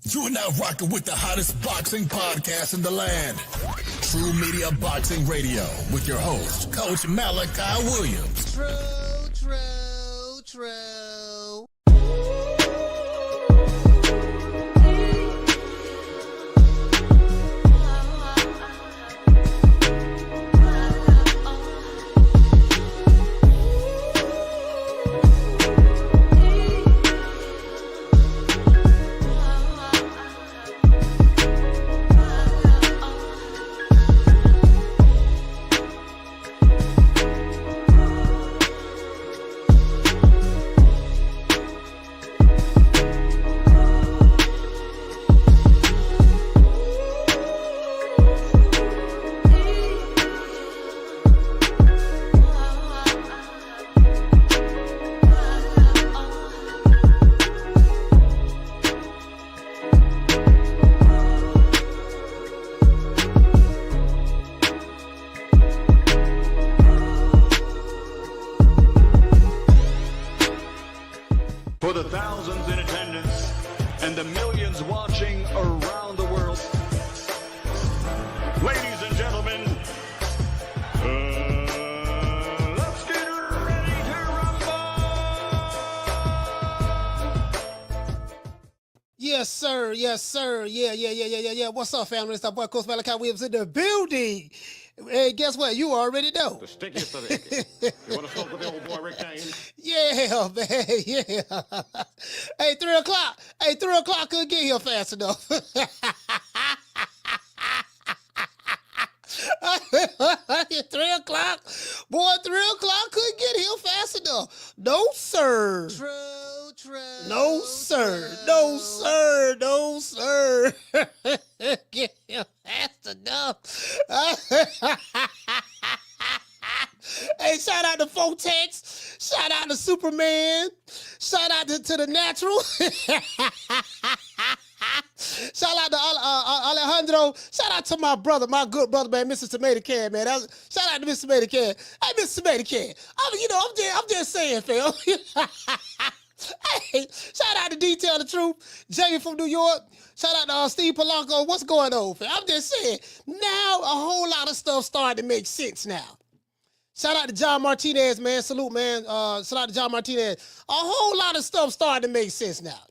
You are now rocking with the hottest boxing podcast in the land. Tru Media Boxing Radio with your host, Coach Malachi Williams. True. For the thousands in attendance and the millions watching around the world, ladies and gentlemen, let's get ready to rumble! Yes, sir. Yeah. What's up, family? It's that boy, Coach Malachi Williams in the building. Hey, guess what? You already know. The stickiest of it. You want to smoke with the old boy Rick Kane? Yeah, man, yeah. Hey, 3 o'clock. Hey, 3 o'clock couldn't get here fast enough. 3 o'clock. Boy, 3 o'clock couldn't get here fast enough. No, sir. True. No, sir. Get here fast enough. Hey, shout out to Fotex. Shout out to Superman. Shout out to the Natural. Shout out to Alejandro. Shout out to my brother, my good brother, man, Mr. Tomato Can, man. Shout out to Mr. Tomato Can. Hey, Mr. Tomato Can. I'm just saying, fam. Hey, shout out to Detail the Truth. Jamie from New York. Shout out to Steve Polanco. What's going on, fam? I'm just saying. Now a whole lot of stuff starting to make sense now. Shout out to John Martinez, man. Salute, man. Shout out to John Martinez. A whole lot of stuff starting to make sense now.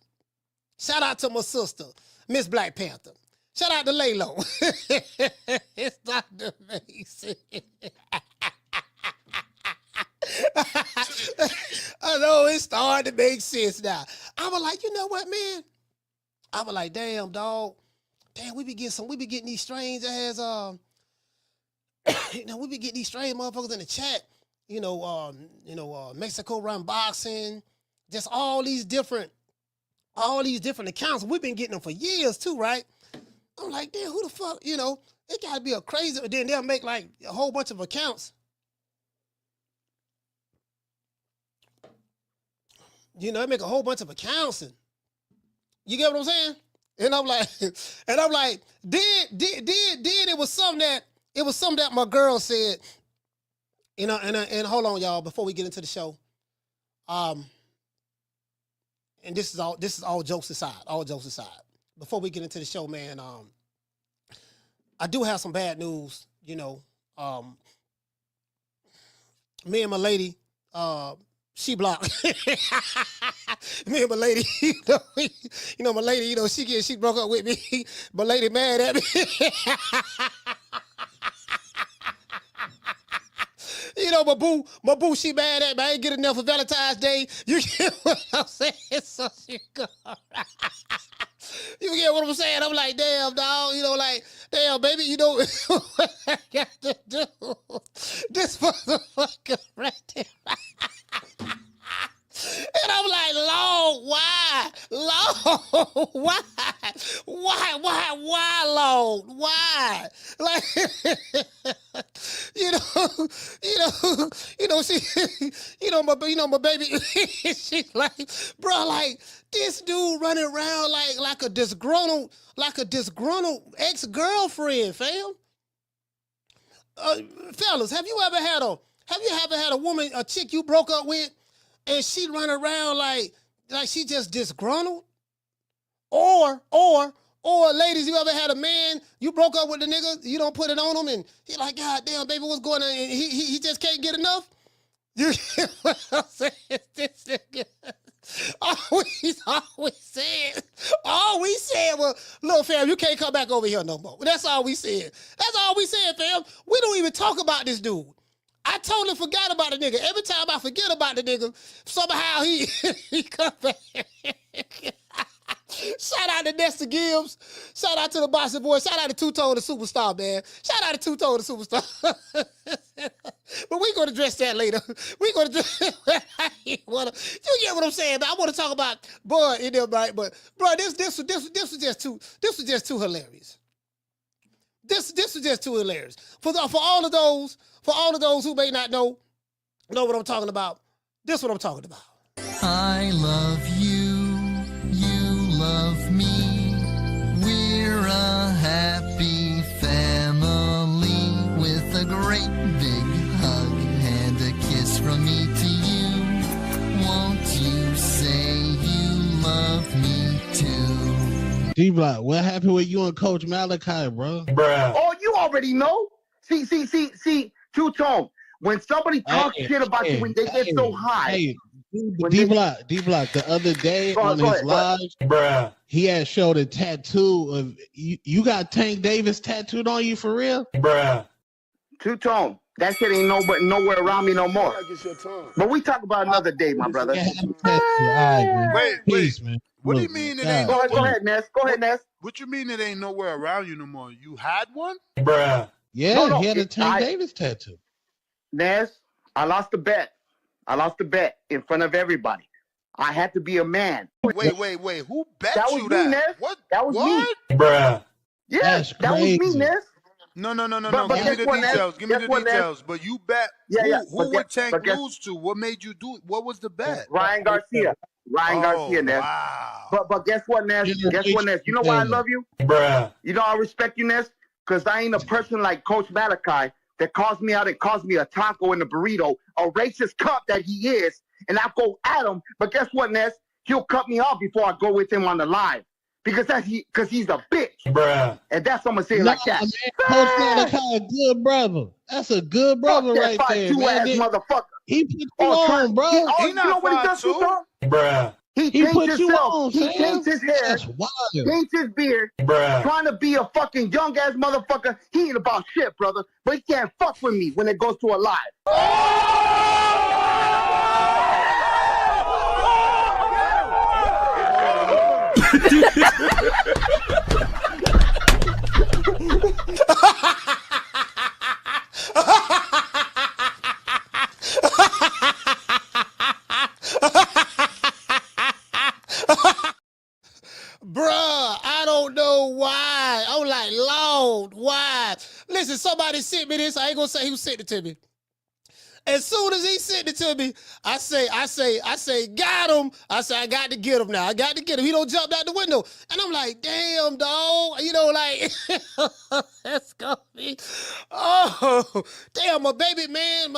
Shout out to my sister, Miss Black Panther. Shout out to Laylo. It's starting to make sense. I know it's starting to make sense now. I was like, you know what, man? I was like, damn, dog. Damn, we be getting these strange ass we be getting these strange motherfuckers in the chat. Mexico Run Boxing, just all these different accounts. We've been getting them for years too, right? I'm like, damn, who the fuck, it gotta be a crazy, then they'll make like a whole bunch of accounts. They make a whole bunch of accounts, and you get what I'm saying? And I'm like, then it was something that my girl said, and hold on, y'all, before we get into the show. And this is all jokes aside. Before we get into the show, man, I do have some bad news. Me and my lady, she blocked. Me and my lady, my lady, she broke up with me. My lady mad at me. My boo, she mad at me. I ain't get enough for Valentine's Day. You get what I'm saying? So she go. You get what I'm saying? I'm like, damn, dog. Damn, baby, what I got to do? This motherfucker right there. And I'm like, Lord, why? Lord, why? Why, Lord? Why? Like, my baby, she's like, bro, like, this dude running around like a disgruntled ex-girlfriend, fam. Fellas, have you ever had a woman, a chick you broke up with, and she run around like she just disgruntled? Or ladies, you ever had a man, you broke up with the nigga, you don't put it on him, and he like, God damn, baby, what's going on? And he just can't get enough. You get what I'm saying? This nigga always said, well, little fam, you can't come back over here no more. That's all we said. That's all we said, fam. We don't even talk about this dude. I totally forgot about the nigga. Every time I forget about the nigga, somehow he come back. Shout out to Nestor Gibbs. Shout out to the Bossy Boy. Shout out to Two-Tone the Superstar, man. Shout out to Two-Tone the Superstar. But we're going to address that later. We're going to address you get what I'm saying? I want to talk about Bud in there, right? But bro, this was just too hilarious. This was just too hilarious. For all of those who may not know what I'm talking about. This is what I'm talking about. I love you, you love me. We're a happy family with a great big hug and a kiss from me to you. Won't you say you love me too? D-Block, what happened with you and Coach Malachi, bro? Bruh. Oh, you already know. See, Two-Tone. When somebody talks shit about you, when they get so high. D-Block, the other day on his live, bruh, he had showed a tattoo of you got Tank Davis tattooed on you for real? Bruh. Two-Tone, that shit ain't nowhere around me no more. But we talk about another day, my brother. Wait, man. What do you mean it ain't? Go ahead, Ness. What you mean it ain't nowhere around you no more? You had one? Bruh. Yeah, he had a Tank Davis tattoo. Ness, I lost the bet in front of everybody. I had to be a man. Wait. Who bet that you was that? Me, Ness. What? That was what? me. Bruh. Yeah, that was me, Ness. No. Give me the details. Give me the details. But you bet. Who would Tank lose to? What made you do it? What was the bet? Ryan Garcia, Ness. Wow. But guess what, Ness? You know why I love you? Bruh. You know I respect you, Ness? Because I ain't a person like Coach Malachi that calls me out and calls me a taco and a burrito, a racist cunt that he is, and I go at him. But guess what, Ness? He'll cut me off before I go with him on the live. Because he's a bitch. Bruh. And that's what I'm going to say like that. Coach Malachi, a good brother. That's a good brother right there, man. Motherfucker. He put you on, bro. You know what he does to Bruh. He changed himself. He changed his hair. That's wild. Changed his beard. Bruh. Trying to be a fucking young ass motherfucker. He ain't about shit, brother. But he can't fuck with me when it goes to a live. Bruh, I don't know why. I'm like, Lord, why? Listen, somebody sent me this. I ain't gonna say who sent it to me. As soon as he sent it to me, I say, got him. I say, I got to get him now. I got to get him. He don't jump out the window. And I'm like, damn, dog. You know, like, that's gonna be, oh, damn, my baby mad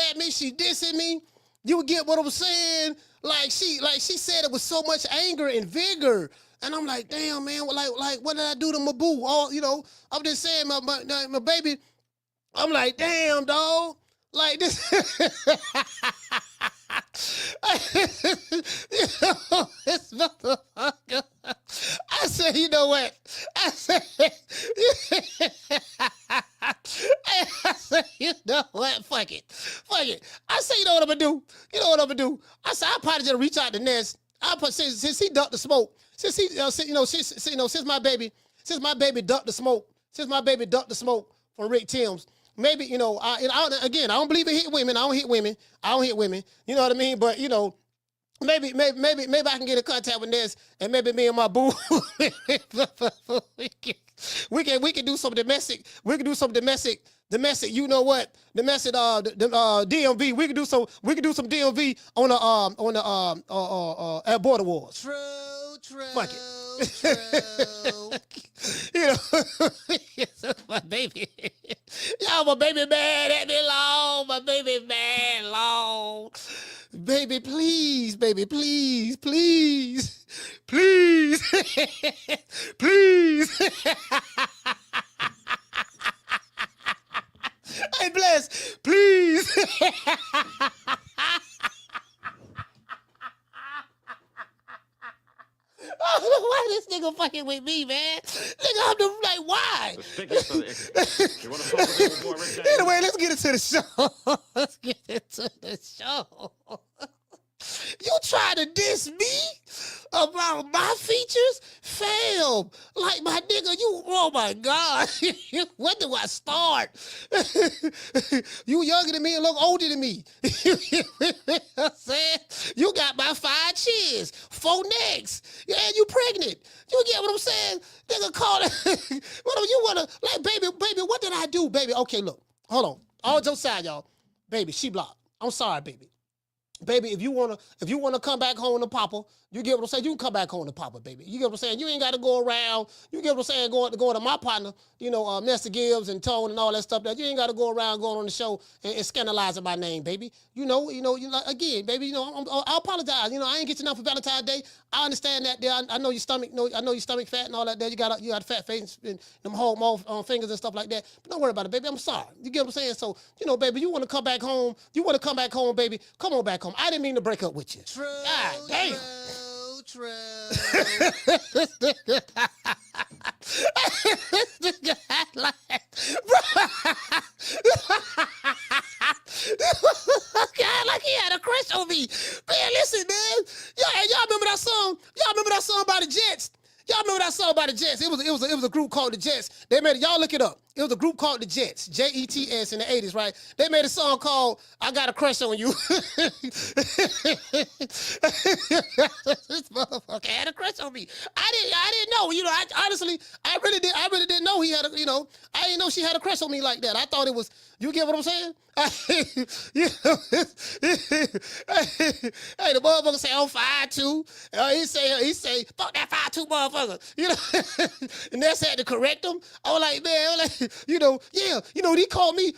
at me. She dissing me. You get what I'm saying? Like she said it with so much anger and vigor. And I'm like, damn, man, like what did I do to my boo? All, you know, I'm just saying my baby, I'm like, damn, dog. Like this. This motherfucker. I said, you know what? I said, you know what? Fuck it. I say, you know what I'm gonna do? I said, I'll probably just reach out to Ness. Since he ducked the smoke, since my baby ducked the smoke from Rick Timms. Maybe, you know, I don't believe in hitting women. I don't hit women. You know what I mean? But, you know, maybe I can get in contact with Ness, and maybe me and my boo, we can do some domestic. We can do some domestic. You know what? Domestic. DMV. We can do some DMV on the at Border Wars. True. Fuck it. You know, my baby. Y'all, my baby mad at me long. My baby mad long. Baby, please. please, please. Hey, Bless, please. Why this nigga fucking with me, man? Nigga, I'm like, why? Anyway, let's get into the show. Let's get into the show. You try to diss me about my features? Fam, like my nigga, you, oh my God. When do I start? You younger than me and look older than me. You know what I'm saying? You got my 5 chins, 4 necks, and you pregnant. You get what I'm saying? Nigga call it. What you wanna, like, baby, what did I do, baby? Okay, look, hold on. All jokes aside, y'all. Baby, she blocked. I'm sorry, baby. Baby, if you wanna come back home to Papa, you get what I'm saying? You can come back home to Papa, baby. You get what I'm saying? You ain't got to go around. You get what I'm saying? Going to my partner, Mr. Gibbs and Tone and all that stuff. That you ain't got to go around going on the show and scandalizing my name, baby. Again, baby. I apologize. I ain't get you enough for Valentine's Day. I understand that. There, I know your stomach. I know your stomach fat and all that. There, you got a fat face and them whole fingers and stuff like that. But don't worry about it, baby. I'm sorry. You get what I'm saying? So, baby, you want to come back home? You want to come back home, baby? Come on back home. I didn't mean to break up with you. True. God damn. True. This nigga had like, like he had a crush on me. Man, listen, man. Y'all remember that song? Y'all remember that song by the Jets? Y'all remember that song by the Jets? It was a group called the Jets. They made it. Y'all look it up. It was a group called the Jets, Jets in the 80s, right? They made a song called "I Got a Crush on You." This motherfucker had a crush on me. I didn't know. I really didn't know he had a. I didn't know she had a crush on me like that. I thought it was. You get what I'm saying? Hey, the motherfucker say, "I'm 5'2". He say, "Fuck that 5'2" motherfucker." And that's had to correct him. I was like, man, he called me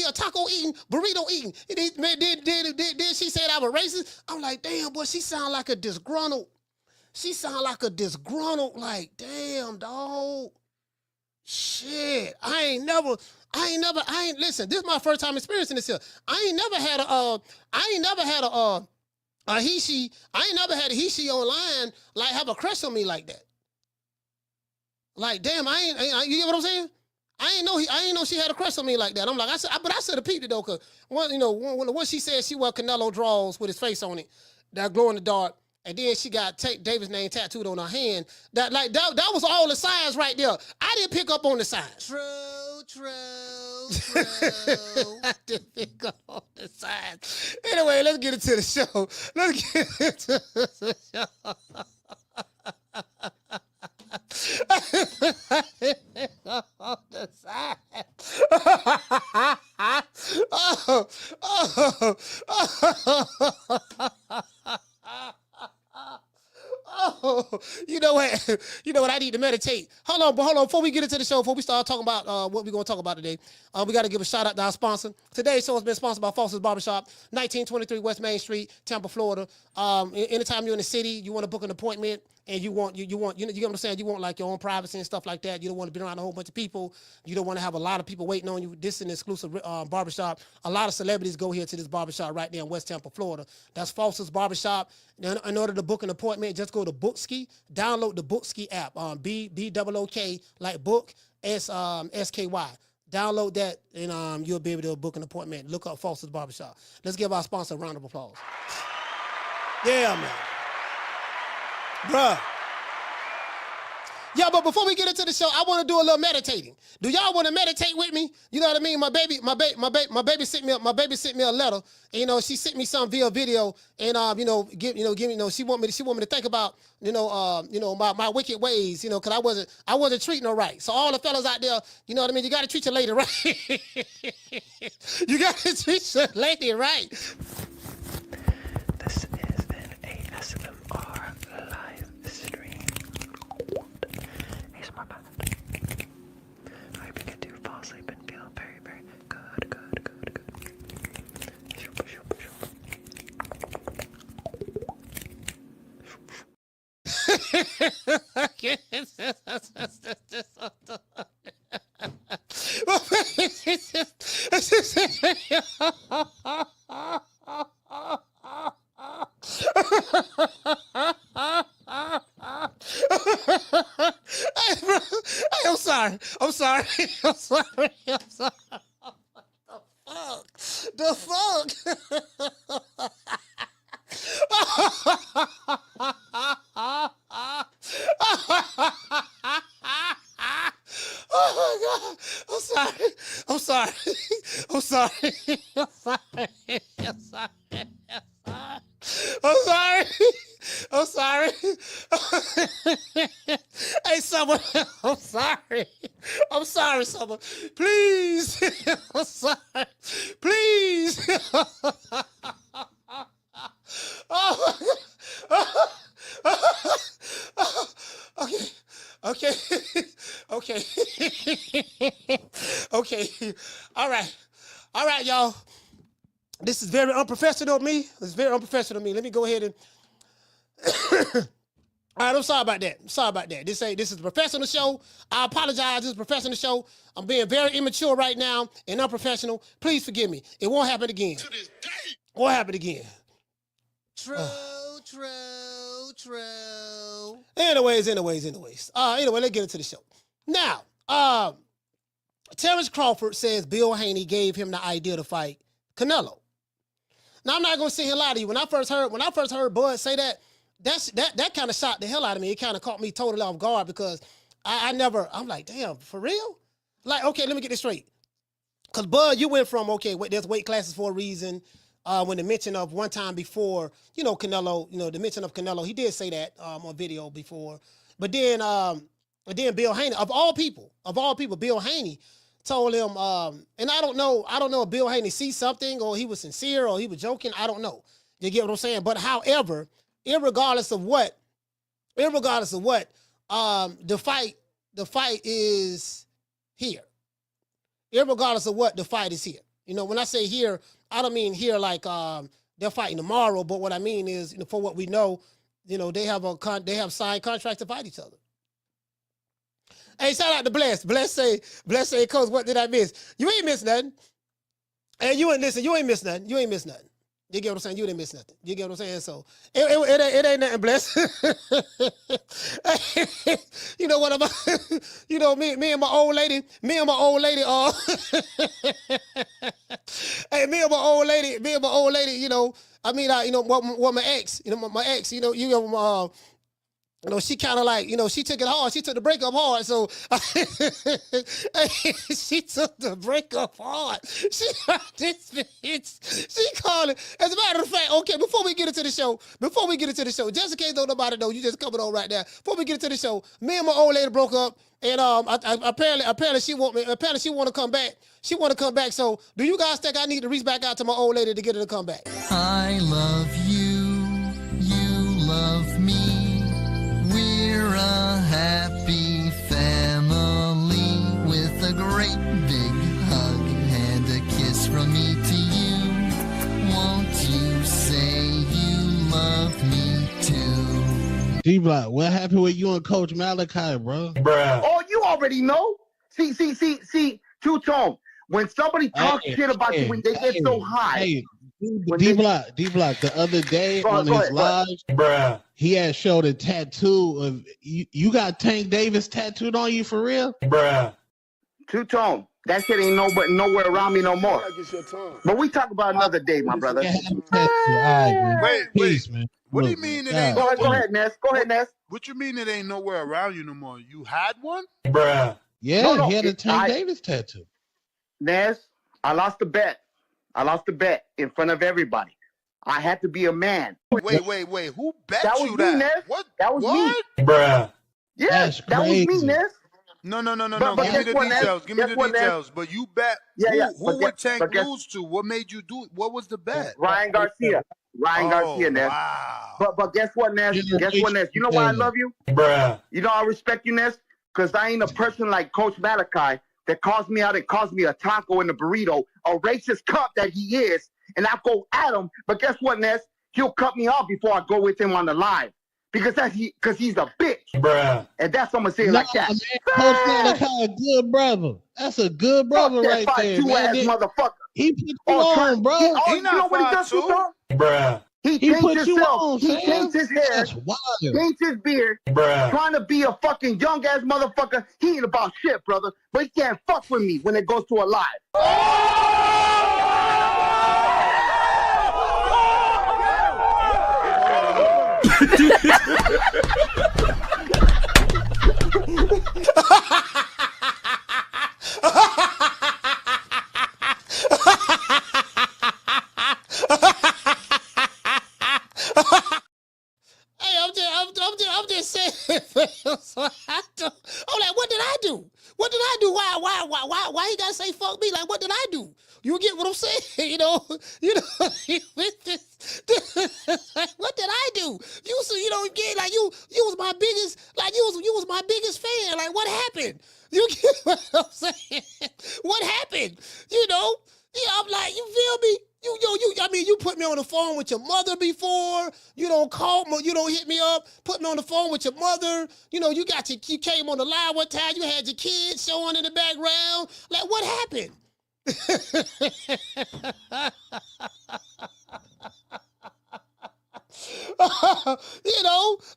a taco eating, burrito eating. And then she said I was racist. I'm like, damn, boy, she sound like a disgruntled. Like, damn, dog. Shit, listen, this is my first time experiencing this here. I ain't never had a he-she online, like, have a crush on me like that. Like, damn, you get what I'm saying? I ain't know she had a crush on me like that. I'm like, but I should have peeped it though, cause when she said she wore Canelo draws with his face on it, that glow in the dark. And then she got David's name tattooed on her hand. That was all the signs right there. I didn't pick up on the signs. True. I didn't pick up on the signs. Anyway, let's get into the show. You know what? I need to meditate. Hold on. Before we get into the show, before we start talking about what we're going to talk about today, we got to give a shout out to our sponsor. Today's show has been sponsored by Foster's Barbershop, 1923 West Main Street, Tampa, Florida. Anytime you're in the city, you want to book an appointment, and you get what I'm saying? You want like your own privacy and stuff like that. You don't want to be around a whole bunch of people. You don't want to have a lot of people waiting on you. This is an exclusive barbershop. A lot of celebrities go here to this barbershop right there in West Tampa, Florida. That's Foster's Barbershop. In order to book an appointment, just go to Bookski. Download the Bookski app. B-O-O-K, like book, S-K-Y. Download that, and you'll be able to book an appointment. Look up Foster's Barbershop. Let's give our sponsor a round of applause. Yeah, man. Bruh. Yeah, but before we get into the show, I want to do a little meditating. Do y'all want to meditate with me? You know what I mean? My baby sent me a letter. And, she sent me some via video, and she want me to think about my wicked ways, because I wasn't treating her right. So all the fellas out there, you know what I mean? You got to treat your lady right. You got to treat your lady right. This is an ASMR live stream. Here's my bad. I hope you get to fall asleep and feel very, very good. I'm sorry. The fuck? Oh my God. I'm sorry. Hey, someone. I'm sorry, someone. Please. I'm sorry. Please. Okay. All right, y'all. This is very unprofessional of me. Let me go ahead and all right, I'm sorry about that. This is a professional show. I apologize. This is a professional show. I'm being very immature right now and unprofessional. Please forgive me. It won't happen again. To this day. Won't happen again. True. Anyways. Anyway, let's get into the show. Now, Terence Crawford says Bill Haney gave him the idea to fight Canelo. Now, I'm not gonna sit here and lie to you. When I first heard Bud say that kind of shocked the hell out of me. It kind of caught me totally off guard because I'm like, damn, for real? Like, okay, let me get this straight. Because, Bud, you went from, okay, there's weight classes for a reason. When the mention of one time before, Canelo, the mention of Canelo, he did say that on video before. But then Bill Haney, of all people, Bill Haney told him, and I don't know if Bill Haney sees something or he was sincere or he was joking. I don't know. You get what I'm saying? But however, irregardless of what, the fight is here. Irregardless of what, the fight is here. When I say here, I don't mean here like they're fighting tomorrow, but what I mean is, for what we know, they have signed contracts to fight each other. Hey, shout out to Bless. Bless say, Coach, what did I miss? You ain't miss nothing. Hey, you ain't miss nothing. You get what I'm saying? You didn't miss nothing. You get what I'm saying? So it ain't nothing, Bless. You know what about? Me and my old lady. Hey, me and my old lady. What my ex. My ex. She kind of like, she took it hard. She took the breakup hard. So she took the breakup hard. She called it. As a matter of fact, okay, before we get into the show, just in case nobody know, you just coming on right now. Before we get into the show, me and my old lady broke up, and apparently she want to come back. She want to come back. So do you guys think I need to reach back out to my old lady to get her to come back? I love you. You love me. We're a happy family with a great big hug and a kiss from me to you. Won't you say you love me too? D-Block, what happened with you and Coach Malachi, bro? Bruh. Oh, you already know. See, Two-Tone. When somebody talks shit about you when they get so high. Hey, D-Block, the other day on his live, bruh, he had showed a tattoo of you got Tank Davis tattooed on you for real? Bruh. Two-Tone. That shit ain't nowhere around me no more. But we talk about another day, my brother. Wait, please, man. What do you mean it ain't Go ahead, Ness. What you mean it ain't nowhere around you no more? You had one? Bruh. Yeah, he had a Tank Davis tattoo. Ness, I lost the bet in front of everybody. I had to be a man. Wait. Who bet that was you me, that? Ness. What? That was what? me. Bruh. Yeah, That's that was me, crazy. Ness. No. But Give me the details. Give me the details. But you bet. Who would Tank lose to? What made you do it? What was the bet? Ryan Garcia, Ness. Wow. But guess what, Ness? You know why I love you? Bruh. You know I respect you, Ness? Because I ain't a person like Coach Malachi that calls me out and calls me a taco in a burrito, a racist cup that he is, and I go at him. But guess what, Ness? He'll cut me off before I go with him on the live. because he's a bitch, bruh. And that's what I'm gonna say like that. Man, Coach Malachi, a good brother. That's a good brother right there, man. Motherfucker. He put you on, bro. He not what he does to him, bruh. He put you on, he paints his hair, paints his beard, bruh. Trying to be a fucking young ass motherfucker. He ain't about shit, brother. But he can't fuck with me when it goes to a live. I'm just saying. So I'm like, what did I do? What did I do? Why you gotta say fuck me? Like, what did I do? You get what I'm saying? You know. What did I do? Get like you was my biggest, like you was my biggest fan. Like, what happened? You get what I'm saying? What happened? I'm like, you feel me? You put me on the phone with your mother before. You don't call me. You don't hit me up. Put me on the phone with your mother. You came on the live one time. You had your kids showing in the background. Like, what happened?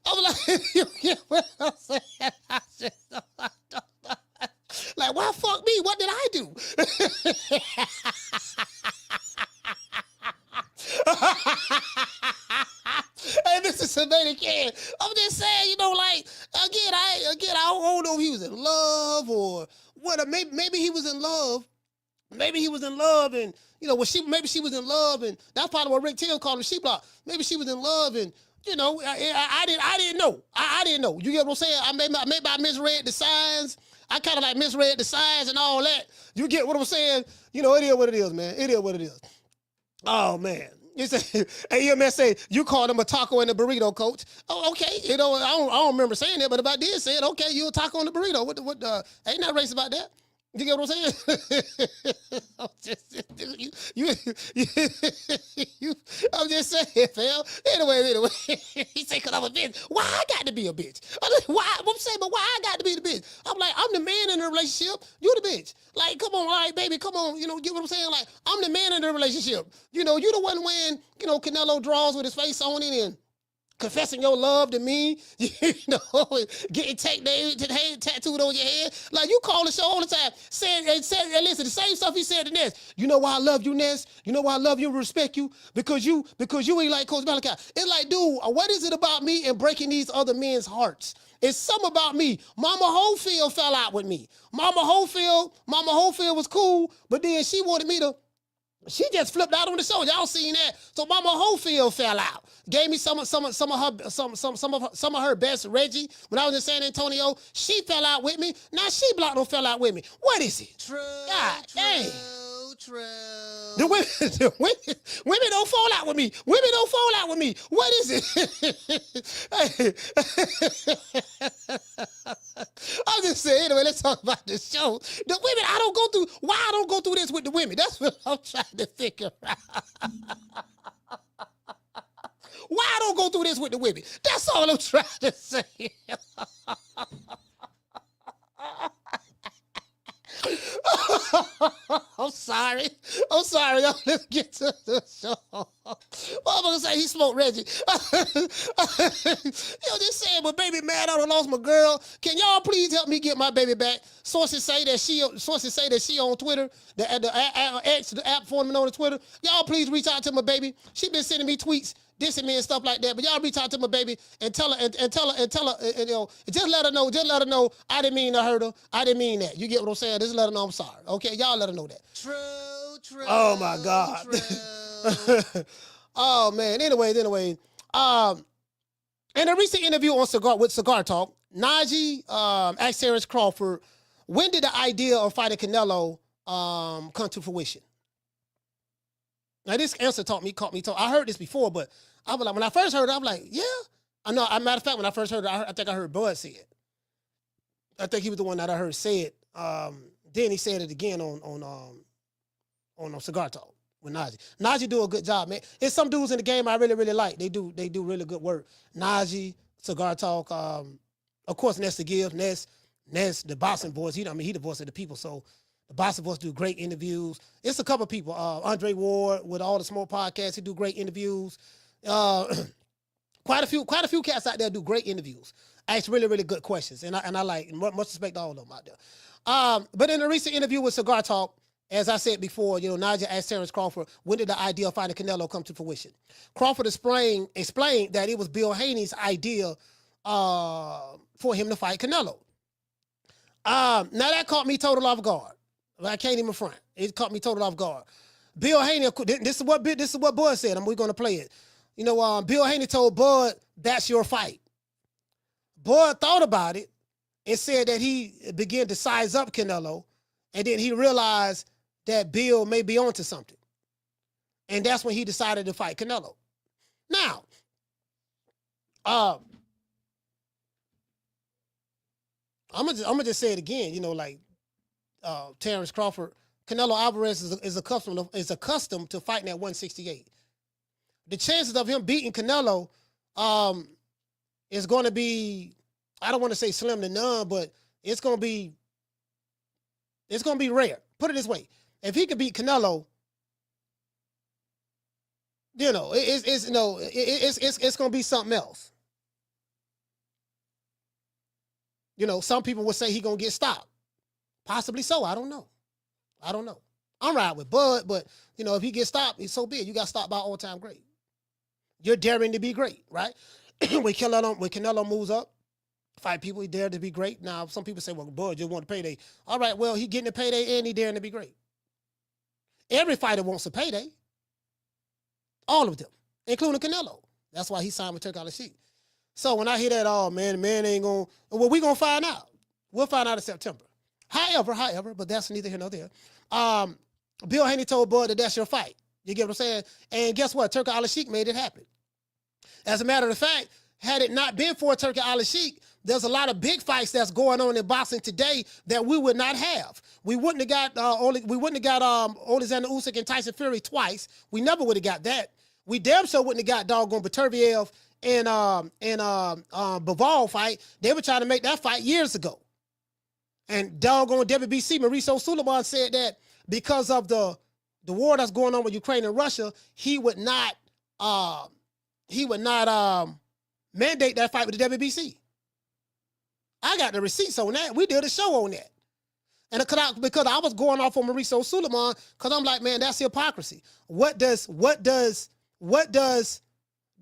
I'm like, you get what I'm saying? Like, why fuck me? What did I do? Hey, Mr. Savannah, I'm just saying, again, I don't know if he was in love or what. Maybe he was in love. Maybe he was in love, and maybe she was in love, and that's probably what Rick Till called her she block. Maybe she was in love, and I didn't know. I didn't know. You get what I'm saying? Maybe I misread the signs. I kind of like misread the signs and all that. You get what I'm saying? It is what it is, man. It is what it is. Oh, man. Hey, EMS say, you called him a taco and a burrito, coach. Oh, okay. I don't remember saying that, but if I did say it, okay, you a taco and a burrito. What ain't not racist about that. You get what I'm saying? I'm just saying, fam. Anyway. He said, because I'm a bitch. Why I got to be a bitch? I'm saying, but why I got to be the bitch? I'm like, I'm the man in the relationship. You the bitch. Like, come on, like, baby, come on. Get what I'm saying? Like, I'm the man in the relationship. You the one when, Canelo draws with his face on it and confessing your love to me, getting tattooed on your head. Like, you call the show all the time, saying, listen, the same stuff he said to Ness. You know why I love you, Ness? You know why I love you and respect you? Because you ain't like Coach Malachi. It's like, dude, what is it about me and breaking these other men's hearts? It's something about me. Mama Holyfield fell out with me. Mama Holyfield was cool, but then she wanted me to. She just flipped out on the show. Y'all seen that? So Mama Holyfield fell out. Gave me some of her best. Reggie, when I was in San Antonio, she fell out with me. Now she blocked don't fell out with me. What is it? God dang. The women don't fall out with me. Women don't fall out with me. What is it? I'm just saying, anyway, let's talk about the show. The women, why I don't go through this with the women? That's what I'm trying to figure out. Why I don't go through this with the women? That's all I'm trying to say. I'm sorry. Let's get to the show. I'm gonna say he smoked Reggie. Just saying, but baby mad I done lost my girl. Can y'all please help me get my baby back? Sources say that she on Twitter. The app forming on Twitter. Y'all please reach out to my baby. She been sending me tweets, dissing me and stuff like that. But y'all reach out to my baby and tell her, just let her know I didn't mean to hurt her. I didn't mean that. You get what I'm saying? Just let her know I'm sorry. Okay, y'all let her know that. True. Oh my God. Oh man. Anyway. In a recent interview on Cigar Talk, Najee asked Terence Crawford, when did the idea of fighting Canelo come to fruition? Now this answer caught me talking. I heard this before, but I was like, when I first heard it, I'm like, yeah. I know. As a matter of fact, when I first heard it, I think I heard Bud say it. I think he was the one that I heard say it. Then he said it again on Cigar Talk with Najee. Najee do a good job, man. There's some dudes in the game I really, really like. They do really good work. Najee, Cigar Talk. Of course, Ness to Give. Ness, the boxing voice. He the voice of the people. So the boxing voice do great interviews. It's a couple of people. Andre Ward with all the small podcasts. He do great interviews. Quite a few cats out there do great interviews. Ask really, really good questions, and I like much respect to all of them out there. But in a recent interview with Cigar Talk, as I said before, Najee asked Terence Crawford, when did the idea of fighting Canelo come to fruition? Crawford explained that it was Bill Haney's idea for him to fight Canelo. Now that caught me total off guard. I can't even front. It caught me total off guard. Bill Haney, this is what Bud said, and we're going to play it. Bill Haney told Bud, that's your fight. Bud thought about it and said that he began to size up Canelo, and then he realized that Bill may be onto something. And that's when he decided to fight Canelo. Now, I'm gonna just say it again, Terence Crawford, Canelo Alvarez is accustomed to fighting at 168. The chances of him beating Canelo is going to be, I don't want to say slim to none, but it's going to be rare. Put it this way: if he could beat Canelo, it's going to be something else. Some people would say he's going to get stopped. Possibly so. I don't know. I'm riding with Bud, but, if he gets stopped, it's so big. You got stopped by all-time great. You're daring to be great, right? when Canelo moves up, fight people, he dared to be great. Now, some people say, well, Bud just want a payday. All right, well, he getting a payday and he daring to be great. Every fighter wants a payday. All of them, including Canelo. That's why he signed with Turki Alalshihk. So when I hear that, oh, man ain't going to, well, we're going to find out. We'll find out in September. However, but that's neither here nor there. Bill Haney told Bud that that's your fight. You get what I'm saying? And guess what? Turki Alalshihk made it happen. As a matter of fact, had it not been for Turki Alalshihk, there's a lot of big fights that's going on in boxing today that we would not have. We wouldn't have got Alexander Usyk and Tyson Fury twice. We never would have got that. We damn sure wouldn't have got doggone Beterbiev and Bivol fight. They were trying to make that fight years ago. And doggone WBC, Mauricio Suleiman said that because of the war that's going on with Ukraine and Russia, he would not mandate that fight with the WBC. I got the receipts on that. We did a show on that. And because I was going off on Mauricio Suleiman, because I'm like, man, that's hypocrisy. What does the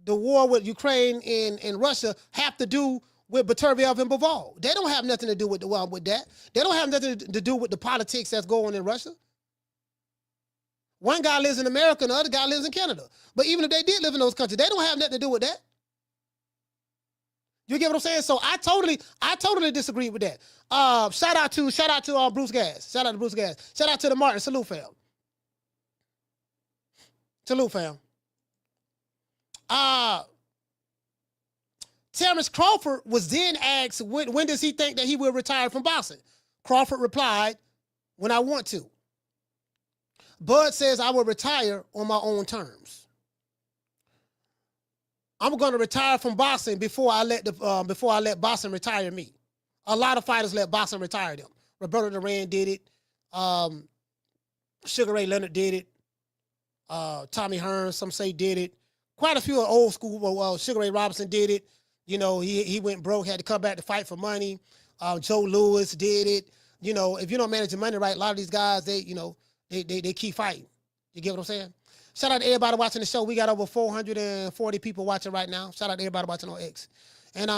war with Ukraine and Russia have to do with Beterbiev and Bivol? They don't have nothing to do with that. They don't have nothing to do with the politics that's going on in Russia. One guy lives in America and the other guy lives in Canada. But even if they did live in those countries, they don't have nothing to do with that. You get what I'm saying? So I totally disagree with that. Shout out to Bruce Gas. Shout out to Bruce Gas. Shout out to the Martin. Salute, fam. Salute, fam. Terence Crawford was then asked, when does he think that he will retire from boxing? Crawford replied, when I want to. Bud says I will retire on my own terms. I'm going to retire from boxing before I let boxing retire me. A lot of fighters let boxing retire them. Roberto Duran did it. Sugar Ray Leonard did it. Tommy Hearns, some say, did it. Quite a few old school. Sugar Ray Robinson did it. He went broke, had to come back to fight for money. Joe Louis did it. If you don't manage your money right, a lot of these guys, they keep fighting. You get what I'm saying? Shout out to everybody watching the show. We got over 440 people watching right now. Shout out to everybody watching on X. And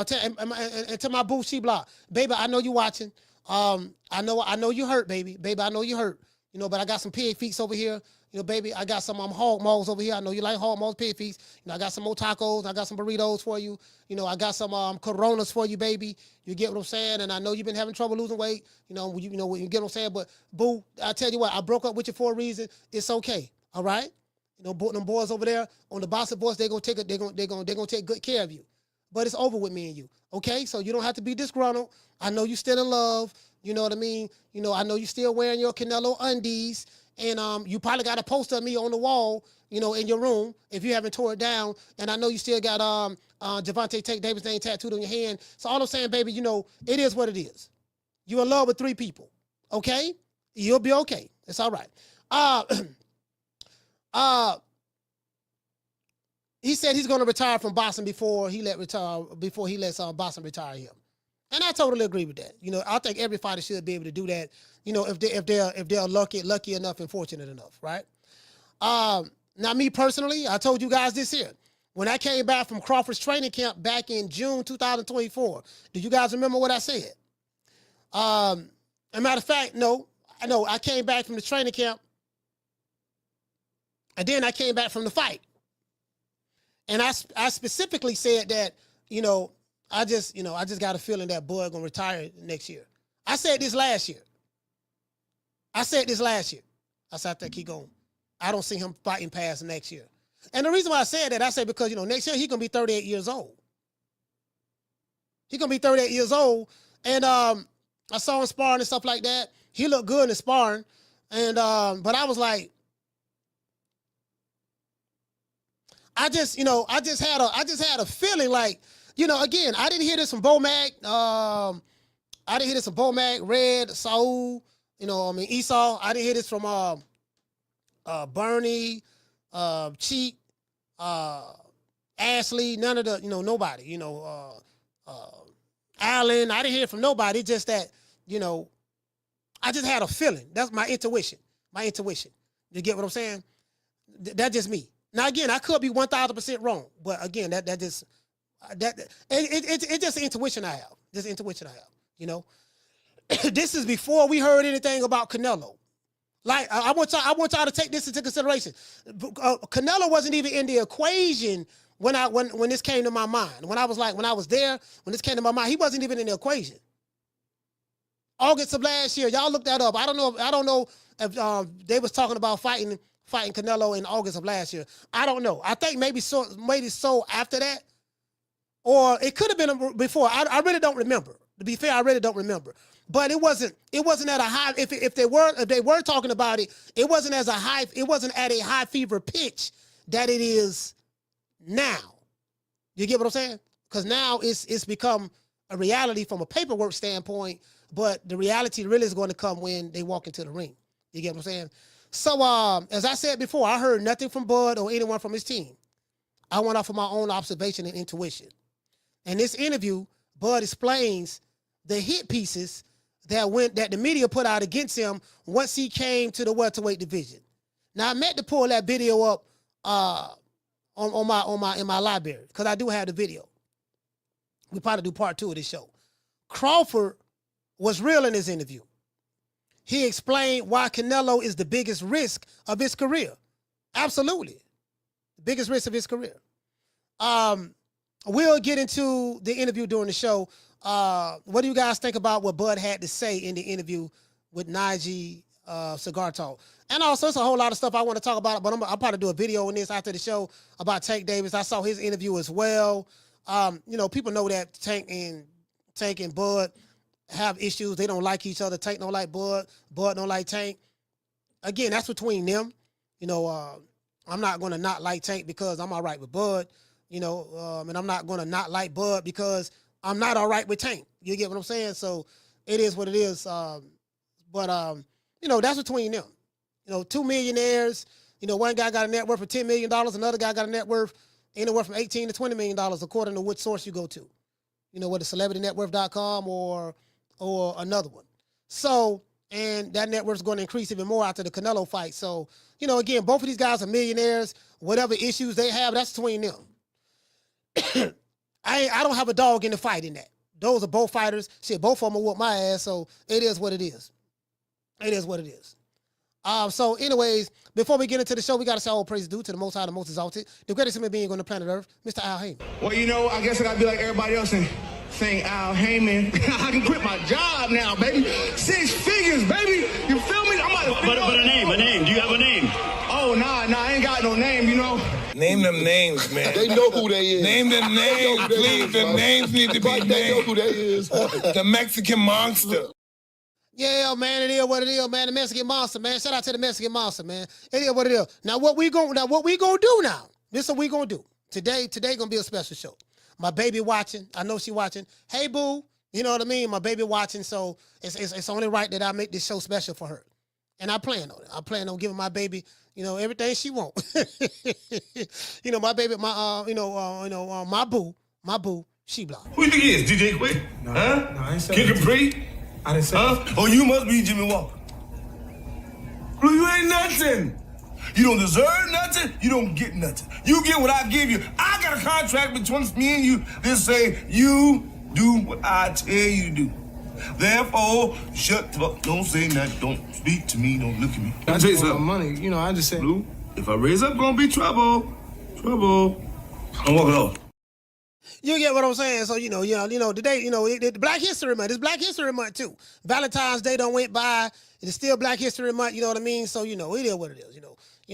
to my boo, She Block. Baby, I know you watching. I know you hurt, baby. Baby, I know you hurt. But I got some pig feet over here. Baby, I got some hog maws over here. I know you like hog maws, pig feet. I got some more tacos. I got some burritos for you. I got some Coronas for you, baby. You get what I'm saying? And I know you've been having trouble losing weight. You get what I'm saying? But, boo, I tell you what, I broke up with you for a reason. It's okay, all right? Them boys over there on the boxing boys, they're gonna take good care of you. But it's over with me and you, okay? So you don't have to be disgruntled. I know you're still in love. You know what I mean? I know you're still wearing your Canelo undies. And you probably got a poster of me on the wall, in your room if you haven't tore it down. And I know you still got Javante Tank Davis name tattooed on your hand. So all I'm saying, baby, you know, it is what it is. You're in love with 3 people. Okay? You'll be okay. It's all right. He said he's going to retire from boxing before he lets boxing retire him. And I totally agree with that. You know, I think every fighter should be able to do that, you know, if they're lucky enough and fortunate enough, right? Now, me personally, I told you guys this here. When I came back from Crawford's training camp back in June 2024, do you guys remember what I said? As a matter of fact, no. I came back from the training camp, and then I came back from the fight. And I specifically said that, you know, I just got a feeling that Bud gonna retire next year. I said this last year. I said I think I don't see him fighting past next year. And the reason why I said that, I said because, you know, next year he's gonna be 38 years old. He's gonna be 38 years old. And I saw him sparring and stuff like that. He looked good in sparring. And but I was like, I just had a feeling like, you know, again, I didn't hear this from Bomac. I didn't hear this from Bomac, Red, Saul, you know, Esau. I didn't hear this from Bernie, Cheek, Ashley, none of the, you know, nobody, you know, Allen. I didn't hear from nobody, just that, you know, I just had a feeling. That's my intuition. You get what I'm saying? That's just me. Now, again, I could be 1,000% wrong, but again, it's just an intuition I have. You know, this is before we heard anything about Canelo. Like, I want y'all to take this into consideration. Canelo wasn't even in the equation when this came to my mind. When I was there, when this came to my mind, he wasn't even in the equation. August of last year, y'all look that up. I don't know if they was talking about fighting Canelo in August of last year. I don't know. I think maybe so after that, or it could have been before. I really don't remember. To be fair, I really don't remember. But it wasn't at a high. If they were talking about it, it wasn't at a high fever pitch that it is now. You get what I'm saying? Because now it's become a reality from a paperwork standpoint, but the reality really is going to come when they walk into the ring. You get what I'm saying? So, as I said before, I heard nothing from Bud or anyone from his team. I went off of my own observation and intuition. In this interview, Bud explains the hit pieces that the media put out against him once he came to the welterweight division. Now, I meant to pull that video up in my library because I do have the video. We probably do part 2 of this show. Crawford was real in his interview. He explained why Canelo is the biggest risk of his career. Absolutely. The biggest risk of his career. We'll get into the interview during the show. What do you guys think about what Bud had to say in the interview with Najee, Cigar Talk? And also, it's a whole lot of stuff I want to talk about, but I'll probably do a video on this after the show about Tank Davis. I saw his interview as well. You know, people know that Tank and Bud have issues. They don't like each other. Tank don't like Bud. Bud don't like Tank. Again, that's between them. You know, I'm not going to not like Tank because I'm all right with Bud. You know, and I'm not going to not like Bud because I'm not all right with Tank. You get what I'm saying? So it is what it is. But you know, that's between them. You know, 2 millionaires. You know, one guy got a net worth of $10 million. Another guy got a net worth anywhere from $18 to $20 million, according to which source you go to. You know, whether CelebrityNetWorth.com or another one. So, and that net worth is going to increase even more after the Canelo fight. So, you know, again, both of these guys are millionaires. Whatever issues they have, that's between them. I don't have a dog in the fight in that. Those are both fighters. Shit, both of them will whoop my ass. So it is what it is. It is what it is. So anyways, before we get into the show, we got to say all praise due to the Most High, the Most Exalted, the greatest human being on the planet Earth, Mr. Al Haney. Well, you know, I guess I got to be like everybody else and sing Al Heyman. I can quit my job now, baby. 6 figures, baby. You feel me? I'm about to But a name. Do you have a name? Oh, nah, I ain't got no name, you know. Name them names, man. They know who they is. Name them names, please. The names need to be named. They know who they is. The Mexican Monster. Yeah, man, it is what it is, man. The Mexican Monster, man. Shout out to the Mexican Monster, man. It is what it is. Now, what we gonna do now? This is what we gonna do. Today gonna be a special show. My baby watching. I know she watching. Hey, boo. You know what I mean? My baby watching, so it's only right that I make this show special for her. And I plan on it. I plan on giving my baby, everything she want. My baby, my boo, she blocked. Who you think he is, DJ Quick? No, huh? No, I ain't say Kid Capri? I didn't say Huh? Oh, you must be Jimmy Walker. Blue, you ain't nothing. You don't deserve nothing. You don't get nothing. You get what I give you. I got a contract between me and you that say you do what I tell you to do. Therefore, shut the fuck. Don't say nothing. Don't speak to me. Don't look at me. I tell you something. Money, I just said. Blue, if I raise up, gonna be trouble. Trouble. I'm walking off. You get what I'm saying? So, today, it's Black History Month. It's Black History Month, too. Valentine's Day done went by. It's still Black History Month, you know what I mean? So, it is what it is,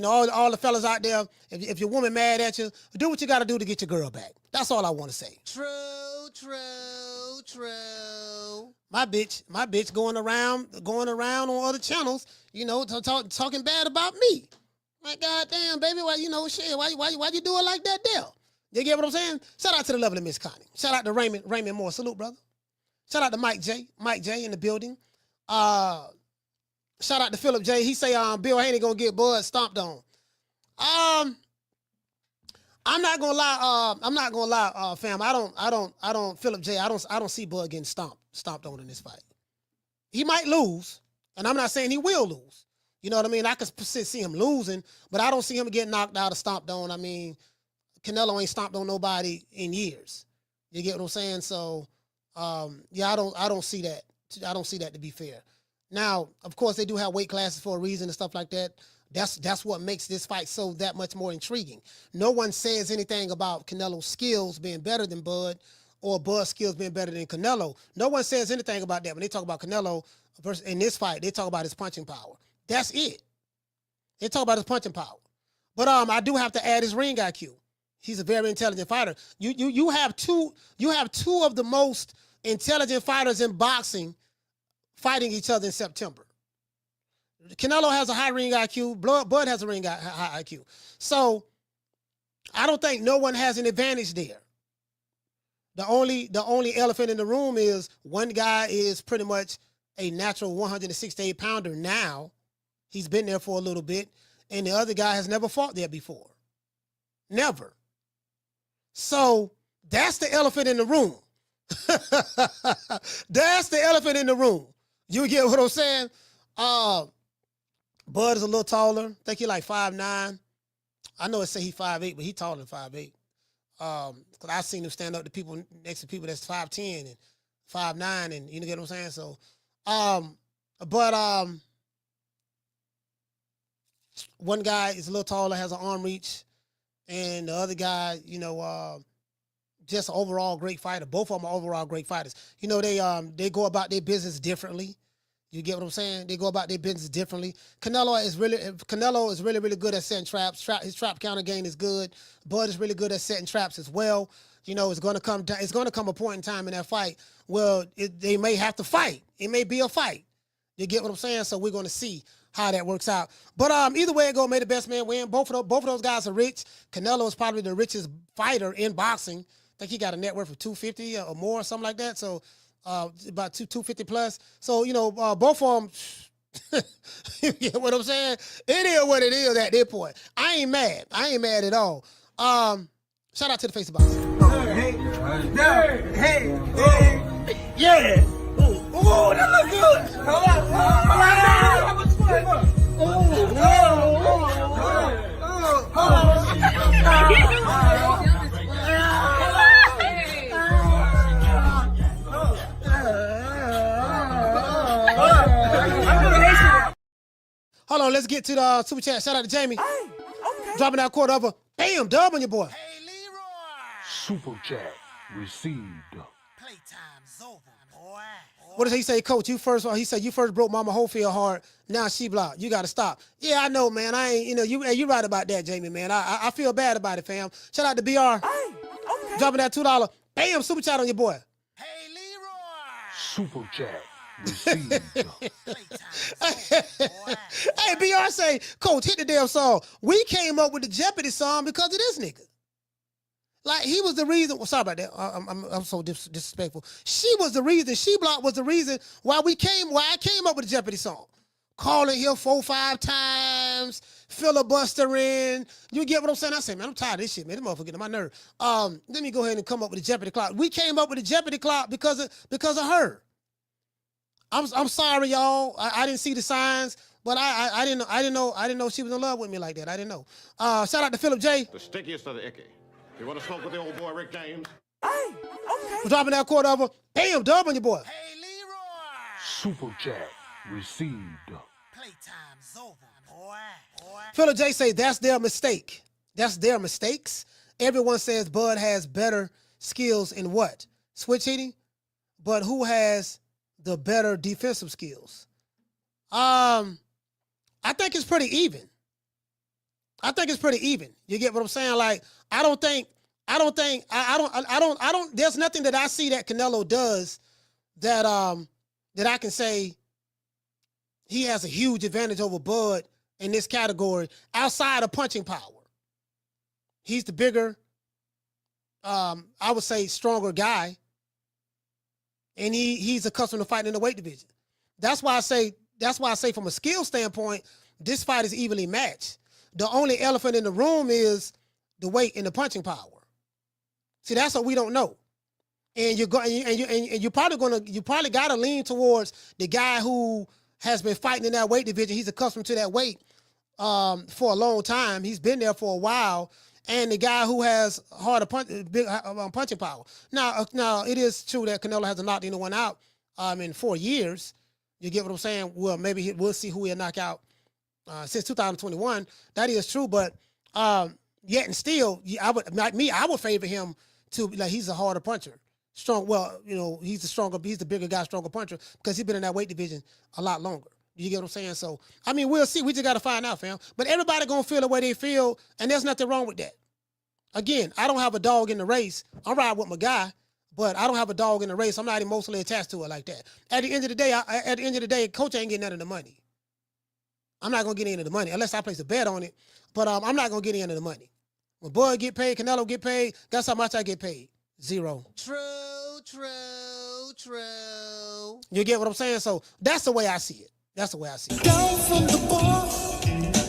all the fellas out there, if your woman mad at you, do what you got to do to get your girl back. That's all I want to say. True. My bitch going around on other channels, talking bad about me. Like, goddamn, baby, why you do it like that there? You get what I'm saying? Shout out to the lovely Miss Connie. Shout out to Raymond Moore. Salute, brother. Shout out to Mike J in the building. Shout out to Philip J. He say Bill Haney gonna get Bud stomped on. I'm not gonna lie, fam. I don't Philip J. I don't see Bud getting stomped on in this fight. He might lose, and I'm not saying he will lose. You know what I mean? I could see him losing, but I don't see him getting knocked out or stomped on. I mean, Canelo ain't stomped on nobody in years. You get what I'm saying? So, I don't see that. I don't see that to be fair. Now, of course, they do have weight classes for a reason and stuff like that. That's what makes this fight so that much more intriguing. No one says anything about Canelo's skills being better than Bud or Bud's skills being better than Canelo. No one says anything about that. When they talk about Canelo in this fight, they talk about his punching power. That's it. They talk about his punching power. But I do have to add his ring IQ. He's a very intelligent fighter. You have two of the most intelligent fighters in boxing fighting each other in September. Canelo has a high ring IQ. Bud has a high IQ. So I don't think no one has an advantage there. The only elephant in the room is one guy is pretty much a natural 168 pounder now. He's been there for a little bit, and the other guy has never fought there before. Never. So that's the elephant in the room. That's the elephant in the room. You get what I'm saying? Bud is a little taller. I think he like 5'9". I know it say he 5'8", but he taller than 5'8". Cause I've seen him stand up to people next to people that's 5'10" and 5'9", and you get what I'm saying? So, one guy is a little taller, has an arm reach, and the other guy, just an overall great fighter. Both of them are overall great fighters. They go about their business differently. You get what I'm saying? They go about their business differently. Canelo is really, really good at setting traps. His trap counter game is good. Bud is really good at setting traps as well. It's going to come a point in time in that fight where they may have to fight. It may be a fight. You get what I'm saying? So we're going to see how that works out. But either way it go, may the best man win. Both of those guys are rich. Canelo is probably the richest fighter in boxing. I think he got a net worth of $250 or more, something like that. So about $250 plus. So both of them. You get what I'm saying? It is what it is at this point. I ain't mad at all. Shout out to the Face of Boxing. Hey. Yeah. Ooh, that look good. Hold on, let's get to the super chat. Shout out to Jamie. Hey, okay. Dropping that quarter over. Bam, dub on your boy. Hey, Leroy. Super chat received. Playtime's over, boy. What does he say, Coach? He said you first broke Mama Holyfield hard. Now she blocked. You got to stop. Yeah, I know, man. I ain't, you right about that, Jamie, man. I feel bad about it, fam. Shout out to BR. Hey, okay. Dropping that $2. Bam, super chat on your boy. Hey, Leroy. Super chat received. Hey, BR say, Coach, hit the damn song. We came up with the Jeopardy song because of this nigga. Like, he was the reason. Well, sorry about that. I'm so disrespectful. She was the reason. She Block was the reason why I came up with the Jeopardy song. Calling here 4-5 times, filibustering. You get what I'm saying? I said, man, I'm tired of this shit, man. This motherfucker getting on my nerve. Let me go ahead and come up with the Jeopardy clock. We came up with the Jeopardy clock because of her. I'm sorry, y'all. I didn't see the signs, but I didn't know she was in love with me like that. I didn't know. Shout out to Philip J. The stickiest of the icky. You want to smoke with the old boy Rick James? Hey, okay. We're dropping that quarter over. Bam, dub on your boy. Hey, Leroy. Super chat received. Playtime's over, boy. Philip J say that's their mistake. That's their mistakes. Everyone says Bud has better skills in what? Switch hitting? But who has the better defensive skills? I think it's pretty even. You get what I'm saying? Like, I don't, there's nothing that I see that Canelo does that I can say he has a huge advantage over Bud in this category outside of punching power. He's the bigger, I would say, stronger guy. And he's accustomed to fighting in the weight division. That's why I say from a skill standpoint, this fight is evenly matched. The only elephant in the room is the weight and the punching power. See, that's what we don't know. And you probably gotta lean towards the guy who has been fighting in that weight division. He's accustomed to that weight for a long time. He's been there for a while. And the guy who has big punching power. Now it is true that Canelo hasn't knocked anyone out in 4 years. You get what I'm saying? Well, maybe we'll see who he'll knock out since 2021. That is true, but yet and still, I would favor him to, like, he's a harder puncher. Strong. Well, he's the bigger guy, stronger puncher because he's been in that weight division a lot longer. You get what I'm saying? So, I mean, we'll see. We just got to find out, fam. But everybody going to feel the way they feel, and there's nothing wrong with that. Again, I don't have a dog in the race. I'm riding with my guy, but I don't have a dog in the race. I'm not emotionally attached to it like that. At the end of the day, coach ain't getting none of the money. I'm not going to get any of the money unless I place a bet on it, but I'm not going to get any of the money. When Bud get paid, Canelo get paid, guess how much I get paid? Zero. True. You get what I'm saying? So that's the way I see it. Down from the bar,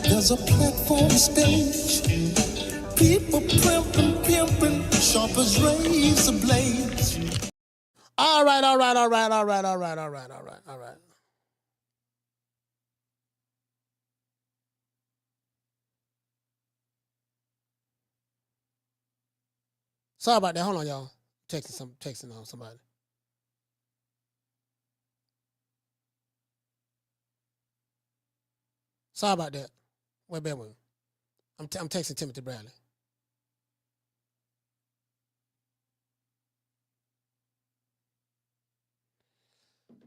there's a platform stage. People pimping, sharp as razor blades. All right. Sorry about that. Hold on, y'all. Texting on somebody. Sorry about that. Wait, bear with me. I'm texting Timothy Bradley.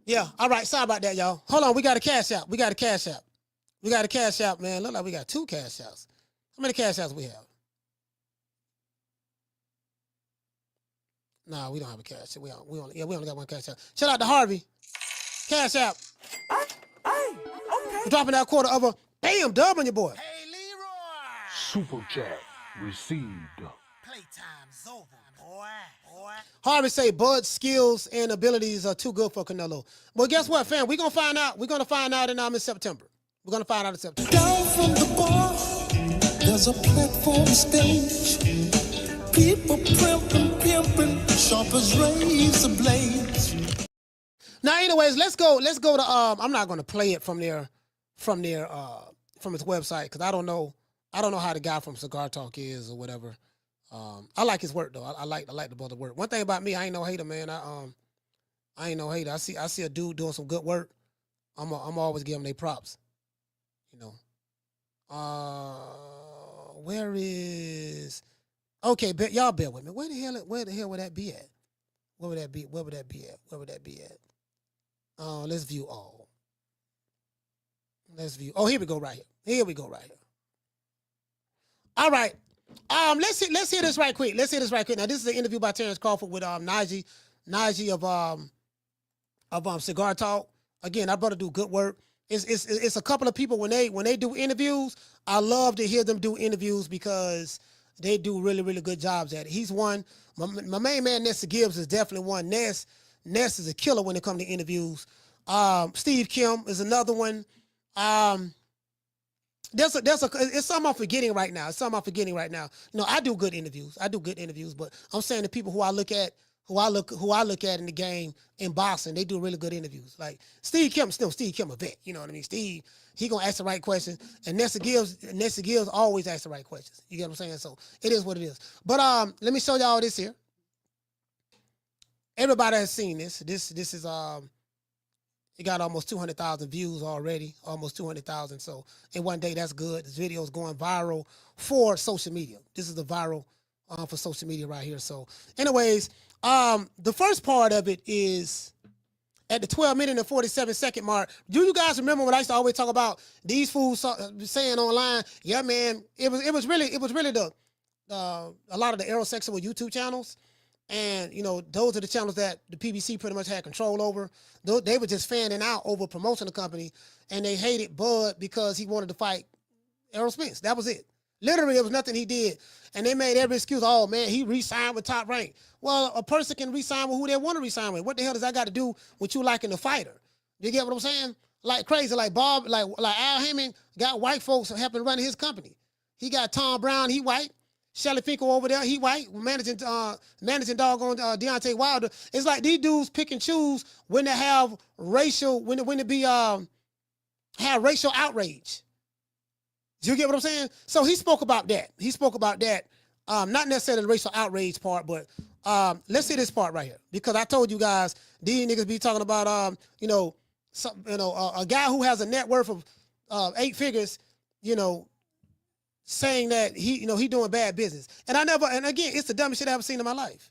Yeah, all right. Sorry about that, y'all. Hold on, we got a cash out. We got a cash out, man. Look like we got 2 cash outs. How many cash outs we have? Nah, we don't have a cash out. We only got 1 cash out. Shout out to Harvey. Cash out. We're dropping that quarter over. Bam, dub on your boy. Hey, Leroy. Super chat received. Playtime's over, boy. Harvey say Bud's skills and abilities are too good for Canelo. Well, guess what, fam? We're gonna find out. We're gonna find out in September. We're gonna find out in September. Down from the bar, there's a platform stage. People pimping, sharp as razor blades. Now, anyways, let's go to I'm not gonna play it from his website because I don't know how the guy from Cigar Talk is or whatever. I like his work though. I like the brother work. One thing about me, I ain't no hater, man. I ain't no hater. I see a dude doing some good work. I'm always give him their props. Where is? Okay, y'all bear with me. Where the hell would that be at? Where would that be at? Let's view all. Oh, here we go right here. All right. Let's hear this right quick. Now, this is an interview by Terence Crawford with Najee of Cigar Talk. Again, that brother do good work. It's a couple of people when they do interviews. I love to hear them do interviews because They do really, really good jobs at it. He's one. My main man, Nessa Gibbs, is definitely one. Ness is a killer when it comes to interviews. Steve Kim is another one. It's something I'm forgetting right now. You know, I do good interviews, but I'm saying the people who I look at in the game in boxing, they do really good interviews. Like Steve Kim a vet. You know what I mean? Steve, he gonna ask the right questions, and Nessa Gibbs always asks the right questions. You get what I'm saying? So it is what it is. But let me show y'all this here. Everybody has seen this. This is it got almost 200,000 views already, almost 200,000. So in one day, that's good. This video is going viral for social media. This is the viral for social media right here. So anyways, the first part of it is at the 12-minute and 47-second mark. Do you guys remember when I used to always talk about these fools saying online, yeah, man, it was really a lot of the aerosexual YouTube channels. And, you know, those are the channels that the PBC pretty much had control over. They were just fanning out over promoting the company, and they hated Bud because he wanted to fight Errol Spence. That was it. Literally, it was nothing he did. And they made every excuse. Oh, man, he re-signed with Top Rank. Well, a person can re-sign with who they want to re-sign with. What the hell does that got to do with you liking the fighter? You get what I'm saying? Like crazy, like Bob, like Al Heyman got white folks helping run his company. He got Tom Brown, he white. Shelly Finkel over there, he white, managing doggone Deontay Wilder. It's like these dudes pick and choose when to have racial, when to be have racial outrage. Do you get what I'm saying? So he spoke about that. Not necessarily the racial outrage part, but let's see this part right here, because I told you guys these niggas be talking about a guy who has a net worth of 8 figures, you know, saying that he doing bad business. And again, it's the dumbest shit I ever seen in my life.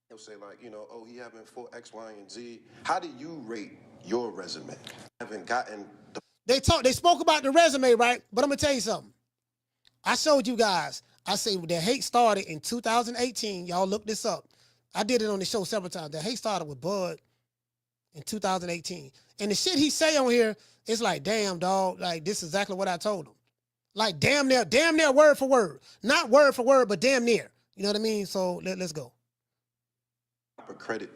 He'll say like, you know, oh, he having 4 X, Y, and Z. How do you rate your resume? I haven't gotten They spoke about the resume, right? But I'm gonna tell you something. I showed you guys. I say the hate started in 2018. Y'all look this up. I did it on the show several times. The hate started with Bud in 2018. And the shit he say on here is like, damn, dog, like this is exactly what I told him. Like damn near word for word. Not word for word, but damn near. You know what I mean? So let's go. Proper credit.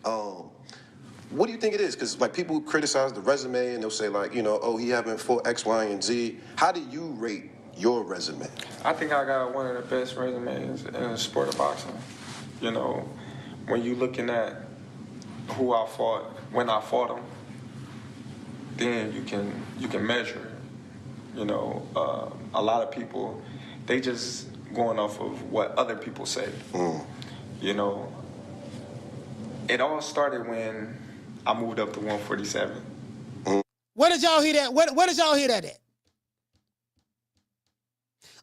What do you think it is? Because like people criticize the resume and they'll say like, you know, oh, he having 4 X, Y, and Z. How do you rate your resume? I think I got one of the best resumes in the sport of boxing. You know, when you looking at who I fought, when I fought them, then you can measure. You know, a lot of people, they just going off of what other people say. You know, it all started when I moved up to 147. Where did y'all hear that? Where did y'all hear that at?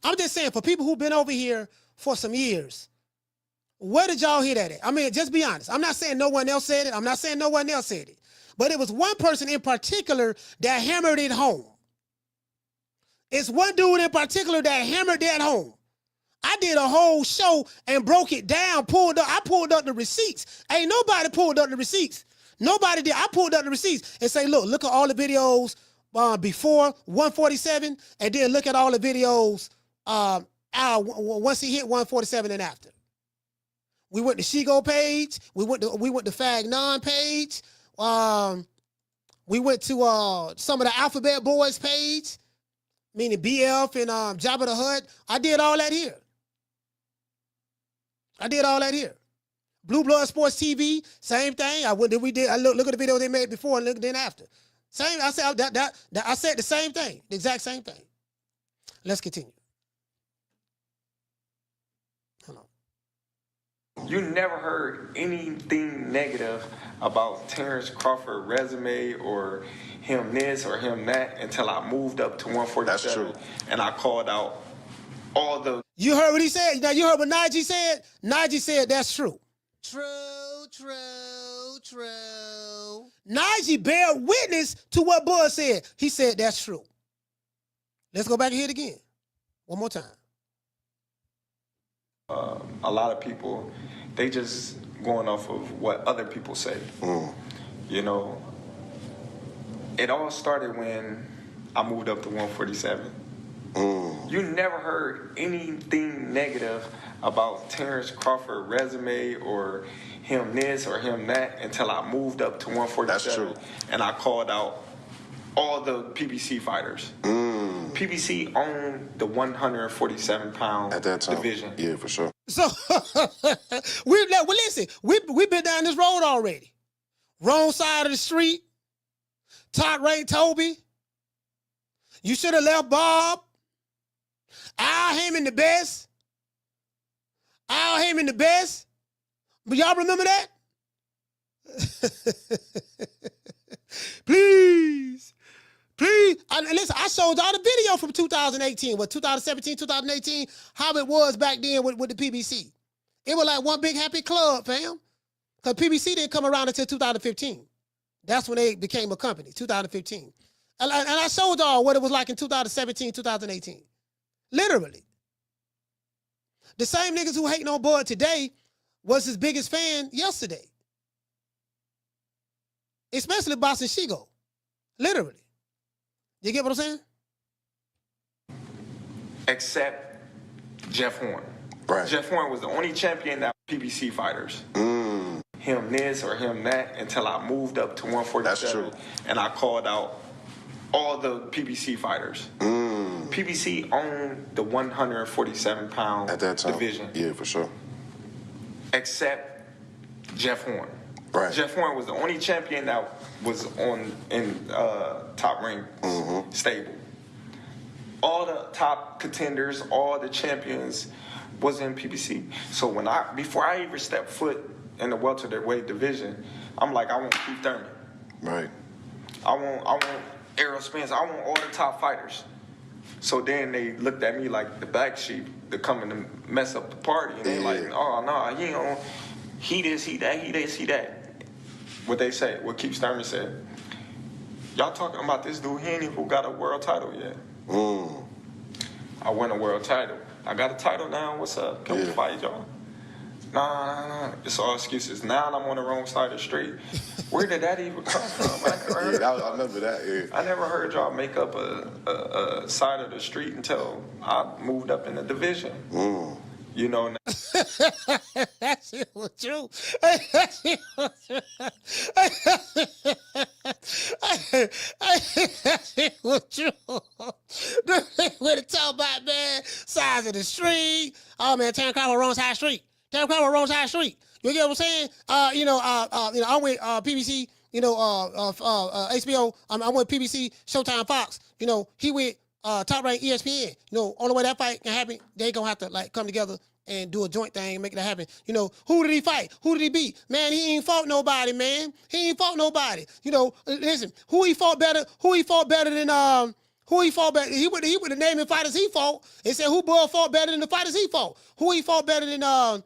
I'm just saying, for people who've been over here for some years, where did y'all hear that at? I mean, just be honest. I'm not saying no one else said it. But it was one person in particular that hammered it home. It's one dude in particular that hammered that home. I did a whole show and broke it down, I pulled up the receipts. Ain't nobody pulled up the receipts. Nobody did. I pulled up the receipts and say, look at all the videos before 147, and then look at all the videos once he hit 147 and after. We went to Shigo page. We went to Fagnon page. We went to some of the Alphabet Boys page, meaning BF and Jabba the Hutt. I did all that here. Blue Blood Sports TV, same thing. I look at the video they made before and look then after. Same. I said I said the same thing, the exact same thing. Let's continue. Hold on. You never heard anything negative about Terence Crawford resume or him this or him that until I moved up to 147. That's true. And I called out all the... You heard what he said? Now, you heard what Najee said? Najee said that's true. True. Najee bear witness to what Bud said. He said that's true. Let's go back and hear it again. One more time. A lot of people, they just going off of what other people say. You know, it all started when I moved up to 147. You never heard anything negative about Terence Crawford resume or him this or him that until I moved up to 147. That's true. And I called out all the PBC fighters. PBC owned the 147-pound at that time division. Yeah, for sure. So listen, we've been down this road already. Wrong side of the street. Top ranked Toby. You should have left Bob. Al Heyman the best. Al Heyman the best. But y'all remember that? Please. Listen, I showed y'all the video from 2018, 2017, 2018, how it was back then with the PBC. It was like one big happy club, fam. Because PBC didn't come around until 2015. That's when they became a company, 2015. And I showed y'all what it was like in 2017, 2018. Literally. The same niggas who hating on Bud today was his biggest fan yesterday. Especially Boss and Shigo. Literally. You get what I'm saying? Except Jeff Horn. Right. Jeff Horn was the only champion that PBC fighters. Him this or him that until I moved up to 147. That's true. And I called out all the PBC fighters. PBC owned the 147-pound at that time division. Yeah, for sure. Except Jeff Horn. Right. Jeff Horn was the only champion that was in top ring stable. All the top contenders, all the champions was in PBC. So before I even stepped foot in the welterweight division, I'm like, I want Keith Thurman. Right. I want Errol Spence. I want all the top fighters. So then they looked at me like the black sheep to come and to mess up the party. And they like, oh, no, he this, he that, he this, he that. What they say, what Keith Thurman said. Y'all talking about this dude Haney who got a world title yet? I won a world title. I got a title now. What's up? Can we fight, y'all? Nah. It's all excuses. Now I'm on the wrong side of the street. Where did that even come from? I remember that. I never heard y'all make up a side of the street until I moved up in the division. You know. That shit was true. That shit was true. That shit was true. When it talk about, man, size of the street. Oh, man, Terence Crawford wrong side street. Terence Crawford wrong side street. You get what I'm saying? I'm with PBC, HBO. I'm with PBC, Showtime, Fox. He with Top Rank, ESPN. Only way that fight can happen, they gonna have to come together and do a joint thing and make that happen. Who did he fight? Who did he beat? Man, he ain't fought nobody, man. He ain't fought nobody. Listen, who he fought better than who he fought better? He would have named the fighters he fought and said who Bud fought better than the fighters he fought. Who he fought better than I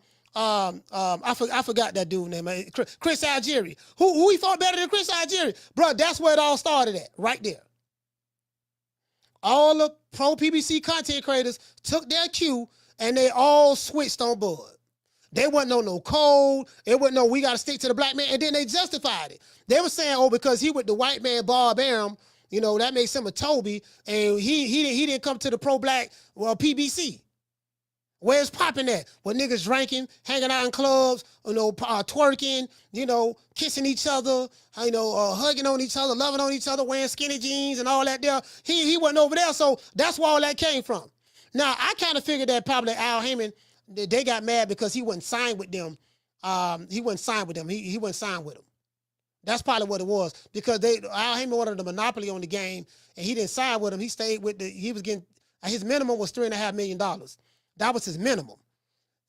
forgot that dude's name, Chris Algieri. Who he fought better than Chris Algieri? Bro, that's where it all started at, right there. All the pro PBC content creators took their cue and they all switched on Bud. They wasn't on no code. It wasn't no, we got to stick to the black man. And then they justified it. They were saying, because he with the white man Bob Arum, that makes him a Toby, and he didn't come to the pro black PBC. Where's popping at? Well, niggas drinking, hanging out in clubs, twerking, kissing each other, hugging on each other, loving on each other, wearing skinny jeans and all that there. He wasn't over there, so that's where all that came from. Now, I kind of figured that probably Al Heyman, they got mad because he wasn't signed with them. He wasn't signed with them. He wasn't signed with them. That's probably what it was, because Al Heyman wanted the monopoly on the game, and he didn't sign with them. He stayed with he was getting, his minimum was $3.5 million. That was his minimum,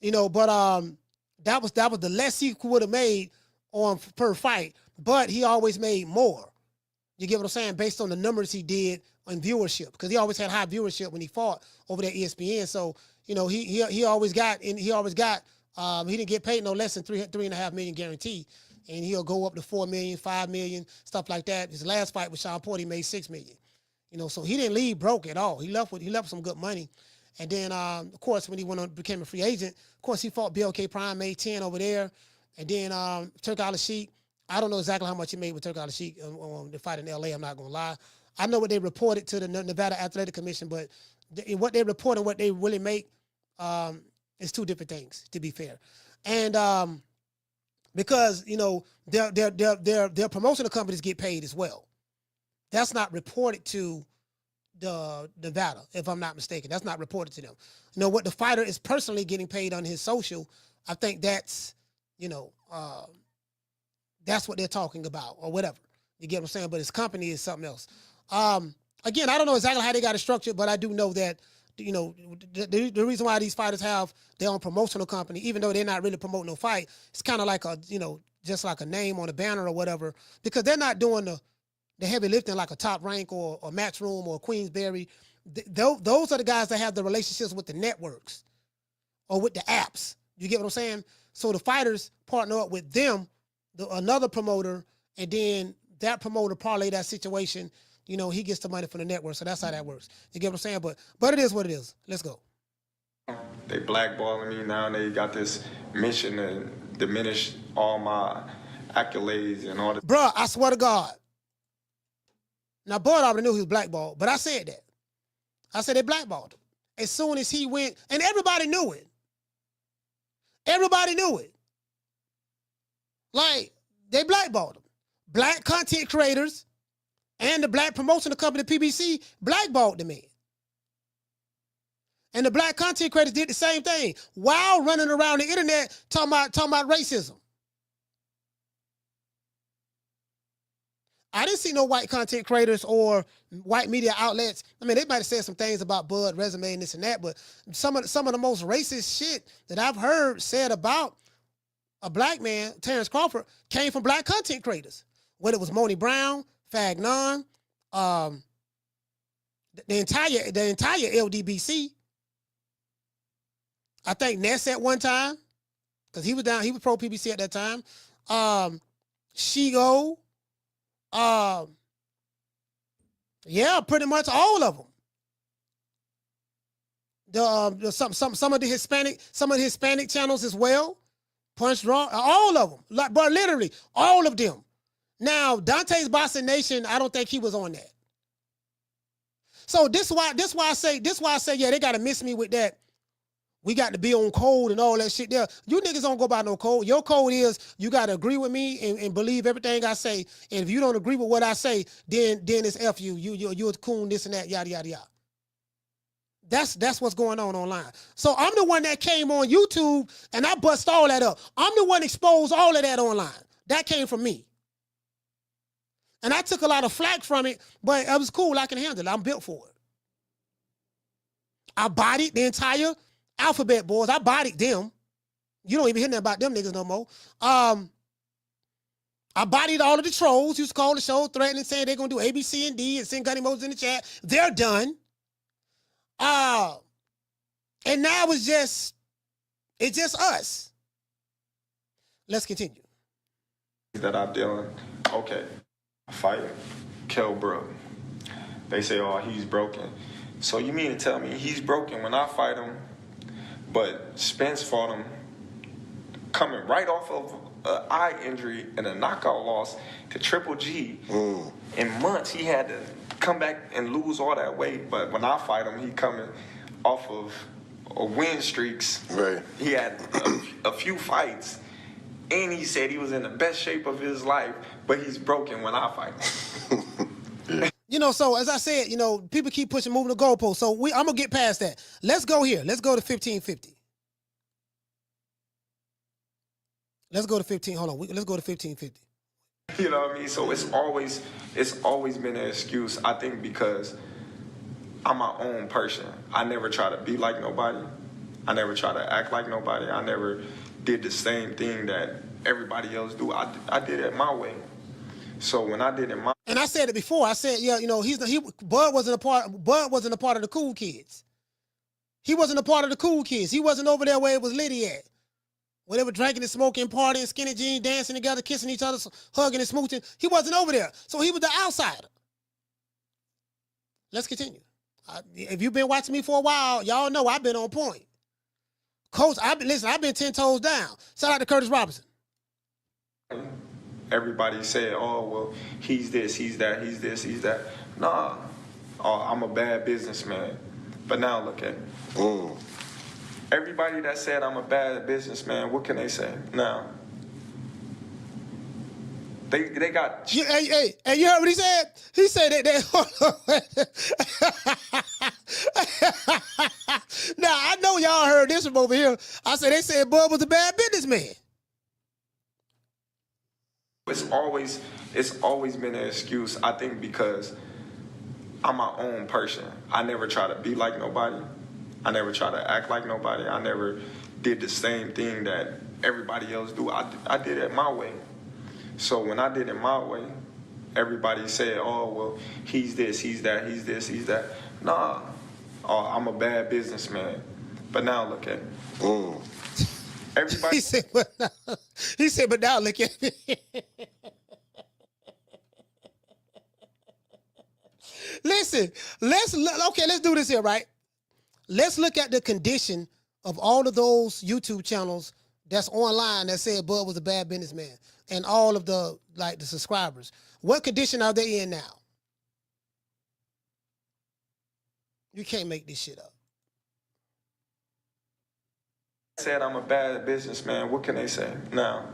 but that was the less he would have made per fight, but he always made more. You get what I'm saying? Based on the numbers he did on viewership, because he always had high viewership when he fought over there at ESPN. So, he always got, he didn't get paid no less than $3.5 million guaranteed. And he'll go up to $4 million, $5 million, stuff like that. His last fight with Sean Porter, he made $6 million. So he didn't leave broke at all. He left with some good money. And then, of course, when he became a free agent, of course, he fought BLK Prime, made 10 over there. And then Turki Alalshihk, I don't know exactly how much he made with Turki Alalshihk on the fight in L.A., I'm not going to lie. I know what they reported to the Nevada Athletic Commission, but what they report and what they really make is two different things, to be fair. And because, you know, their promotional companies get paid as well. That's not reported to the Nevada, if I'm not mistaken. That's not reported to them. You know, what the fighter is personally getting paid on his social, I think that's, you know, that's what they're talking about or whatever. You get what I'm saying? But his company is something else. Again, I don't know exactly how they got it structured, but I do know that, you know, the reason why these fighters have their own promotional company, even though they're not really promoting no fight, it's kind of like a, you know, just like a name on a banner or whatever, because they're not doing the heavy lifting like a Top Rank or Matchroom or Queensberry. Those are the guys that have the relationships with the networks or with the apps. You get what I'm saying? So the fighters partner up with them, another promoter, and then that promoter parlay that situation. You know, he gets the money from the network. So that's how that works. You get what I'm saying? But it is what it is. Let's go. They blackballing me now, and they got this mission to diminish all my accolades and all that. Bruh, I swear to God. Now, Bud already knew he was blackballed, but I said that. I said they blackballed him. As soon as he went, and everybody knew it. Everybody knew it. Like, they blackballed him. Black content creators and the black promotional company, PBC, blackballed the man. And the black content creators did the same thing while running around the internet talking about racism. I didn't see no white content creators or white media outlets. I mean, they might have said some things about Bud resume and this and that, but some of the most racist shit that I've heard said about a black man, Terence Crawford, came from black content creators. Whether it was Moni Brown, Fagnon, the entire LDBC. I think Ness at one time, because he was pro PBC at that time. Shigo. Yeah, pretty much all of them. Some of the Hispanic channels as well. Punch Draw, all of them. Like, but literally all of them. Now, Dante's Boxing Nation, I don't think he was on that. So this why I say, yeah, they gotta miss me with that. We got to be on code and all that shit there. You niggas don't go by no code. Your code is you got to agree with me and believe everything I say. And if you don't agree with what I say, then it's F you. You're a coon, this and that, yada, yada, yada. That's what's going on online. So I'm the one that came on YouTube and I bust all that up. I'm the one exposed all of that online. That came from me. And I took a lot of flack from it, but it was cool. I can handle it. I'm built for it. I bodied the entire Alphabet boys. I bodied them. You don't even hear nothing about them niggas no more. I bodied all of the trolls. Used to call the show threatening, saying they're going to do A, B, C, and D and send gun emojis in the chat. They're done. And now it's just us. Let's continue. That I'm dealing. Okay. Fight Kell Brook. They say, oh, he's broken. So you mean to tell me he's broken when I fight him, but Spence fought him coming right off of an eye injury and a knockout loss to Triple G. In months, he had to come back and lose all that weight. But when I fight him, he coming off of a win streaks. Right. He had a few fights. And he said he was in the best shape of his life, but he's broken when I fight him. You know, so as I said, you know, people keep moving the goalpost. So I'm going to get past that. Let's go here. Let's go to 1550. Let's go to 15. Hold on. Let's go to 1550. You know what I mean? So it's always been an excuse, I think, because I'm my own person. I never try to be like nobody. I never try to act like nobody. I never did the same thing that everybody else do. I did it my way. So when I did it my and I said it before. I said, yeah, you know, Bud wasn't a part of the cool kids. He wasn't a part of the cool kids. He wasn't over there where it was Liddy at. Where they were drinking and smoking, partying, skinny jeans, dancing together, kissing each other, hugging and smooching. He wasn't over there. So he was the outsider. Let's continue. If you've been watching me for a while, y'all know I've been on point. Coach, I've been 10 toes down. Shout out to Curtis Robinson. everybody said, oh, well, he's this, he's that, he's this, he's that. Nah, I'm a bad businessman. But now look at it. Everybody that said I'm a bad businessman, what can they say now? They got... Hey, you heard what he said? He said that now, I know y'all heard this from over here. I said they said Bud was a bad businessman. It's always been an excuse, I think, because I'm my own person. I never try to be like nobody. I never try to act like nobody. I never did the same thing that everybody else do. I did it my way. So when I did it my way, everybody said, oh, well, he's this, he's that, he's this, he's that. Nah, I'm a bad businessman. But now look at it. Everybody... He said, but now look at it. Listen, let's do this here, right? Let's look at the condition of all of those YouTube channels that's online that said Bud was a bad businessman, and all of the subscribers. What condition are they in now? You can't make this shit up. Said I'm a bad businessman. What can they say now?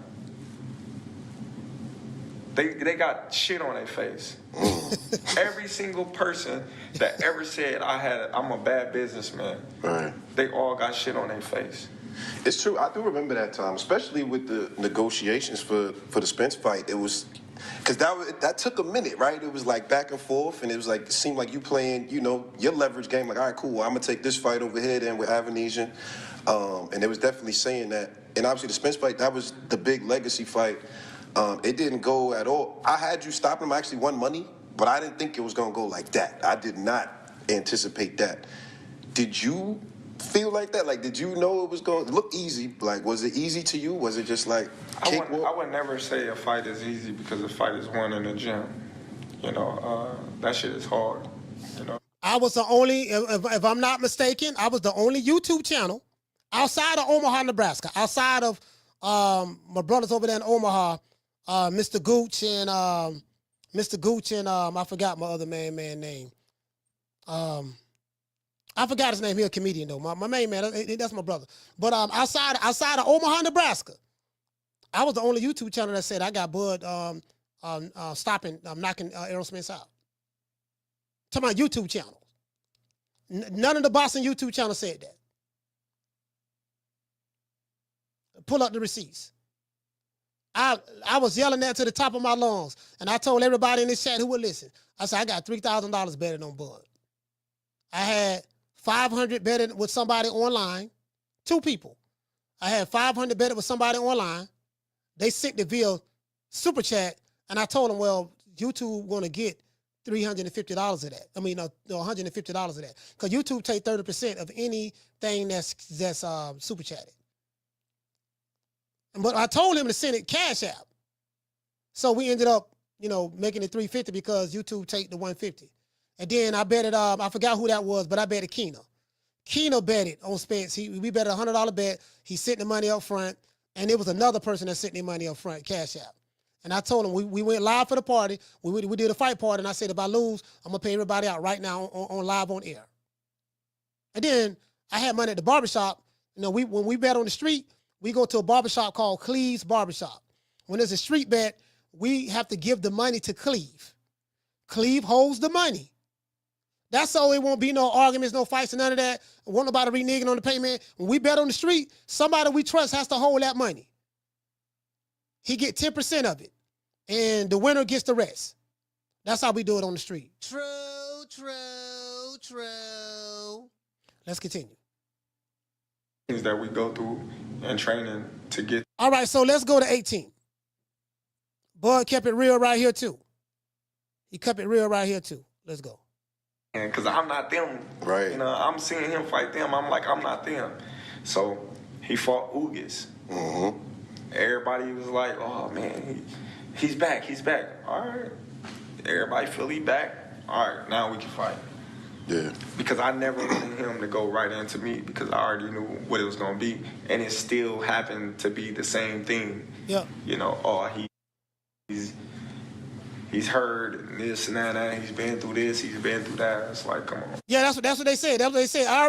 They got shit on their face. Every single person that ever said I'm a bad businessman, right, they all got shit on their face. It's true. I do remember that time, especially with the negotiations for the Spence fight. It was because that took a minute, right? It was like back and forth, and it was like it seemed like you playing, your leverage game. Like, all right, cool. I'm gonna take this fight over here then with Avanesian, and it was definitely saying that. And obviously the Spence fight, that was the big legacy fight. It didn't go at all. I had you stop him. I actually won money, but I didn't think it was gonna go like that. I did not anticipate that. Did you feel like that? Like, did you know it was going to look easy? Like, was it easy to you? Was it just like cakewalk? I would never say a fight is easy because a fight is won in the gym. That shit is hard. I was the only, if I'm not mistaken, I was the only YouTube channel outside of Omaha, Nebraska, outside of my brothers over there in Omaha, Mr. Gooch and I forgot my other man name. I forgot his name. He's a comedian though. My main man, that's my brother. But outside of Omaha, Nebraska, I was the only YouTube channel that said I got Bud stopping, knocking Errol Spence out. To my YouTube channel. None of the Boston YouTube channel said that. Pull up the receipts. I was yelling that to the top of my lungs, and I told everybody in this chat who would listen. I said, I got $3,000 betted on Bud. I had 500 betted with somebody online, 2 people. I had 500 betted with somebody online. They sent it via Super Chat, and I told them, well, YouTube going to get $350 of that. I mean, $150 of that. Because YouTube take 30% of anything that's Super Chatted. But I told him to send it Cash App. So we ended up, making it $350 because YouTube take the $150. And then I betted, I forgot who that was, but I betted Keno. Keno betted on Spence. We betted a $100 bet. He sent the money up front, and it was another person that sent the money up front, Cash App. And I told him we went live for the party. We did a fight party, and I said, if I lose, I'm going to pay everybody out right now on live on air. And then I had money at the barbershop. When we bet on the street, we go to a barbershop called Cleve's Barbershop. When there's a street bet, we have to give the money to Cleve. Cleve holds the money. That's so it won't be no arguments, no fights, and none of that. Won't nobody reneging on the payment. When we bet on the street, somebody we trust has to hold that money. He get 10% of it, and the winner gets the rest. That's how we do it on the street. True. Let's continue. Things that we go through in training to get. All right, so let's go to 18. Bud kept it real right here, too. He kept it real right here, too. Let's go. Because I'm not them. Right. I'm seeing him fight them. I'm like, I'm not them. So he fought Ugas. Mm-hmm. Everybody was like, oh, man, he's back. All right. Everybody feel he back. All right, now we can fight. Yeah. Because I never wanted him to go right into me because I already knew what it was going to be. And it still happened to be the same thing. Yeah. he's heard this and that. He's been through this. He's been through that. It's like, come on. Yeah, that's what they said. That's what they said. I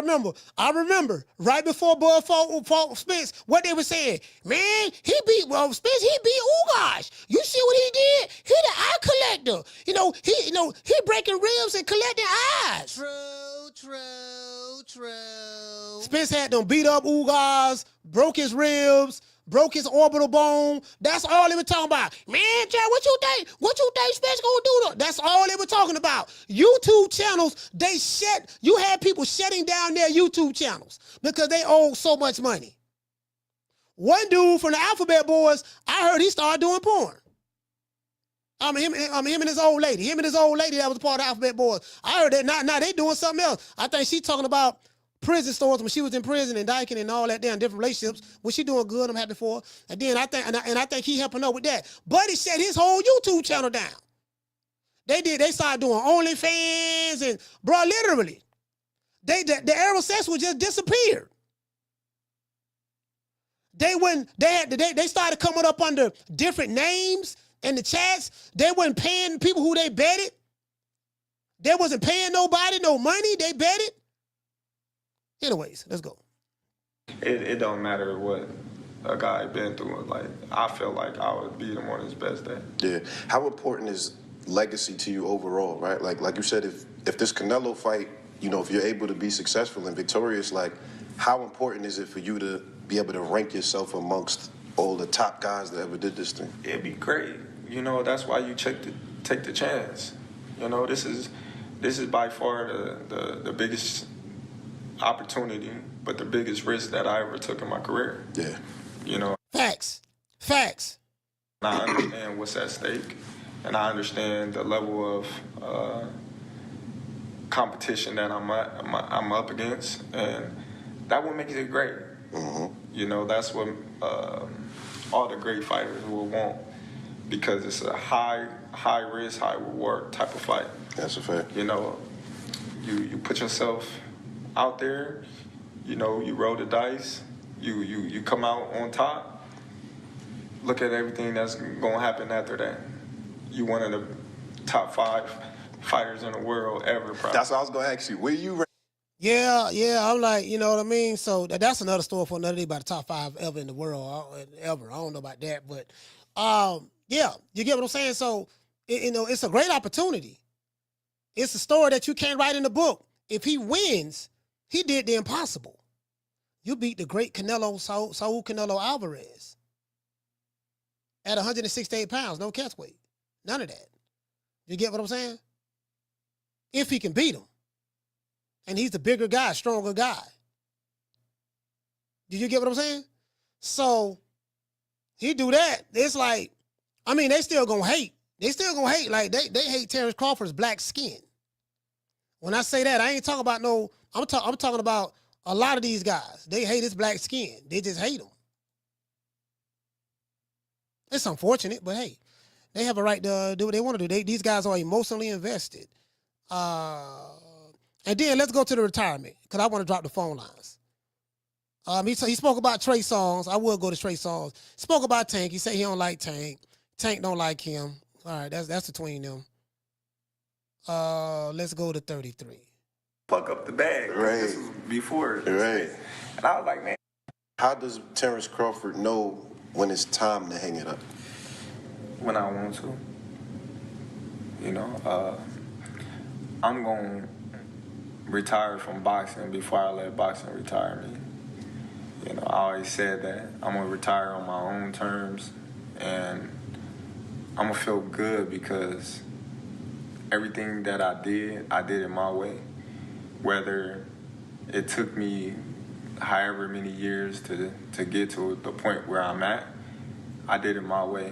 remember right before Bud fought Spence, what they were saying. Man, Spence. He beat Ugas. You see what he did? He the eye collector. He breaking ribs and collecting eyes. True. Spence had them beat up Ugas, broke his ribs, broke his orbital bone. That's all they were talking about. Man, Jack, what you think? What you think Spence gonna do? That's all they were talking about. YouTube channels, you had people shutting down their YouTube channels because they owed so much money. One dude from the Alphabet Boys, I heard he started doing porn. Him and his old lady. Him and his old lady that was part of the Alphabet Boys. I heard that now they doing something else. I think she's talking about prison stories when she was in prison and Dyking and all that damn different relationships. Was she doing good? I'm happy for her. And then I think he helping her with that. Buddy shut his whole YouTube channel down. They started doing OnlyFans and bro, literally, the oral sex would just disappear. They started coming up under different names in the chats. They wasn't paying people who they betted. They wasn't paying nobody no money. They betted. Anyways, let's go. It don't matter what a guy been through. Like, I feel like I would beat him on his best day. Yeah. How important is legacy to you overall, right? Like you said, if this Canelo fight, if you're able to be successful and victorious, like, how important is it for you to be able to rank yourself amongst all the top guys that ever did this thing? It'd be great. That's why you take the chance. This is by far the biggest opportunity, but the biggest risk that I ever took in my career. Yeah. Facts. And I understand what's at stake, and I understand the level of competition that I'm up against, and that what makes it great. Mm-hmm. That's what all the great fighters will want, because it's a high risk, high reward type of fight. That's a fact. You put yourself out there, you roll the dice, you come out on top. Look at everything that's gonna happen after that. You one of the top 5 fighters in the world ever, probably. That's what I was gonna ask you. Where you? Yeah, I'm like, you know what I mean? So that's another story for another day about the top 5 ever in the world, ever. I don't know about that, but yeah, you get what I'm saying? So, it's a great opportunity. It's a story that you can't write in the book. If he wins, he did the impossible. You beat the great Saul Canelo Alvarez at 168 pounds, no catch weight. None of that. You get what I'm saying? If he can beat him. And he's the bigger guy, stronger guy. Did you get what I'm saying? So, he do that. It's like, they still gonna hate. They still gonna hate. Like, they hate Terence Crawford's black skin. When I say that, I ain't talking about I'm talking about a lot of these guys. They hate his black skin. They just hate him. It's unfortunate, but hey, they have a right to do what they want to do. These guys are emotionally invested. And then let's go to the retirement, because I want to drop the phone lines. He spoke about Trey Songz. I will go to Trey Songz. Spoke about Tank. He said he don't like Tank. Tank don't like him. All right, that's between them. Let's go to 33. Fuck up the bag. Right. This was before. Right. And I was like, man. How does Terence Crawford know when it's time to hang it up? When I want to. I'm going to retire from boxing before I let boxing retire me. I always said that I'm going to retire on my own terms, and I'm going to feel good because everything that I did it my way. Whether it took me however many years to get to the point where I'm at, I did it my way.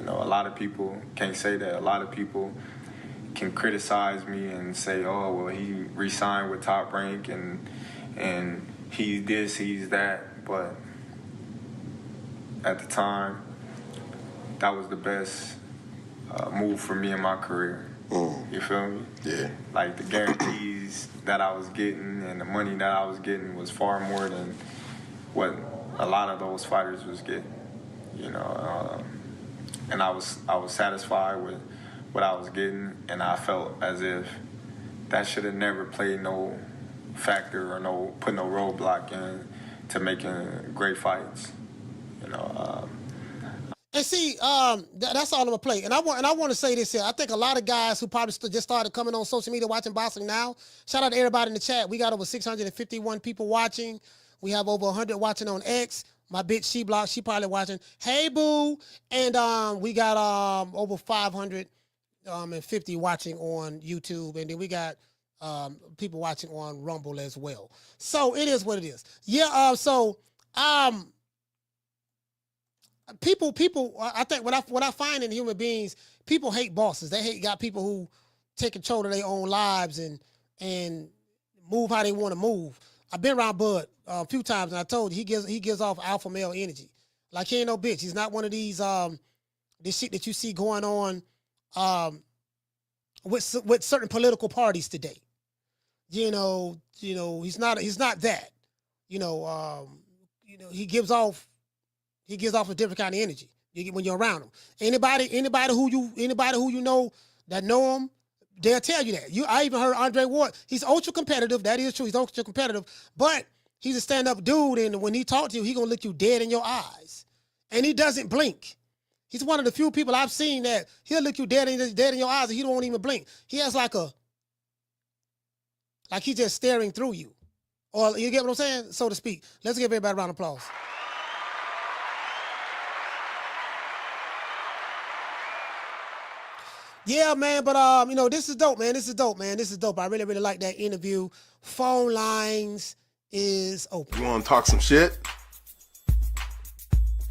A lot of people can't say that. A lot of people can criticize me and say, oh, well, he re-signed with Top Rank and he's this, he's that. But at the time, that was the best move for me in my career. You feel me? Yeah. Like, the guarantees that I was getting and the money that I was getting was far more than what a lot of those fighters was getting. and I was satisfied with what I was getting, and I felt as if that should have never played no factor or put no roadblock in to making great fights. You know. And see, that's all I'm gonna play. And I want to say this here. I think a lot of guys who probably just started coming on social media watching boxing now. Shout out to everybody in the chat. We got over 651 people watching. We have over 100 watching on X. My bitch She-Block, she probably watching. Hey boo, and we got over 550 watching on YouTube, and then we got people watching on Rumble as well. So it is what it is. Yeah. People. I think what I find in human beings, people hate bosses. They got people who take control of their own lives and move how they want to move. I've been around Bud a few times, and I told you he gives off alpha male energy. Like he ain't no bitch. He's not one of these this shit that you see going on with certain political parties today. You know, he's not that. He gives off a different kind of energy when you're around him. Anybody who you know that know him, they'll tell you that. I even heard Andre Ward. He's ultra competitive. That is true. He's ultra competitive, but he's a stand-up dude, and when he talks to you, he gonna look you dead in your eyes, and he doesn't blink. He's one of the few people I've seen that he'll look you dead in your eyes, and he don't even blink. He has like he's just staring through you, or you get what I'm saying, so to speak. Let's give everybody a round of applause. Yeah, man, but this is dope, man. This is dope. I really, really like that interview. Phone lines is open. You want to talk some shit?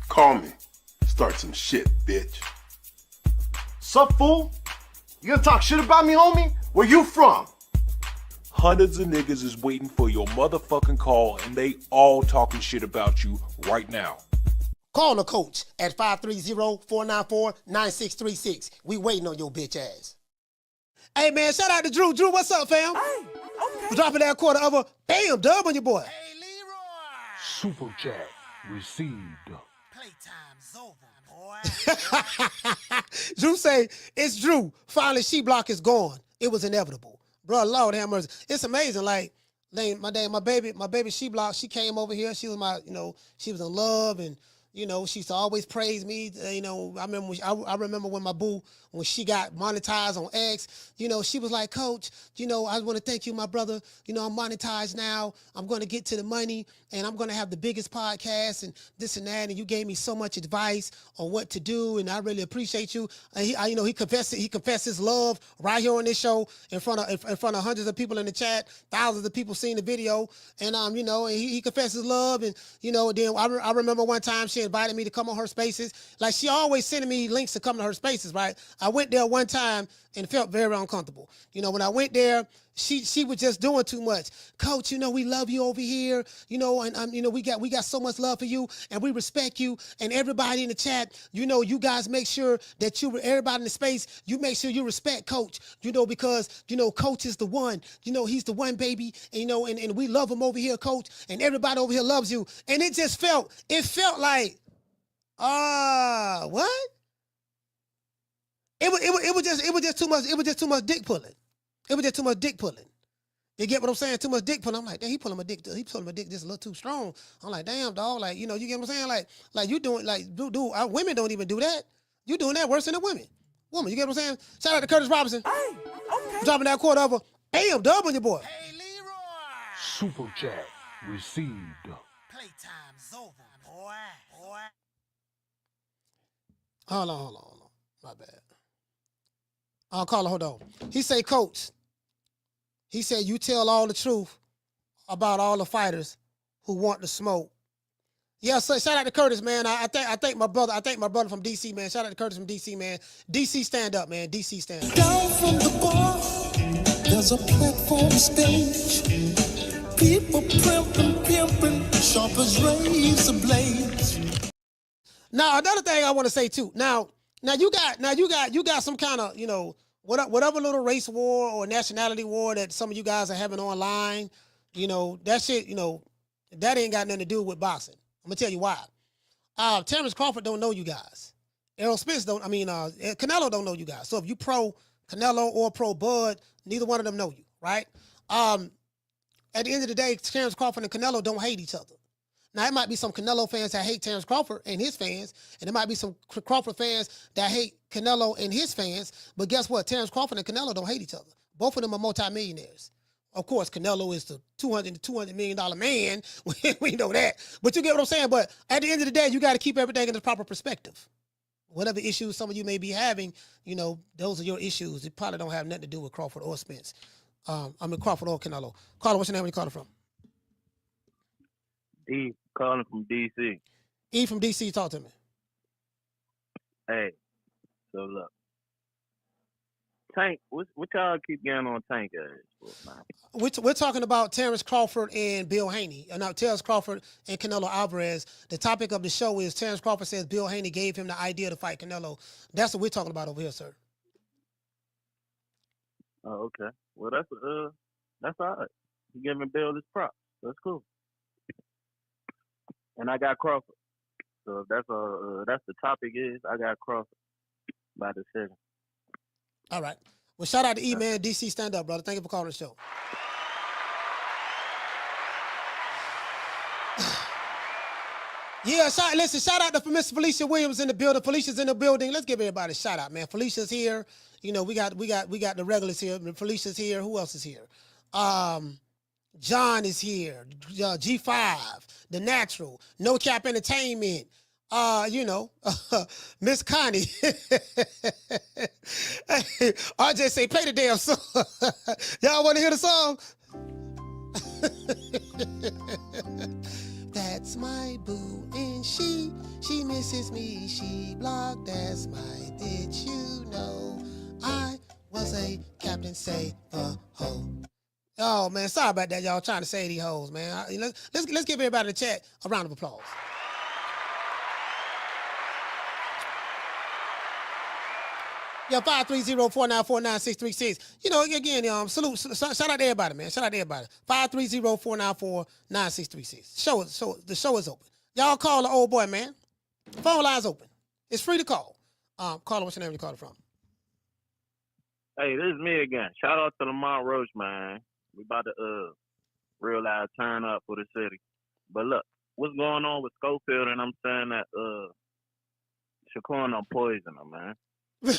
Call me. Start some shit, bitch. Sup, fool? You gonna talk shit about me, homie? Where you from? Hundreds of niggas is waiting for your motherfucking call, and they all talking shit about you right now. Call the coach at 530-494-9636. We waiting on your bitch ass. Hey, man, shout out to Drew. Drew, what's up, fam? Hey, okay. Dropping that quarter of a bam dub on your boy. Hey, Leroy. Super chat received. Playtime's over, boy. Drew say, it's Drew. Finally, She-Block is gone. It was inevitable. Bro, Lord have mercy. It's amazing. Like, my baby She-Block, she came over here. She was she was in love, and she used to always praise me. I remember when my boo, when she got monetized on X, she was like, Coach, I want to thank you, my brother. I'm monetized now. I'm going to get to the money, and I'm going to have the biggest podcast and this and that. And you gave me so much advice on what to do, and I really appreciate you. And he confessed his love right here on this show in front of hundreds of people in the chat, thousands of people seeing the video, and and he confessed his love, and then I remember one time she invited me to come on her spaces. Like, she always sending me links to come to her spaces, right? I went there one time and felt very uncomfortable. When I went there, she was just doing too much. Coach, we love you over here, and we got so much love for you, and we respect you, and everybody in the chat, you guys make sure that everybody in the space, you make sure you respect Coach, because Coach is the one, he's the one, baby, and and we love him over here, Coach, and everybody over here loves you. And it felt like, what? It was just too much. It was just too much dick pulling. It was just too much dick pulling. You get what I'm saying? Too much dick pulling. I'm like, damn, he pulling my dick just a little too strong. I'm like, damn, dog. Like, you get what I'm saying? Like you doing, dude, women don't even do that. You doing that worse than a woman. You get what I'm saying? Shout out to Curtis Robinson. Hey, okay. Dropping that quarter of a bam dub on your boy. Hey, Leroy. Super chat received. Playtime's over, boy. Hold on. My bad. Caller, hold on. He say, Coach, he said, you tell all the truth about all the fighters who want to smoke. Yeah, so shout out to Curtis, man. I thank my brother. I thank my brother from DC, man. Shout out to Curtis from DC, man. DC stand up, man. DC stand up. Down from the bar, there's a platform stage. People pimping, sharp as razor blades. Now, another thing I want to say too. Now you got some kind of, whatever little race war or nationality war that some of you guys are having online, that shit, that ain't got nothing to do with boxing. I'm gonna tell you why. Terence Crawford don't know you guys. Errol Spence Canelo don't know you guys. So if you pro Canelo or pro Bud, neither one of them know you, right? At the end of the day, Terence Crawford and Canelo don't hate each other. Now, it might be some Canelo fans that hate Terence Crawford and his fans, and there might be some Crawford fans that hate Canelo and his fans, but guess what? Terence Crawford and Canelo don't hate each other. Both of them are multimillionaires. Of course, Canelo is the $200 million man. We know that. But you get what I'm saying? But at the end of the day, you got to keep everything in the proper perspective. Whatever issues some of you may be having, those are your issues. It probably don't have nothing to do with Crawford or Spence. Crawford or Canelo. Carla, what's your name? Where you calling from? E, calling from D.C. E from D.C., talk to me. Hey, so look. Tank, what y'all keep getting on Tank for, man? We're talking about Terence Crawford and Bill Haney. Now, Terence Crawford and Canelo Alvarez. The topic of the show is Terence Crawford says Bill Haney gave him the idea to fight Canelo. That's what we're talking about over here, sir. Oh, okay. Well, that's all right. You giving Bill his props. That's cool. And I got Crawford. So if that's the topic is, I got Crawford by decision. All right. Well, shout out to E, man. DC, stand up, brother. Thank you for calling the show. Yeah, shout out to Miss Felicia Williams in the building. Felicia's in the building. Let's give everybody a shout out, man. Felicia's here. We got the regulars here. Felicia's here. Who else is here? John is here. G5, The Natural, No Cap Entertainment. Miss Connie. RJ say, play the damn song. Y'all want to hear the song? That's my boo, and she misses me. She blocked. That's my. Did you know I was a captain? Say the hoe. Oh man, sorry about that, y'all. Trying to say these hoes, man. Let's give everybody in the chat a round of applause. Yeah, 530-494-9636. Again, salute, shout out to everybody, man. Shout out to everybody. 530-494-9636. The show is open. Y'all call the old boy, man. Phone line's open. It's free to call. Caller, what's your name? You calling from? Hey, this is me again. Shout out to Lamont Roach, man. We about to realize turn up for the city. But look, what's going on with Schofield? And I'm saying that Shakur done poison him, man. Man,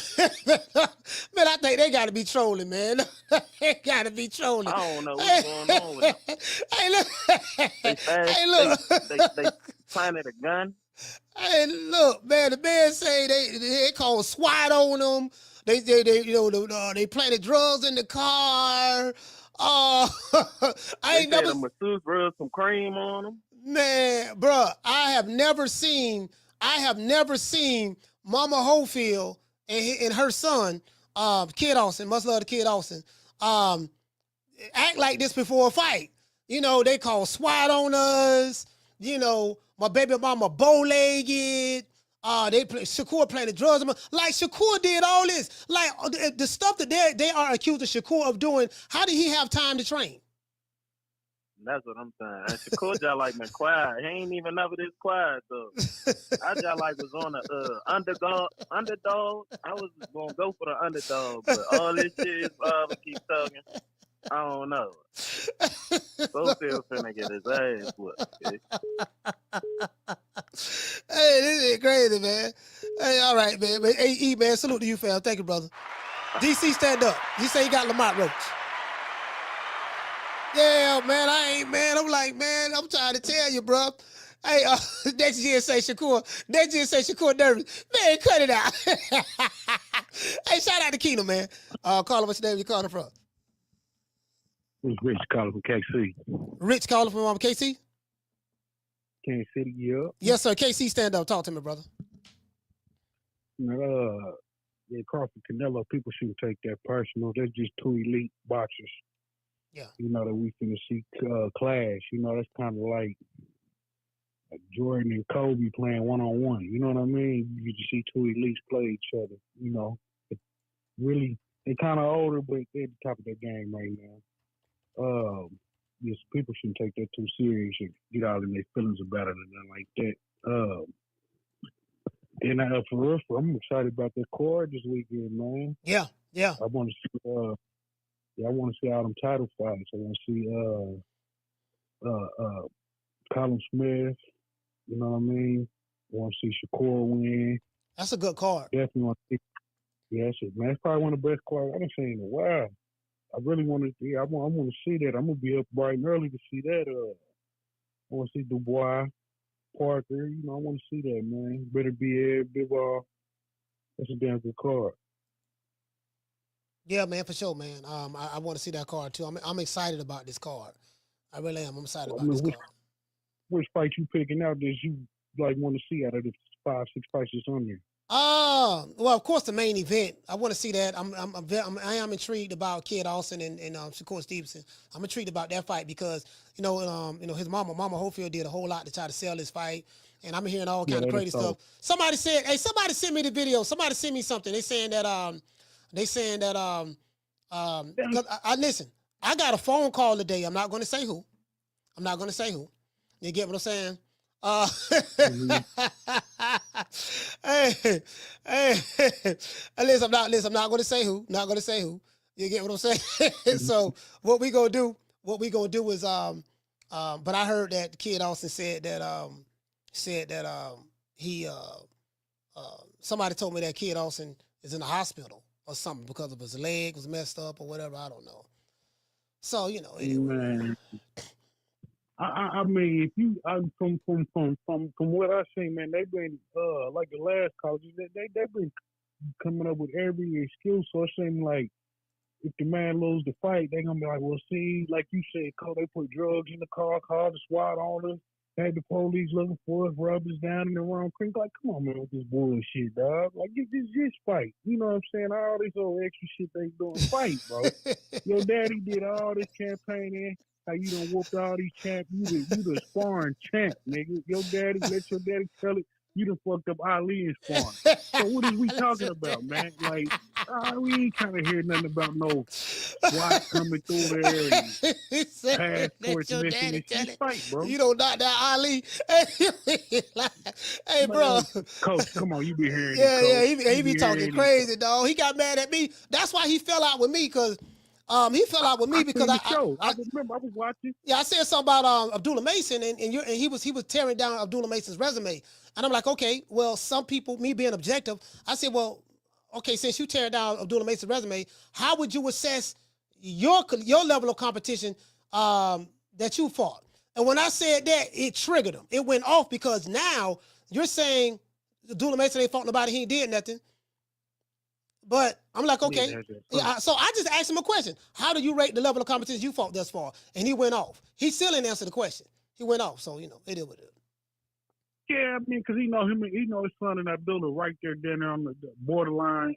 I think they got to be trolling, man. They got to be trolling. I don't know what's going on with them. Hey, look. They planted a gun. Hey, look, man. The man say they called SWAT on them. They planted drugs in the car. I ain't never. The masseuse rubbed some cream on them. Man, bruh, I have never seen Mama Hofield and her son, Kid Austin, much love to Kid Austin, act like this before a fight. They call SWAT on us. My baby mama bow-legged. Shakur playing the drugs. Like, Shakur did all this. Like, the stuff that they are accused of Shakur of doing, how did he have time to train? That's what I'm saying. And Shakur just like been quiet. He ain't even never this quiet though. I just like was on the underdog. I was gonna go for the underdog, but all this shit keep talking. I don't know. Schofield finna get his ass whooped. Okay? Hey, this is crazy, man. Hey, all right, man. Hey, E, man, salute to you, fam. Thank you, brother. DC, stand up. You say you got Lamont Roach. Yeah, man, I'm like, man, I'm trying to tell you, bro. Hey, next year say Shakur nervous. Man, cut it out. Hey, shout out to Keenum, man. Caller, what's your name? You calling from? It's Rich calling from KC. Rich calling from KC? Kansas City, yeah. Yes, sir. KC, stand up. Talk to me, brother. Crawford, Canelo, people shouldn't take that personal. They're just two elite boxers. Yeah. That we finna see clash. That's kind of like Jordan and Kobe playing one-on-one. You know what I mean? You just see two elites play each other. But really, they're kind of older, but they're at the top of their game right now. Yes, people shouldn't take that too serious and get out in their feelings about it and nothing like that. And for real, I'm excited about that card this weekend, man. Yeah. I want to see. I want to see all them title fights. I want to see Colin Smith. You know what I mean? I want to see Shakur win. That's a good card. Definitely want to see. Yeah, man, it's probably one of the best cards I've seen in a while. I really want to. Yeah, I want to see that. I'm gonna be up bright and early to see that. I want to see Dubois, Parker. You know, I want to see that, man. Better be here, Big Ball. That's a damn good card. Yeah, man, for sure, man. I want to see that card too. I'm excited about this card. I really am. I'm excited about this card. Which fight you picking out that you like want to see out of the 5-6 fights that's on there? Well, of course, the main event. I want to see that. I am intrigued about Kid Austin and Shakur Stevenson. I'm intrigued about that fight because his Mama Holyfield did a whole lot to try to sell this fight, and I'm hearing all kind of crazy stuff. Somebody said, "Hey, somebody sent me the video. Somebody sent me something. They saying that listen. I got a phone call today. I'm not going to say who. You get what I'm saying? Hey, listen, I'm not going to say who. Not going to say who. You get what I'm saying? So what we gonna do is but I heard that Kid Austin said that he somebody told me that Kid Austin is in the hospital or something because of his leg was messed up or whatever. I don't know. So Man. I mean, if you from what I seen, man, they've been like the last colleges, they've been coming up with every excuse. So it seems like if the man lose the fight, they're gonna be like, well, see, like you said, they put drugs in the car, called the SWAT on us, had the police looking for us, rubbed us down in the wrong creek. Like, come on, man, with this bullshit, dog. Like, this fight. You know what I'm saying? All this old extra shit they doing, fight, bro. Your daddy did all this campaigning. How you done whooped all these champs? You the sparring champ, nigga. Let your daddy tell it. You done fucked up Ali in sparring. So what is we talking about, man? Like, we ain't trying to hear nothing about no SWAT coming through there and passports missing and shit. Fight, bro. You don't knock that Ali. Hey, bro. Coach, come on, you be hearing he be talking crazy, dog. He got mad at me. That's why he fell out with me, because he fell out with me because I remember I was watching. Yeah, I said something about Abdullah Mason, and he was tearing down Abdullah Mason's resume, and I'm like, okay, well, some people, me being objective, I said, well, okay, since you tearing down Abdullah Mason's resume, how would you assess your level of competition that you fought? And when I said that, it triggered him. It went off because now you're saying Abdullah Mason ain't fought nobody, he ain't did nothing. But I'm like, okay. So I just asked him a question. How do you rate the level of competition you fought thus far? And he went off. He still didn't answer the question. He went off. So, it is what it is. Yeah, I mean, because he know his son and Abdullah right there on the borderline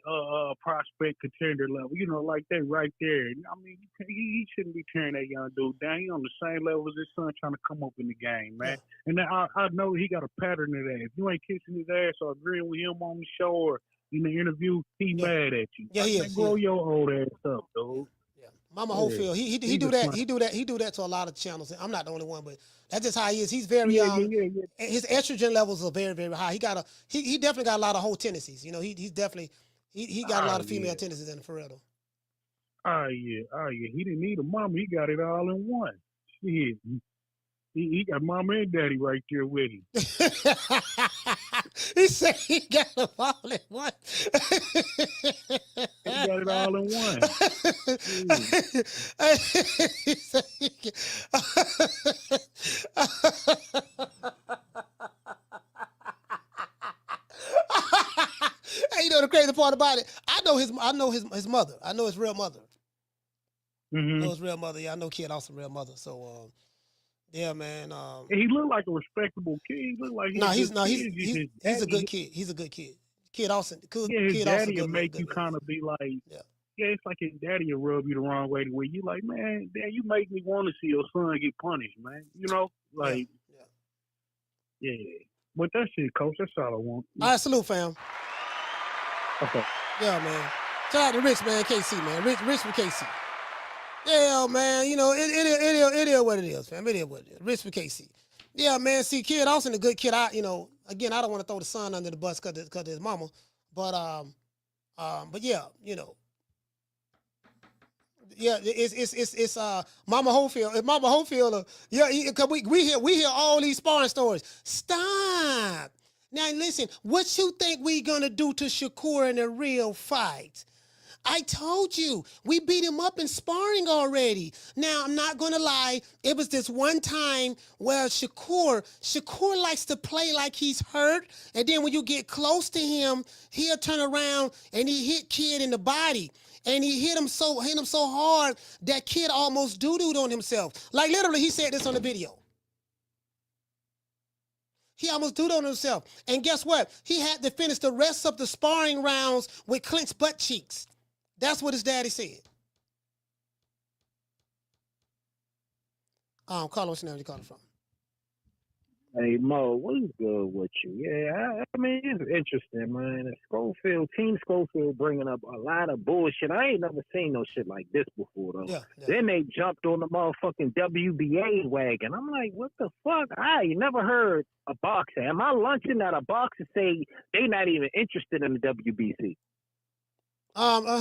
prospect contender level. Like that right there. I mean, he shouldn't be tearing that young dude down. He on the same level as his son trying to come up in the game, man. Yeah. And I know he got a pattern of that. If you ain't kissing his ass or agreeing with him on the show or in the interview, he mad at you. Yeah, he is. Grow your old ass up, dude. Yeah, Mama Holyfield, he do that. He do that to a lot of channels. I'm not the only one, but that's just how he is. He's very his estrogen levels are very, very high. He definitely got a lot of whole tendencies. He's definitely he got a lot of female tendencies in him, for real though. He didn't need a mama. He got it all in one. Shit. He got mama and daddy right there with him. He said he got them all in one. He got it all in one. Hey, the crazy part about it, I know his mother. I know his real mother. Mm-hmm. I know his real mother. Yeah, I know Kid Austin's real mother. So yeah, man. He looked like a respectable kid. He looked like he's a good kid. He's a good kid. Kid Austin. His daddy will make you kind of be like, it's like his daddy will rub you the wrong way to where you like, man, Dad, you make me want to see your son get punished, man. Yeah. But that's it, Coach. That's all I want. All right, salute, fam. Okay. Yeah, man. Shout out to Rich, man, KC, man. Rich from KC. Yeah, man, it is what it is, fam. It is what it is. Rich for KC. Yeah, man. See, Kid Austin, a good kid. Again, I don't want to throw the son under the bus because of his mama, but yeah, yeah, it's Mama Holyfield. If Mama Holyfield, because we hear all these sparring stories. Stop. Now listen, what you think we gonna do to Shakur in a real fight? I told you, we beat him up in sparring already. Now, I'm not going to lie. It was this one time where Shakur likes to play like he's hurt. And then when you get close to him, he'll turn around and he hit Kid in the body. And he hit him so hard that Kid almost doo-dooed on himself. Like literally, he said this on the video. He almost doo-dooed on himself. And guess what? He had to finish the rest of the sparring rounds with clenched butt cheeks. That's what his daddy said. Carlos, what's the name you calling from? Hey, Mo, what's good with you? Yeah, I mean, it's interesting, man. Team Schofield bringing up a lot of bullshit. I ain't never seen no shit like this before, though. Yeah. Then they jumped on the motherfucking WBA wagon. I'm like, what the fuck? I ain't never heard a boxer. Am I lunching at a boxer say they not even interested in the WBC?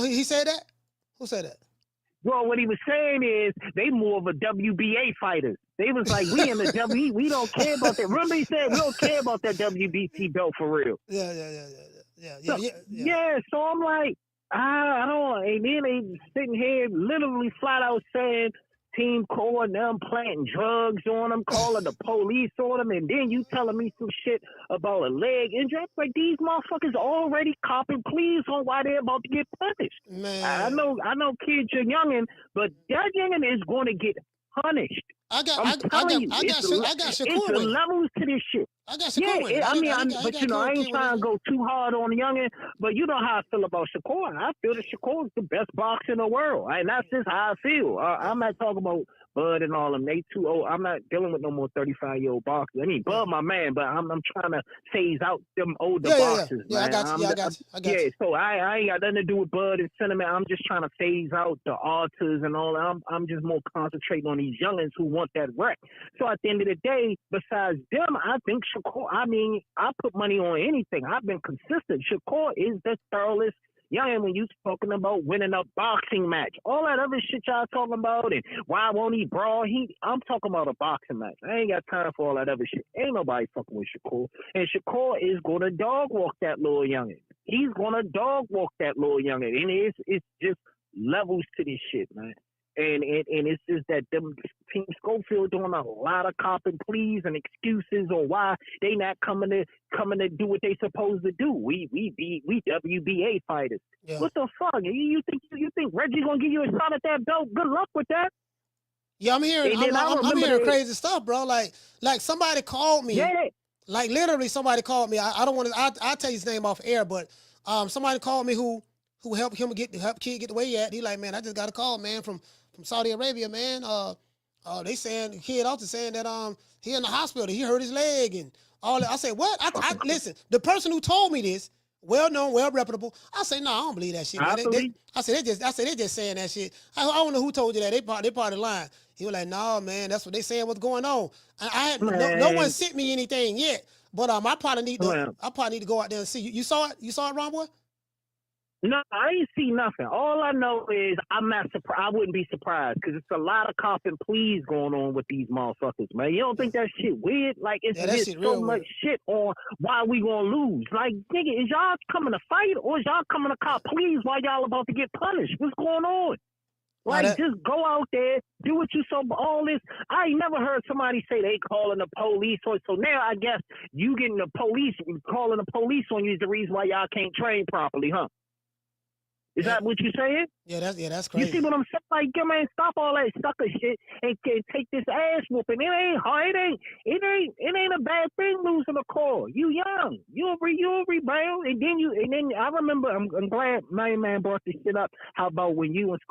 He said that? Who said that? Well, what he was saying is they more of a WBA fighters. They was like, we in the WBC, we don't care about that. Remember he said we don't care about that WBC belt for real. Yeah. So I'm like, I don't. And then they sitting here literally flat out saying Team Core and them planting drugs on them, calling the police on them, and then you telling me some shit about a leg injury. Like these motherfuckers already copping pleas on why they're about to get punished. Man. I know, kids are youngin', but that youngin' is going to get punished. I got Shakur. It's the levels to this shit. I got Shakur. I ain't trying to go too hard on the youngin', but you know how I feel about Shakur. I feel that Shakur is the best boxer in the world, and that's just how I feel. I'm not talking about Bud and all them. They too old. I'm not dealing with no more 35-year-old boxers. I mean, Bud, my man, but I'm trying to phase out them older boxers. Yeah, man. I got you. So I ain't got nothing to do with Bud and sentiment. I'm just trying to phase out the artists and all that. I'm just more concentrating on these youngins who want that wreck. So at the end of the day, besides them, I think Shakur, I put money on anything. I've been consistent. Shakur is the thoroughest youngin' when you talking about winning a boxing match. All that other shit y'all talking about and why won't he brawl? I'm talking about a boxing match. I ain't got time for all that other shit. Ain't nobody fucking with Shakur. And Shakur is going to dog walk that little youngin'. He's going to dog walk that little youngin'. And it's just levels to this shit, man. And it's just that them Team Schofield doing a lot of copping pleas and excuses on why they not coming to do what they supposed to do. We WBA fighters. Yeah. What the fuck? You think Reggie's gonna give you a shot at that belt? Good luck with that. Yeah, I'm hearing crazy stuff, bro. Like somebody called me. Yeah. Like literally somebody called me. I don't want to. I'll tell you his name off air, but somebody called me who helped him help Kid get the way he at. He like, man, I just got a call, man, from Saudi Arabia, man. They saying Kid Austin saying that he in the hospital. He hurt his leg and all that. I said, what? I listen. The person who told me this, well known, well reputable. I say, no, I don't believe that shit. I said they just saying that shit. I don't know who told you that. They part of the line. He was like, no, man, that's what they saying. What's going on? I had no one sent me anything yet. But I probably need to go out there and see. You saw it? You saw it, Ron boy? No, I ain't see nothing. All I know is I'm not surprised. I wouldn't be surprised because it's a lot of copping pleas going on with these motherfuckers, man. You don't think that shit weird? Like, it's just so much shit on why we gonna lose. Like, nigga, is y'all coming to fight or is y'all coming to cop pleas while y'all about to get punished? What's going on? Like, just go out there, do what you saw. All this, I ain't never heard somebody say they calling the police. So now I guess you getting the police, calling the police on you is the reason why y'all can't train properly, huh? Is that what you saying? Yeah, that's crazy. You see what I'm saying? Like, man, stop all that sucker shit and take this ass whooping. It ain't hard. It ain't a bad thing losing a call. You young. You'll rebound. And then I remember. I'm glad my man brought this shit up. How about when you and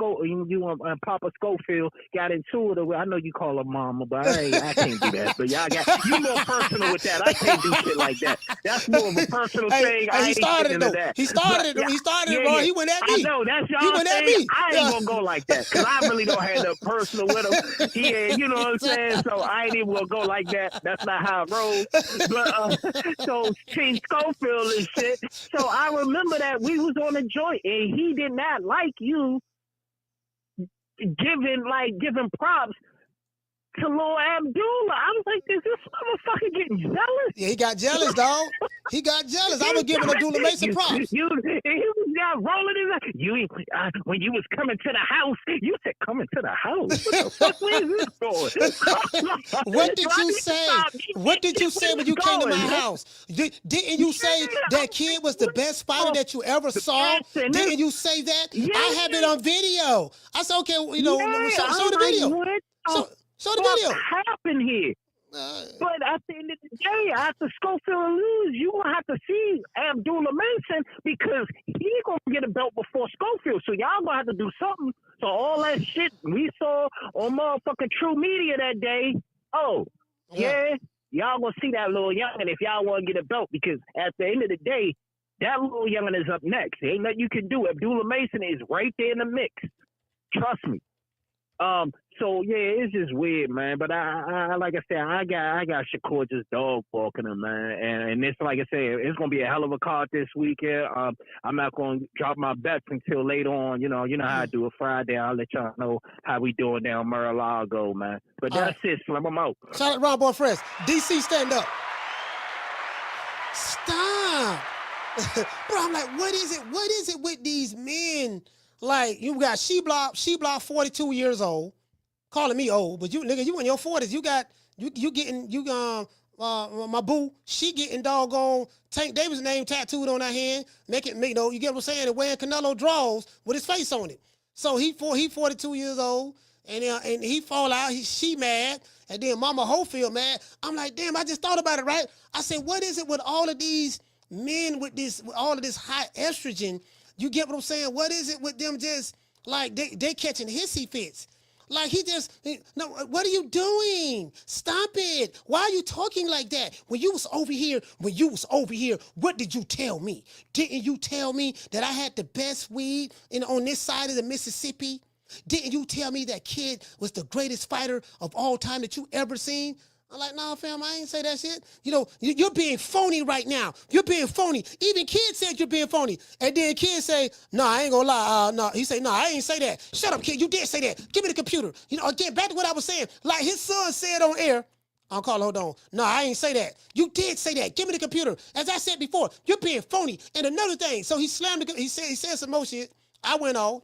Papa Schofield got into it? I know you call her mama, but I can't do that. But y'all you more personal with that. I can't do shit like that. That's more of a personal thing. He started it, though. He started it. He started it, bro. He went at me. I know, that's y'all thing. I ain't gonna go like that, because I really don't have no personal with him. He ain't, you know what I'm saying? So I ain't even gonna go like that. That's not how I roll. But, so King Schofield and shit. So I remember that we was on a joint, and he did not like you giving props to Lil Abdullah. I was like, is this motherfucker getting jealous? Yeah, he got jealous, dog. He got jealous. I was giving Abdullah Mason props. He was down rolling his when you was coming to the house, you said coming to the house. What the fuck? Where is this going? What did you say? What did you say when you came to my house? Didn't you say that kid was the best fighter that you ever saw? Didn't you say that? I have it on video. I said, okay, you know, show the video. Show the video. What happened here? But at the end of the day, after Schofield lose, you gonna have to see Abdullah Mason, because he gonna get a belt before Schofield. So y'all gonna have to do something. So all that shit we saw on motherfucking Tru Media that day, yeah, y'all gonna see that little youngin' if y'all want to get a belt, because at the end of the day, that little youngin' is up next. Ain't nothing you can do. Abdullah Mason is right there in the mix. Trust me. So yeah, it's just weird, man. But I like I said, I got Shakur just dog walking him, man. And it's like I said, it's gonna be a hell of a card this weekend. I'm not gonna drop my bets until later on. You know how I do it Friday. I'll let y'all know how we doing down Mar-a-Lago, man. But that's it, Slim. I'm out. Shout out Ron Boy Fresh. DC, stand up. Stop. Bro, I'm like, what is it? What is it with these men? Like, you got She-Block 42 years old, calling me old, but you nigga, you in your 40s. My boo, she getting doggone Tank Davis' name tattooed on her hand, you get what I'm saying, and wearing Canelo draws with his face on it. So he 42 years old, and he fall out, she mad, and then Mama Holyfield mad. I'm like, damn, I just thought about it, right? I said, what is it with all of these men with all of this high estrogen? You get what I'm saying? What is it with them just, like, they catching hissy fits? Like, what are you doing? Stop it. Why are you talking like that? When you was over here, what did you tell me? Didn't you tell me that I had the best weed on this side of the Mississippi? Didn't you tell me that kid was the greatest fighter of all time that you ever seen? I'm like, nah, fam, I ain't say that shit. You're being phony right now. You're being phony. Even kids said you're being phony. And then kids say, nah, I ain't gonna lie. No. He say, nah, I ain't say that. Shut up, kid. You did say that. Give me the computer. Again, back to what I was saying. Like his son said on air. I'll call, hold on. No, I ain't say that. You did say that. Give me the computer. As I said before, you're being phony. And another thing, so he slammed he said some more shit. I went off.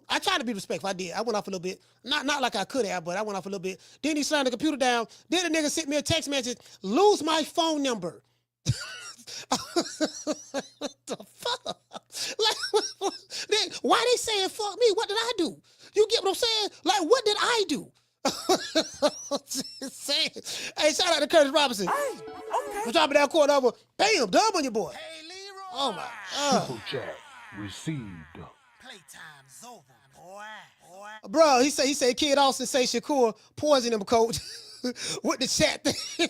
I tried to be respectful. I did. I went off a little bit. Not like I could have, but I went off a little bit. Then he slammed the computer down. Then the nigga sent me a text message, lose my phone number. What the fuck? Like, why they saying fuck me? What did I do? You get what I'm saying? Like, what did I do? Hey, shout out to Curtis Robinson. Hey, okay. For dropping that court over. Bam, dub on your boy. Hey, Leroy. Oh, my God. Super chat received. Playtime's over, boy. Bro, he said Kid Austin say Shakur poison him, coach. With the chat thing.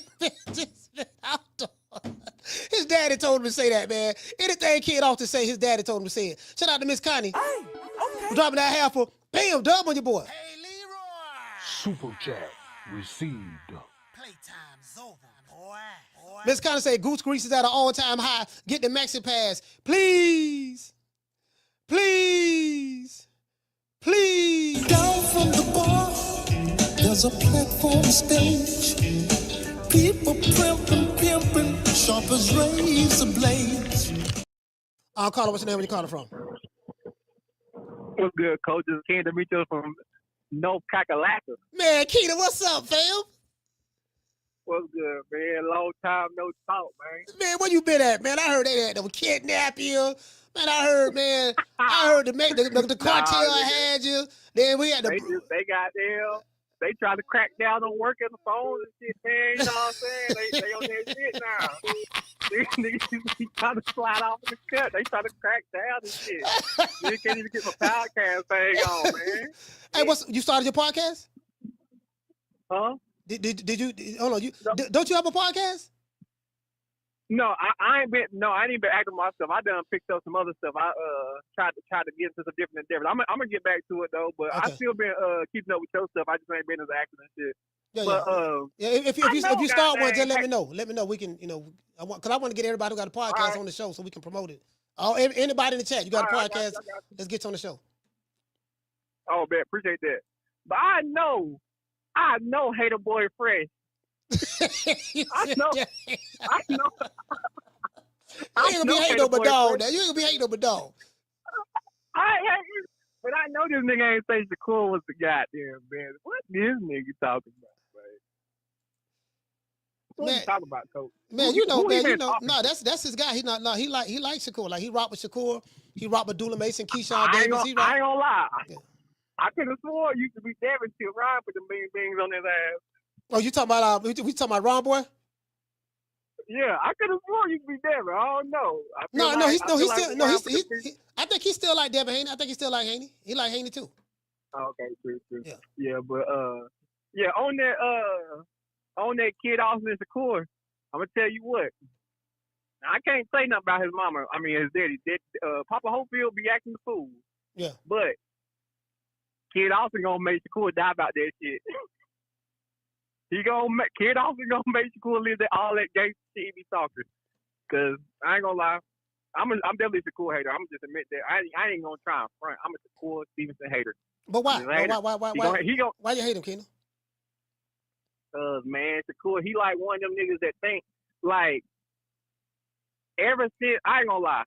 His daddy told him to say that, man. Anything Kid Austin say, his daddy told him to say it. Shout out to Miss Connie. Hey, okay. For dropping that half for bam, dub on your boy. Hey, Leroy. Super chat received. Playtime's over, boy. Miss Connie say Goose Grease is at an all-time high. Get the Maxi Pass. Please. Please. Please. Down from the bar, there's a platform stage. People pimping, sharp as razor blades. Carter, what's your name? Where you calling from? What's good, coach? Just came to meet you from North Kakalaka. Man, Keita, what's up, fam? What's good, man? Long time no talk, man. Man, where you been at, man? I heard they had to kidnap you. Man, I heard the cartel had you. Then we had they got them. They try to crack down on working the phones and shit, man. You know what I'm saying? They on their shit now. These niggas trying to slide off in the cut. They try to crack down and shit. They can't even get my podcast thing on, man. Hey, you started your podcast? Huh? Did you hold on? Don't you have a podcast? No, I ain't been. No, I ain't been acting myself. I done picked up some other stuff. I tried to get into some different endeavors. I'm gonna get back to it though. But I still been keeping up with your stuff. I just ain't been as active and shit. If you start one, just let me know. Let me know. We can, because I want to get everybody who got a podcast on the show so we can promote it. Anybody in the chat, you got a podcast? Let's get you on the show. Oh man, appreciate that. But I know, Hater Boy Fresh. I know. You ain't gonna be hating on my dog now. You ain't gonna be hating on my dog. But I know this nigga ain't say Shakur was the goddamn man. What this nigga talking about, man? What you talking about, Coach? Man, no, that's his guy. He likes Shakur. Like he rock with Shakur. He rock with Dula Mason, Keyshawn Davis. I ain't gonna lie. Yeah. I could have swore you used to be Devin till Ryan put the bing bings on his ass. Oh, you talking about we talking about Ron Boy? Yeah, I could have sworn you could be Devin. I don't know. I think he's still like Devin Haney. I think he still like Haney. He like Haney too. Okay, true. Yeah, but on that kid Austin and Shakur, I'm gonna tell you what. I can't say nothing about his mama. I mean his daddy. Papa Hopefield be acting the fool. Yeah. But Kid Austin gonna make Shakur die about that shit. Kid Austin gonna make Shakur live all that gangster shit he be talking. Cause I ain't gonna lie, I'm definitely a Shakur hater. I'm just admit that I ain't gonna try and front. I'm a Shakur Stevenson hater. But why? Why you hate him, Keenan? Man, Shakur, he like one of them niggas that think like ever since I ain't gonna lie.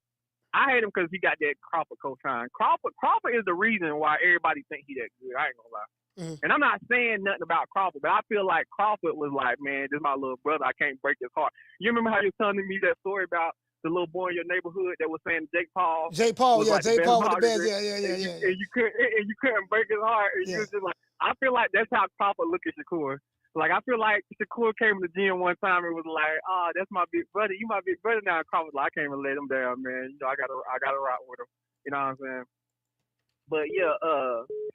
I hate him because he got that Crawford co-sign. Crawford is the reason why everybody think he that good. I ain't gonna lie. Mm-hmm. And I'm not saying nothing about Crawford, but I feel like Crawford was like, man, this is my little brother. I can't break his heart. You remember how you were telling me that story about the little boy in your neighborhood that was saying Jake Paul? Jake Paul with the Bears. Yeah. And you couldn't break his heart. And you was just like, I feel like that's how Crawford look at Shakur. Like, I feel like Shakur came to the gym one time and was like, that's my big brother. You my big brother now. Crawford like, I can't even let him down, man. I gotta rock with him. You know what I'm saying? But yeah,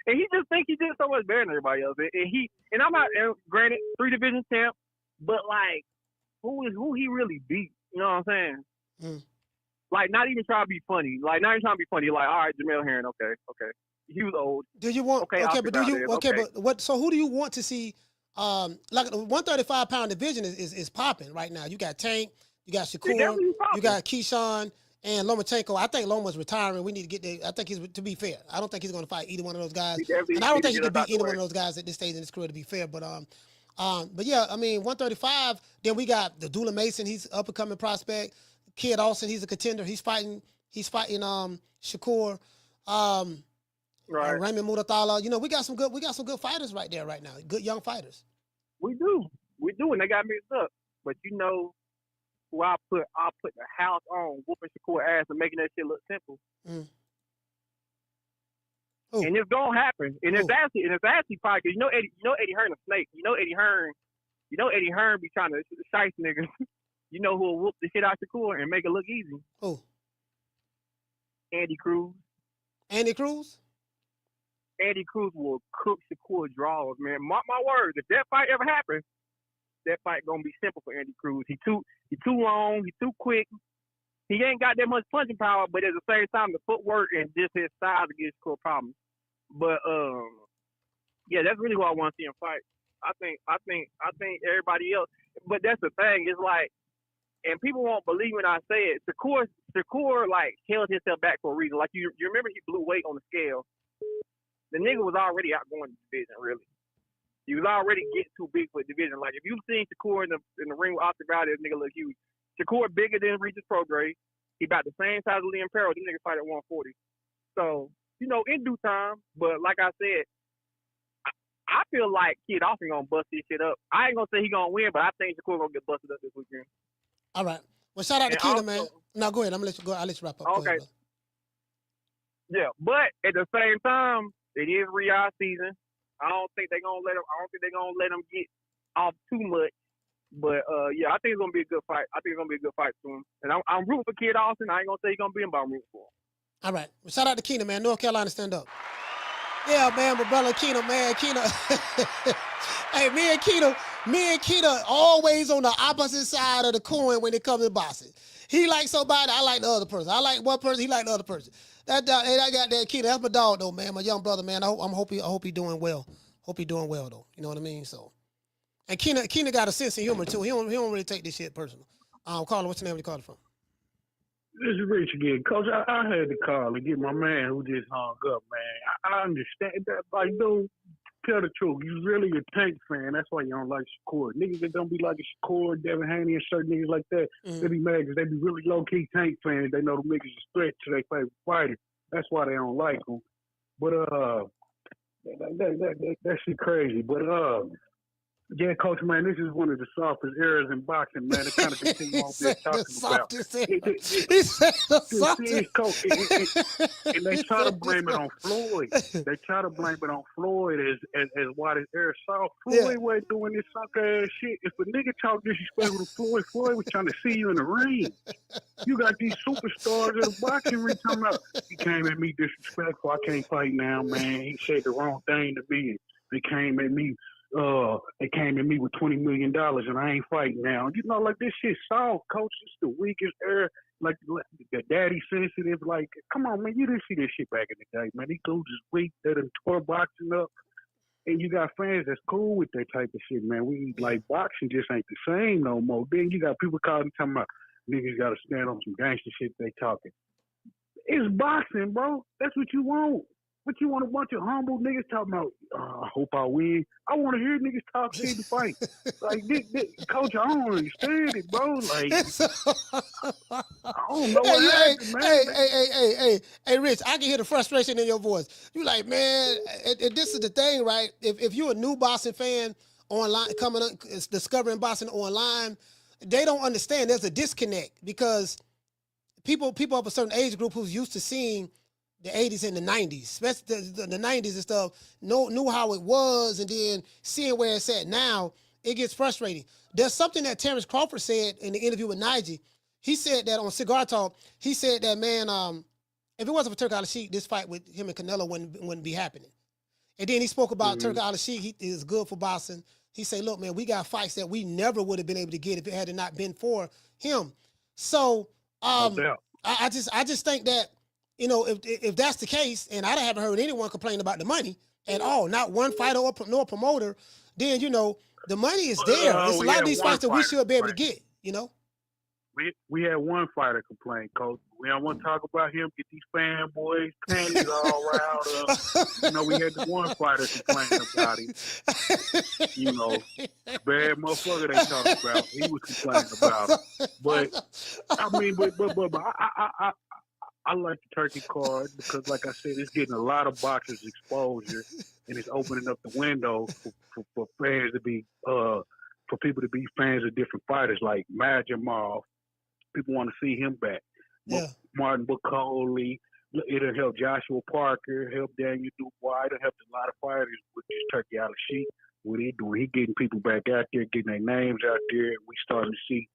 and he just think he did so much better than everybody else. And I'm not, granted, 3 division champ, but like, who he really beat? You know what I'm saying? Mm. Like, not even trying to be funny. Like, not even trying to be funny. Like, all right, Jamel Herring, okay. He was old. Do you want? So who do you want to see? Like the 135-pound division is popping right now. You got Tank, you got Shakur, you got Keyshawn. And Lomachenko, I think Loma's retiring. We need to get there. I think to be fair, I don't think he's going to fight either one of those guys. And I don't think he can beat any one of those guys at this stage in his career, to be fair. But yeah, I mean, 135. Then we got the Dula Mason. He's up and coming prospect. Kid Austin, he's a contender. He's fighting Shakur. Raymond Murathala. We got some good fighters right there right now. Good young fighters. We do, and they got mixed up. But who I'll put the house on, whooping Shakur ass and making that shit look simple. Mm. And it's gonna happen. And it's actually probably because Eddie Hearn a snake. Eddie Hearn be trying to shice niggas. Who will whoop the shit out Shakur and make it look easy. Who? Andy Cruz. Andy Cruz? Andy Cruz will cook Shakur draws, man. Mark my words. If that fight ever happens, that fight gonna be simple for Andy Cruz. He too long. He too quick. He ain't got that much punching power, but at the same time, the footwork and just his size gives Shakur problems. But yeah, that's really who I want to see him fight. I think everybody else. But that's the thing. It's like, and people won't believe when I say it. Shakur like held himself back for a reason. Like you remember he blew weight on the scale. The nigga was already outgoing the division, really. He was already getting too big for the division. Like, if you've seen Shakur in the ring with Oscar Valdez, this nigga look huge. Shakur bigger than Regis Prograis. He about the same size as Liam Perro. This nigga fight at 140. So, in due time. But like I said, I feel like Kid Austin gonna bust this shit up. I ain't gonna say he gonna win, but I think Shakur gonna get busted up this weekend. All right. Well, shout out to Keenan, man. No, go ahead. I'll let you wrap up. Okay. Ahead, yeah, but at the same time, it is Riyadh season. I don't think they're gonna let him get off too much. But yeah, I think it's gonna be a good fight. Soon. And I'm rooting for Kid Austin. I ain't gonna say he's gonna be him, but I'm rooting for him. All right. Well, shout out to Keenan, man. North Carolina, stand up. Yeah, man, my brother Keenan, man. Keenan. Hey, me and Keenan, Me and Keita always on the opposite side of the coin when it comes to boxing. He like somebody, I like the other person. I like one person, he like the other person. That dog, hey, I got that Keita. That's my dog though, man. My young brother, man. I hope he doing well. Hope he doing well though. You know what I mean? So, and Keita got a sense of humor too. He don't really take this shit personal. Carla, what's your name? Where you calling from? This is Rich again, Coach. I had to call and get my man who just hung up, man. I understand that, like, dude, tell the truth. You really a Tank fan. That's why you don't like Shakur. Niggas that don't be like a Shakur, Devin Haney, and certain niggas like that, they be mad because they be really low-key Tank fans. They know the niggas is threat to their favorite fighter. That's why they don't like them. But, that shit crazy. But, yeah, Coach, man, this is one of the softest eras in boxing, man. The kind of thing I'm talking about. He said the softest. Coach, and they try to blame it on Floyd. They try to blame it on Floyd as why this era soft. Floyd wasn't doing this sucker ass shit. If a nigga talk disrespectful to Floyd, Floyd was trying to see you in the ring. You got these superstars in the boxing ring talking about, he came at me disrespectful. I can't fight now, man. He said the wrong thing to me. They came at me with $20 million and I ain't fighting now. You know, like this shit soft, Coach. It's the weakest era. Like the daddy sensitive. Like, come on, man. You didn't see this shit back in the day, man. These dudes is weak. They done tore boxing up. And you got fans that's cool with that type of shit, man. We like boxing just ain't the same no more. Then you got people calling talking about niggas got to stand on some gangster shit they talking. It's boxing, bro. That's what you want. But you want a bunch of humble niggas talking about, I hope I win. I want to hear niggas talk shit to fight. Like, this, Coach, I don't understand it, bro. Like, I don't know what happened, man. Hey, Rich, I can hear the frustration in your voice. You like, man, and this is the thing, right? If you're a new boxing fan online, coming up, discovering boxing online, they don't understand there's a disconnect because people of a certain age group who's used to seeing the 80s and the 90s, especially the 90s and stuff, knew how it was, and then seeing where it's at now, it gets frustrating. There's something that Terence Crawford said in the interview with Najee. He said that on Cigar Talk, he said that, man, if it wasn't for Turki Alalshihk, this fight with him and Canelo wouldn't be happening. And then he spoke about Turki Alalshihk. He is good for boxing. He said, look, man, we got fights that we never would have been able to get if it had not been for him. So I just think that, you know, if that's the case, and I haven't heard anyone complain about the money at all, not one fighter nor promoter, then, you know, the money is there. It's a lot of these fights that we should be able to get, you know? We had one fighter complain, Coach. We don't want to talk about him, get these fanboys, panties all riled up. You know, we had the one fighter complaining about him. You know, bad motherfucker they talk about. He was complaining about him. But, I mean, I like the Turkey card because, like I said, it's getting a lot of boxers exposure, and it's opening up the window for fans to be, for people to be fans of different fighters like Jamal. People want to see him back. Yeah. Martin Bucoli. It'll help Joshua Parker, help Daniel Dubois. It'll help a lot of fighters with this Turki Alalshihk. What he doing? He getting people back out there, getting their names out there. We starting to see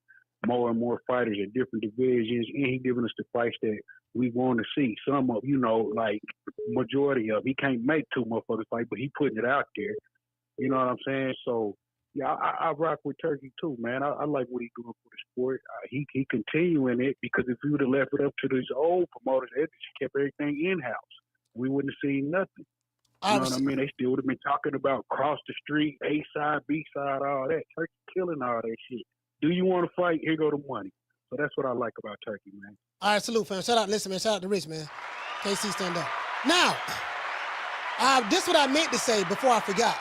more and more fighters in different divisions, and he giving us the fights that we want to see. Some of, you know, like majority of, he can't make two motherfuckers fight, but he putting it out there. You know what I'm saying? So, yeah, I rock with Turkey too, man. I like what he's doing for the sport. He continuing it because if we would have left it up to these old promoters, they just kept everything in-house. We wouldn't have seen nothing. You know what I mean? They still would have been talking about cross the street, A side, B side, all that. Turkey killing all that shit. Do you want to fight? Here go the money. So that's what I like about Turkey, man. All right, salute, fam. Shout out, listen, man. Shout out to Rich, man. KC, stand up. Now, this is what I meant to say before I forgot.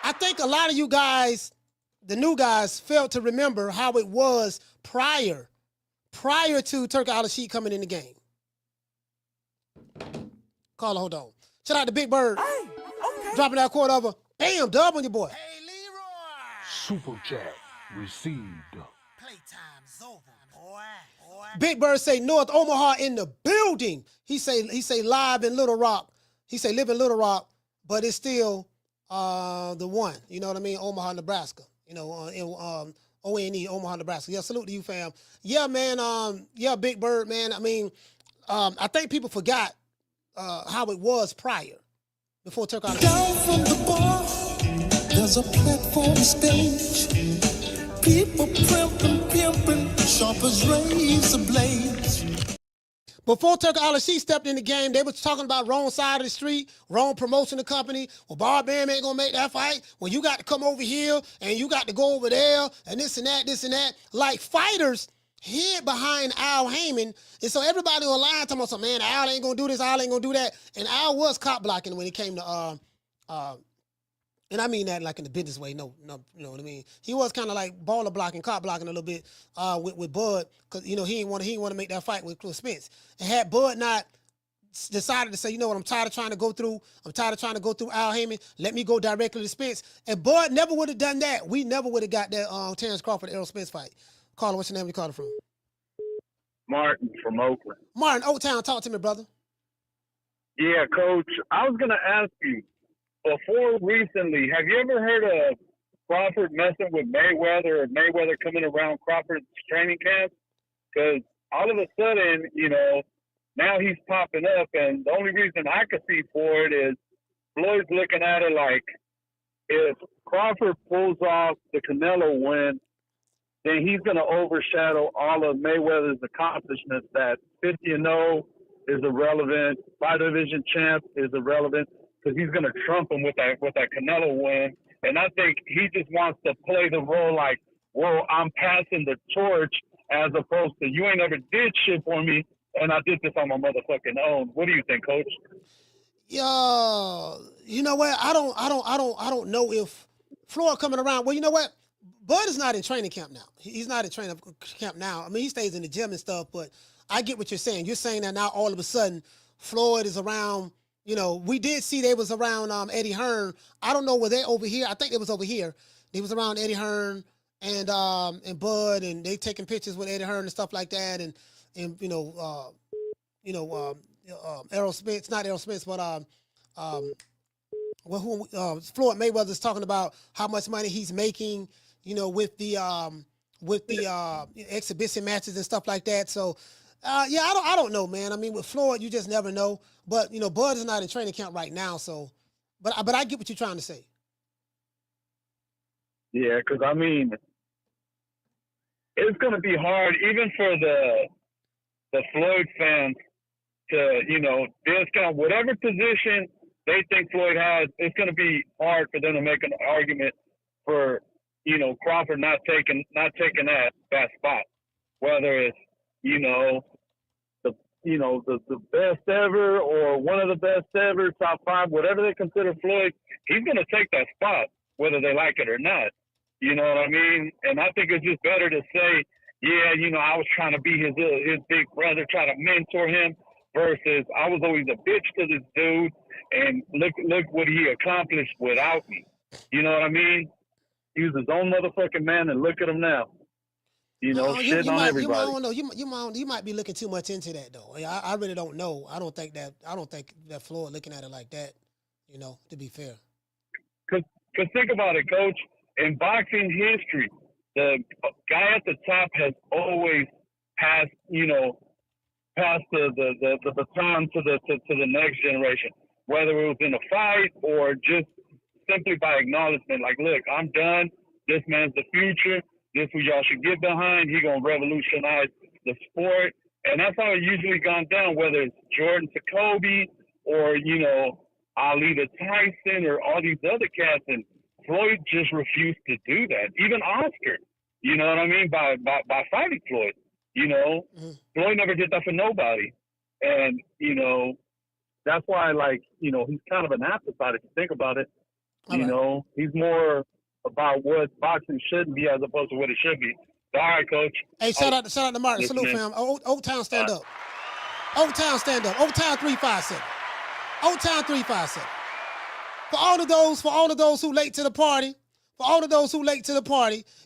I think a lot of you guys, the new guys, failed to remember how it was prior to Turki Alalshihk coming in the game. Carla, hold on. Shout out to Big Bird. Hey, okay. Dropping that quarter over. Bam, dub on your boy. Hey, Leroy. Super chat received. Playtime's over, boy. Big Bird say North Omaha in the building. He say live in Little Rock. He say live in Little Rock, but it's still the one. You know what I mean? Omaha, Nebraska. You know, in ONE, Omaha, Nebraska. Yeah, salute to you, fam. Yeah, man. Yeah, Big Bird, man. I mean, I think people forgot how it was prior, before Turki Alalshihk. Down from the bar, there's a platform stage. People pimping, sharp as razor blades. Before Turki Alalshihk stepped in the game, they was talking about wrong side of the street, wrong promotion of the company. Well, Bob Bam ain't gonna make that fight. Well, you got to come over here and you got to go over there and this and that. Like fighters hid behind Al Heyman. And so everybody online talking about, man, Al ain't gonna do this, Al ain't gonna do that. And Al was cop blocking when it came to and I mean that like in the business way. No, you know what I mean. He was kind of like baller blocking, cop blocking a little bit with Bud, because you know he didn't want to make that fight with Spence. And had Bud not decided to say, you know what, I'm tired of trying to go through Al Heyman. Let me go directly to Spence. And Bud never would have done that. We never would have got that Terence Crawford Errol Spence fight. Caller, what's your name? You calling from? Martin from Oakland. Martin, Oaktown, talk to me, brother. Yeah, Coach. I was gonna ask you. Before recently, have you ever heard of Crawford messing with Mayweather or Mayweather coming around Crawford's training camp? Because all of a sudden, you know, now he's popping up, and the only reason I could see for it is Floyd's looking at it like if Crawford pulls off the Canelo win, then he's going to overshadow all of Mayweather's accomplishments. That 50-0 is irrelevant, fight division champ is irrelevant, because he's going to trump him with that Canelo win. And I think he just wants to play the role like, whoa, I'm passing the torch, as opposed to you ain't never did shit for me, and I did this on my motherfucking own. What do you think, Coach? Yeah, you know what? I don't know if Floyd coming around. Well, you know what? Bud is not in training camp now. He's not in training camp now. I mean, he stays in the gym and stuff, but I get what you're saying. You're saying that now all of a sudden Floyd is around. You know, we did see they was around Eddie Hearn. I don't know, were they over here? I think they was over here. They was around Eddie Hearn and Bud, and they taking pictures with Eddie Hearn and stuff like that. And Errol Spence, not Errol Spence, but Floyd Mayweather's talking about how much money he's making, you know, with the exhibition matches and stuff like that. So. I don't know, man. I mean, with Floyd, you just never know. But, you know, Bud is not in training camp right now, so. But I get what you're trying to say. Yeah, because, I mean, it's going to be hard, even for the Floyd fans, to, you know, discount whatever position they think Floyd has. It's going to be hard for them to make an argument for, you know, Crawford not taking that spot. Whether it's, you know, the best ever or one of the best ever, top 5, whatever they consider Floyd, he's going to take that spot, whether they like it or not. You know what I mean? And I think it's just better to say, yeah, you know, I was trying to be his big brother, try to mentor him, versus I was always a bitch to this dude, and look what he accomplished without me. You know what I mean? He was his own motherfucking man, and look at him now. You know, shitting on everybody. You might be looking too much into that, though. I really don't know. I don't think that Floyd looking at it like that. You know, to be fair. Cause think about it, Coach. In boxing history, the guy at the top has always passed the baton to the next generation, whether it was in a fight or just simply by acknowledgement. Like, look, I'm done. This man's the future. This who y'all should get behind. He gonna revolutionize the sport, and that's how it usually gone down. Whether it's Jordan to Kobe, or you know, Ali to Tyson, or all these other cats, and Floyd just refused to do that. Even Oscar, you know what I mean, by fighting Floyd. You know, Floyd never did that for nobody, and you know, that's why, like, you know, he's kind of an afterthought if you think about it. You know, he's more about what boxing shouldn't be as opposed to what it should be. All right, Coach. Hey, shout out to Martin. Salute, fam. Oaktown, stand up. Oaktown, stand up. Oaktown 357. Oaktown 357. For all of those who late to the party,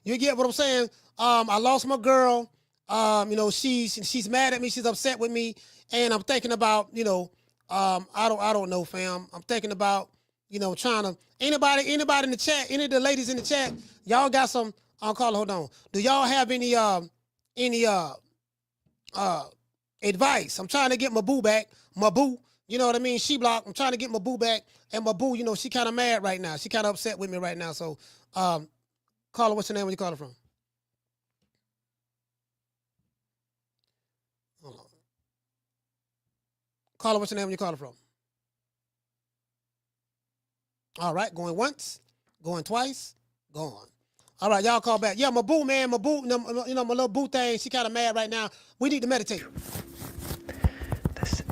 you get what I'm saying. I lost my girl. You know, she's mad at me. She's upset with me, and I'm thinking about, you know, I don't know, fam. I'm thinking about, you know, trying to. Anybody in the chat, any of the ladies in the chat, y'all got some, I'll call it, hold on. Do y'all have any advice? I'm trying to get my boo back. My boo, You know what I mean? She blocked. I'm trying to get my boo back, and my boo, you know, she kind of mad right now. She kind of upset with me right now. So, caller, what's your name? Where you calling from? Hold on. Caller, what's your name? Where you calling from? All right, going once, going twice, gone. All right, y'all call back. Yeah, my boo, man, my boo, you know, my little boo thing, she kind of mad right now. We need to meditate. This is an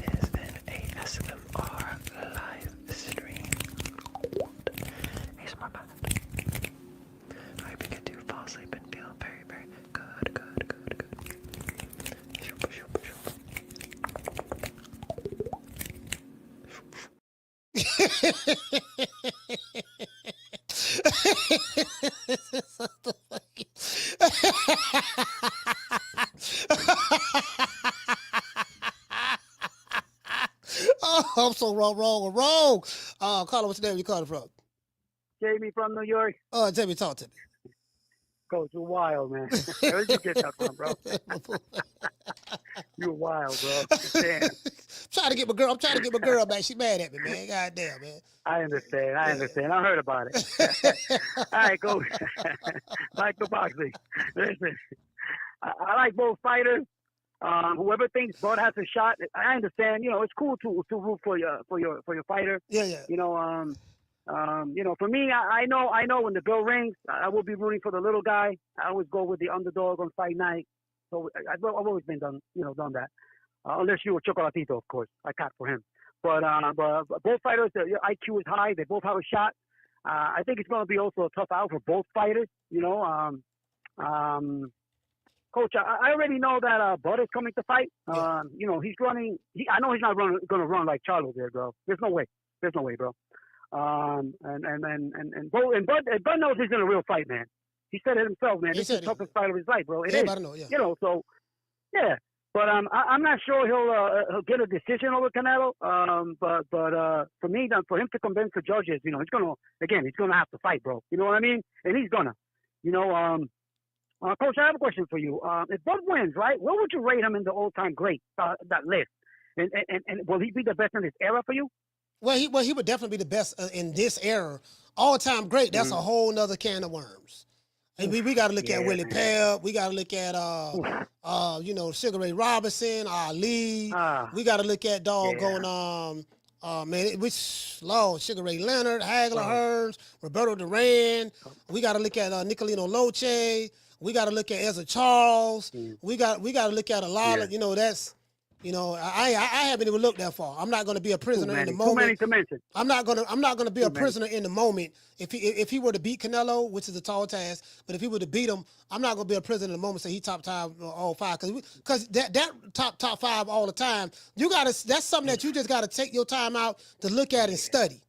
ASMR live stream. Here's my bad. I hope you get to fall asleep and feel very, very good, good, good, good. Shoop, shoop, shoop. Oh, I'm so wrong. Caller, what's your name? You calling from? Jamie from New York. Jamie, talk to me. Coach, you're wild, man. Where'd you get that from, bro? You're wild, bro. Damn. I'm trying to get my girl back. She mad at me, man. God damn, man. I understand. I heard about it. All right, Coach. Michael Boxley. Listen, I like both fighters. Whoever thinks Bud has a shot, I understand. You know, it's cool to root for your fighter. Yeah. You know, for me, I know when the bell rings, I will be rooting for the little guy. I always go with the underdog on fight night. So I've always been done that. Unless you were Chocolatito, of course. I cut for him. But both fighters, their IQ is high. They both have a shot. I think it's going to be also a tough out for both fighters. You know, Coach, I already know that Bud is coming to fight. You know, he's running. I know he's not going to run like Charlo did, bro. There's no way, bro. And Bud knows he's in a real fight, man. He said it himself, man. This is the toughest fight of his life, bro. It is. I know, yeah. You know, so yeah. But I'm not sure he'll get a decision over Canelo. But for me, for him to convince the judges, you know, he's gonna have to fight, bro. You know what I mean? And he's gonna. You know, Coach, I have a question for you. If Bud wins, right, where would you rate him in the all-time great that list? And will he be the best in this era for you? Well, he would definitely be the best in this era. All-time great. That's a whole nother can of worms. And we got to look at Willie Pell. We got to look at you know, Sugar Ray Robinson, Ali. We got to look at doggone Sugar Ray Leonard, Hagler Hearns, Roberto Duran. We got to look at Nicolino Loche. We got to look at Ezra Charles. We got to look at a lot of, you know, that's, you know, I haven't even looked that far. I'm not going to be a prisoner in the moment. Too many to mention. I'm not going to be a prisoner in the moment. If he were to beat Canelo, which is a tall task, but if he were to beat him, I'm not going to be a prisoner in the moment. Say he top all five, because that top five all the time. That's something that you just got to take your time out to look at and study.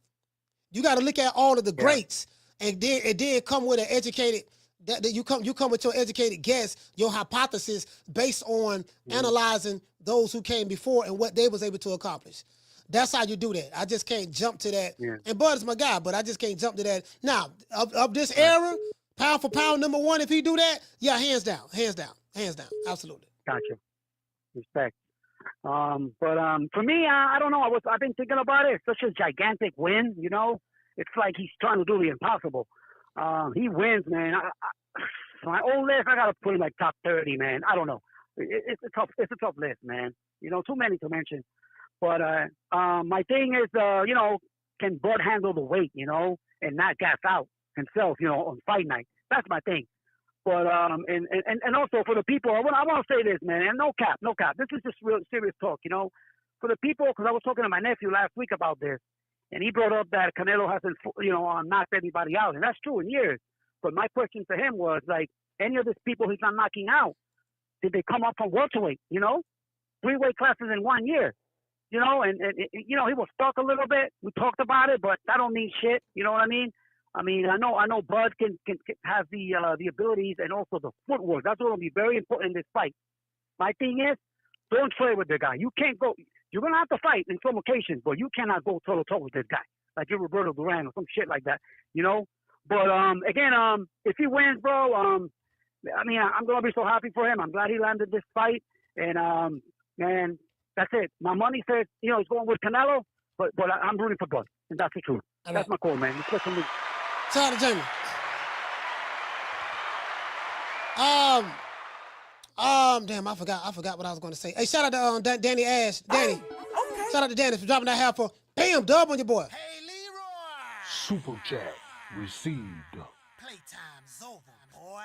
You got to look at all of the greats, and then come with an educated. That you come with your educated guess, your hypothesis based on analyzing those who came before and what they was able to accomplish. That's how you do that. I just can't jump to that. Yeah. And Bud is my guy, but I just can't jump to that. Now, of this era, pound for pound, number one, if he do that, yeah, hands down, absolutely. Gotcha. Respect. But for me, I don't know. I've been thinking about it. It's such a gigantic win, you know. It's like he's trying to do the impossible. He wins, man. My old list, I gotta put him like top 30, man. I don't know. It's a tough list, man. You know, too many to mention. But my thing is, you know, can Bud handle the weight, you know, and not gas out himself, you know, on fight night? That's my thing. But and also for the people, I want to say this, man. And no cap. This is just real serious talk, you know. For the people, because I was talking to my nephew last week about this. And he brought up that Canelo hasn't, you know, knocked anybody out. And that's true in years. But my question to him was, like, any of these people he's not knocking out, did they come up from welterweight, you know? 3 weight classes in 1 year, you know? And you know, he was stuck a little bit. We talked about it, but that don't mean shit. You know what I mean? I know Bud can have the abilities and also the footwork. That's what will be very important in this fight. My thing is, don't trade with the guy. You can't go. You're going to have to fight in some occasions, but you cannot go toe-to-toe with this guy, like you're Roberto Duran or some shit like that, you know? But, again, if he wins, bro, I mean, I'm going to be so happy for him. I'm glad he landed this fight. And, man, That's it. My money says, it's going with Canelo, but I'm rooting for Bud. And that's the truth. All that's right. my call, man. Listen to me. Shout out to Jamie. Damn, I forgot what I was going to say. Hey, shout out to Danny Ash. Danny. Okay. Shout out to Danny for dropping that half for bam, dub on your boy. Hey, Leroy. Super chat received. Playtime's over, boy.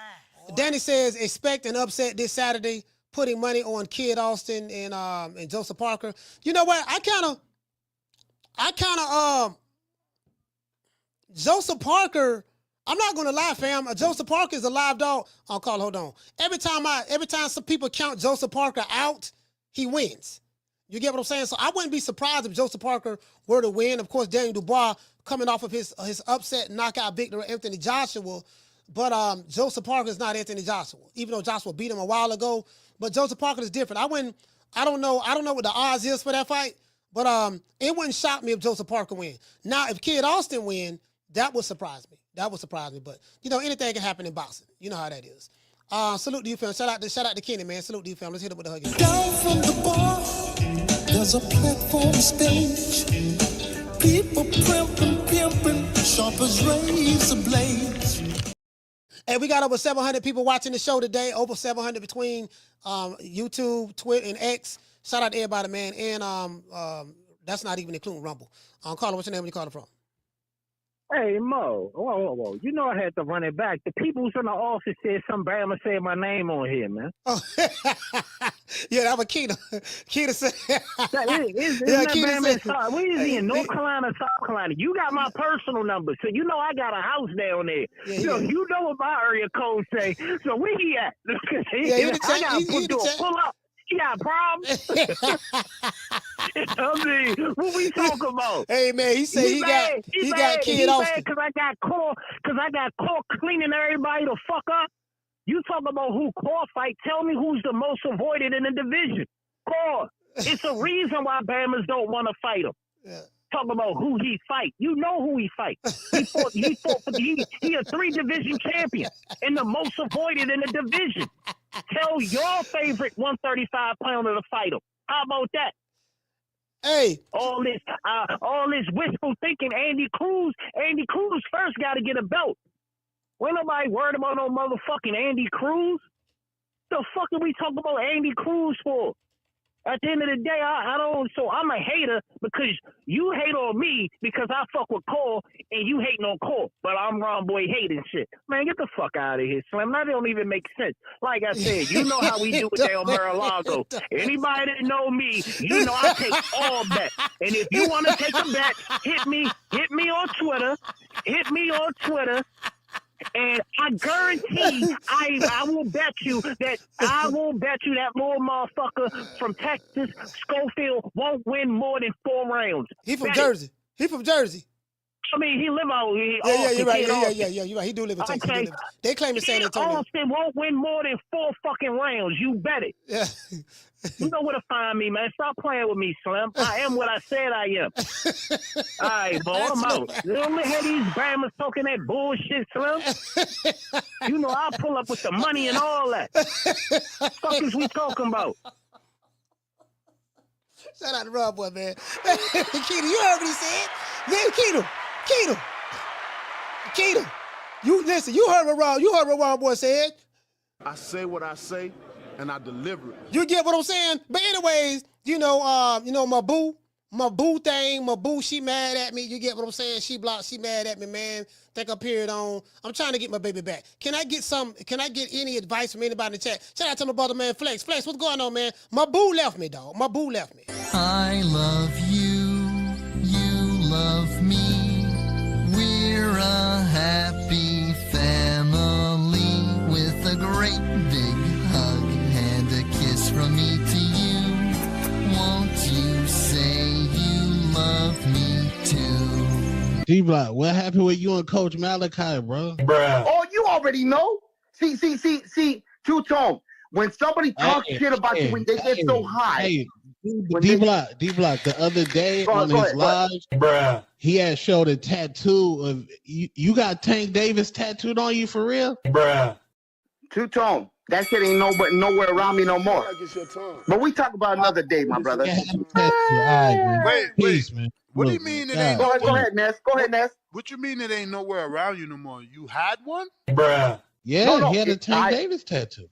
Danny says expect an upset this Saturday, putting money on Kid Austin and Joseph Parker. You know what? I kind of Joseph Parker. I'm not gonna lie, fam. Joseph Parker is a live dog. I'll call. Hold on. Every time some people count Joseph Parker out, he wins. You get what I'm saying? So I wouldn't be surprised if Joseph Parker were to win. Of course, Daniel Dubois coming off of his upset knockout victory of Anthony Joshua. But Joseph Parker is not Anthony Joshua, even though Joshua beat him a while ago. But Joseph Parker is different. I don't know what the odds is for that fight, but it wouldn't shock me if Joseph Parker win. Now, if Kid Austin win, that would surprise me. But anything can happen in boxing. You know how that is. Salute to you, fam. Shout out to Kenny, man. Salute to you, fam. Let's hit up with the hug. Down from the bar, there's a platform stage. People pimping, sharp as razor blades. Hey, we got over 700 people watching the show today. Over 700 between YouTube, Twitter, and X. Shout out to everybody, man. And that's not even including Rumble. Carla, what's your name? Where you calling from? Hey, Mo. Whoa. You know I had to run it back. The people's in the office said some Bama said my name on here, man. Oh, yeah, that was Keita. Keita said. Isn't that Bama? Where is he in? North Carolina, South Carolina. You got my personal number, so you know I got a house down there. Yeah, you know what my area code say. So where he at? I got to pull up. He got problems. I mean, what we talking about? Hey man, he said he got Kid Austin. Because I got caught cleaning everybody the fuck up. You talking about who Core fight? Tell me who's the most avoided in the division. Core. It's a reason why Bammers don't want to fight him. Yeah. Talk about who he fight. You know who he fight. He a 3-division champion and the most avoided in the division. Tell your favorite 135-pounder to fight him. How about that? Hey, all this wishful thinking. Andy Cruz first got to get a belt. Ain't nobody worried about no motherfucking Andy Cruz. The fuck are we talking about Andy Cruz for? At the end of the day, I don't. So I'm a hater because you hate on me because I fuck with Cole and you hating on Cole. But I'm wrong boy hating shit. Man, get the fuck out of here, Slim. That don't even make sense. Like I said, you know how we do it there on Mar-a-Lago. Anybody that know me, you know I take all bets. And if you want to take a bet, hit me on Twitter. Hit me on Twitter. And I guarantee I will bet you that little motherfucker from Texas, Schofield, won't win more than 4 rounds. He from Jersey. I mean, he live out here. Yeah, you're right. Yeah, you're right. He do live in Texas. Okay. They claim in San Antonio. Austin won't win more than 4 fucking rounds. You bet it. Yeah. You know where to find me, man. Stop playing with me, Slim. I am what I said I am. All right, boy, I'm out. You don't hear these Bammers talking that bullshit, Slim. You know I'll pull up with the money and all that. Fuck is we talking about? Shout out to Rob Boy, man. Keita, you heard what he said. Man, Keita. You listen, you heard what Rob Boy said. I say what I say, and I deliver it. You get what I'm saying? But anyways, my boo, she mad at me. You get what I'm saying? She mad at me, man. Think I period on. I'm trying to get my baby back. Can I get any advice from anybody in the chat? Shout out to my brother, man, Flex. Flex, what's going on, man? My boo left me, dog. I love you. You love me. We're a happy family with a great big hug and a kiss from me to you. Won't you say you love me too? D-Block, what happened with you and Coach Malachi, bro? Bruh. Oh, you already know. See, Two-Tone. When somebody talks shit about you, when they get so high. Hey, D-Block, the other day on his live, bruh, he had showed a tattoo of you got Tank Davis tattooed on you for real? Bruh. Two-tone. That shit ain't nowhere around me no more. But we talk about another day, my brother. Wait. man. What do you mean it ain't Go nowhere? ahead, Ness. Go ahead, Ness. What you mean it ain't nowhere around you no more? You had one? Yeah, No, he had a Tank Davis tattoo.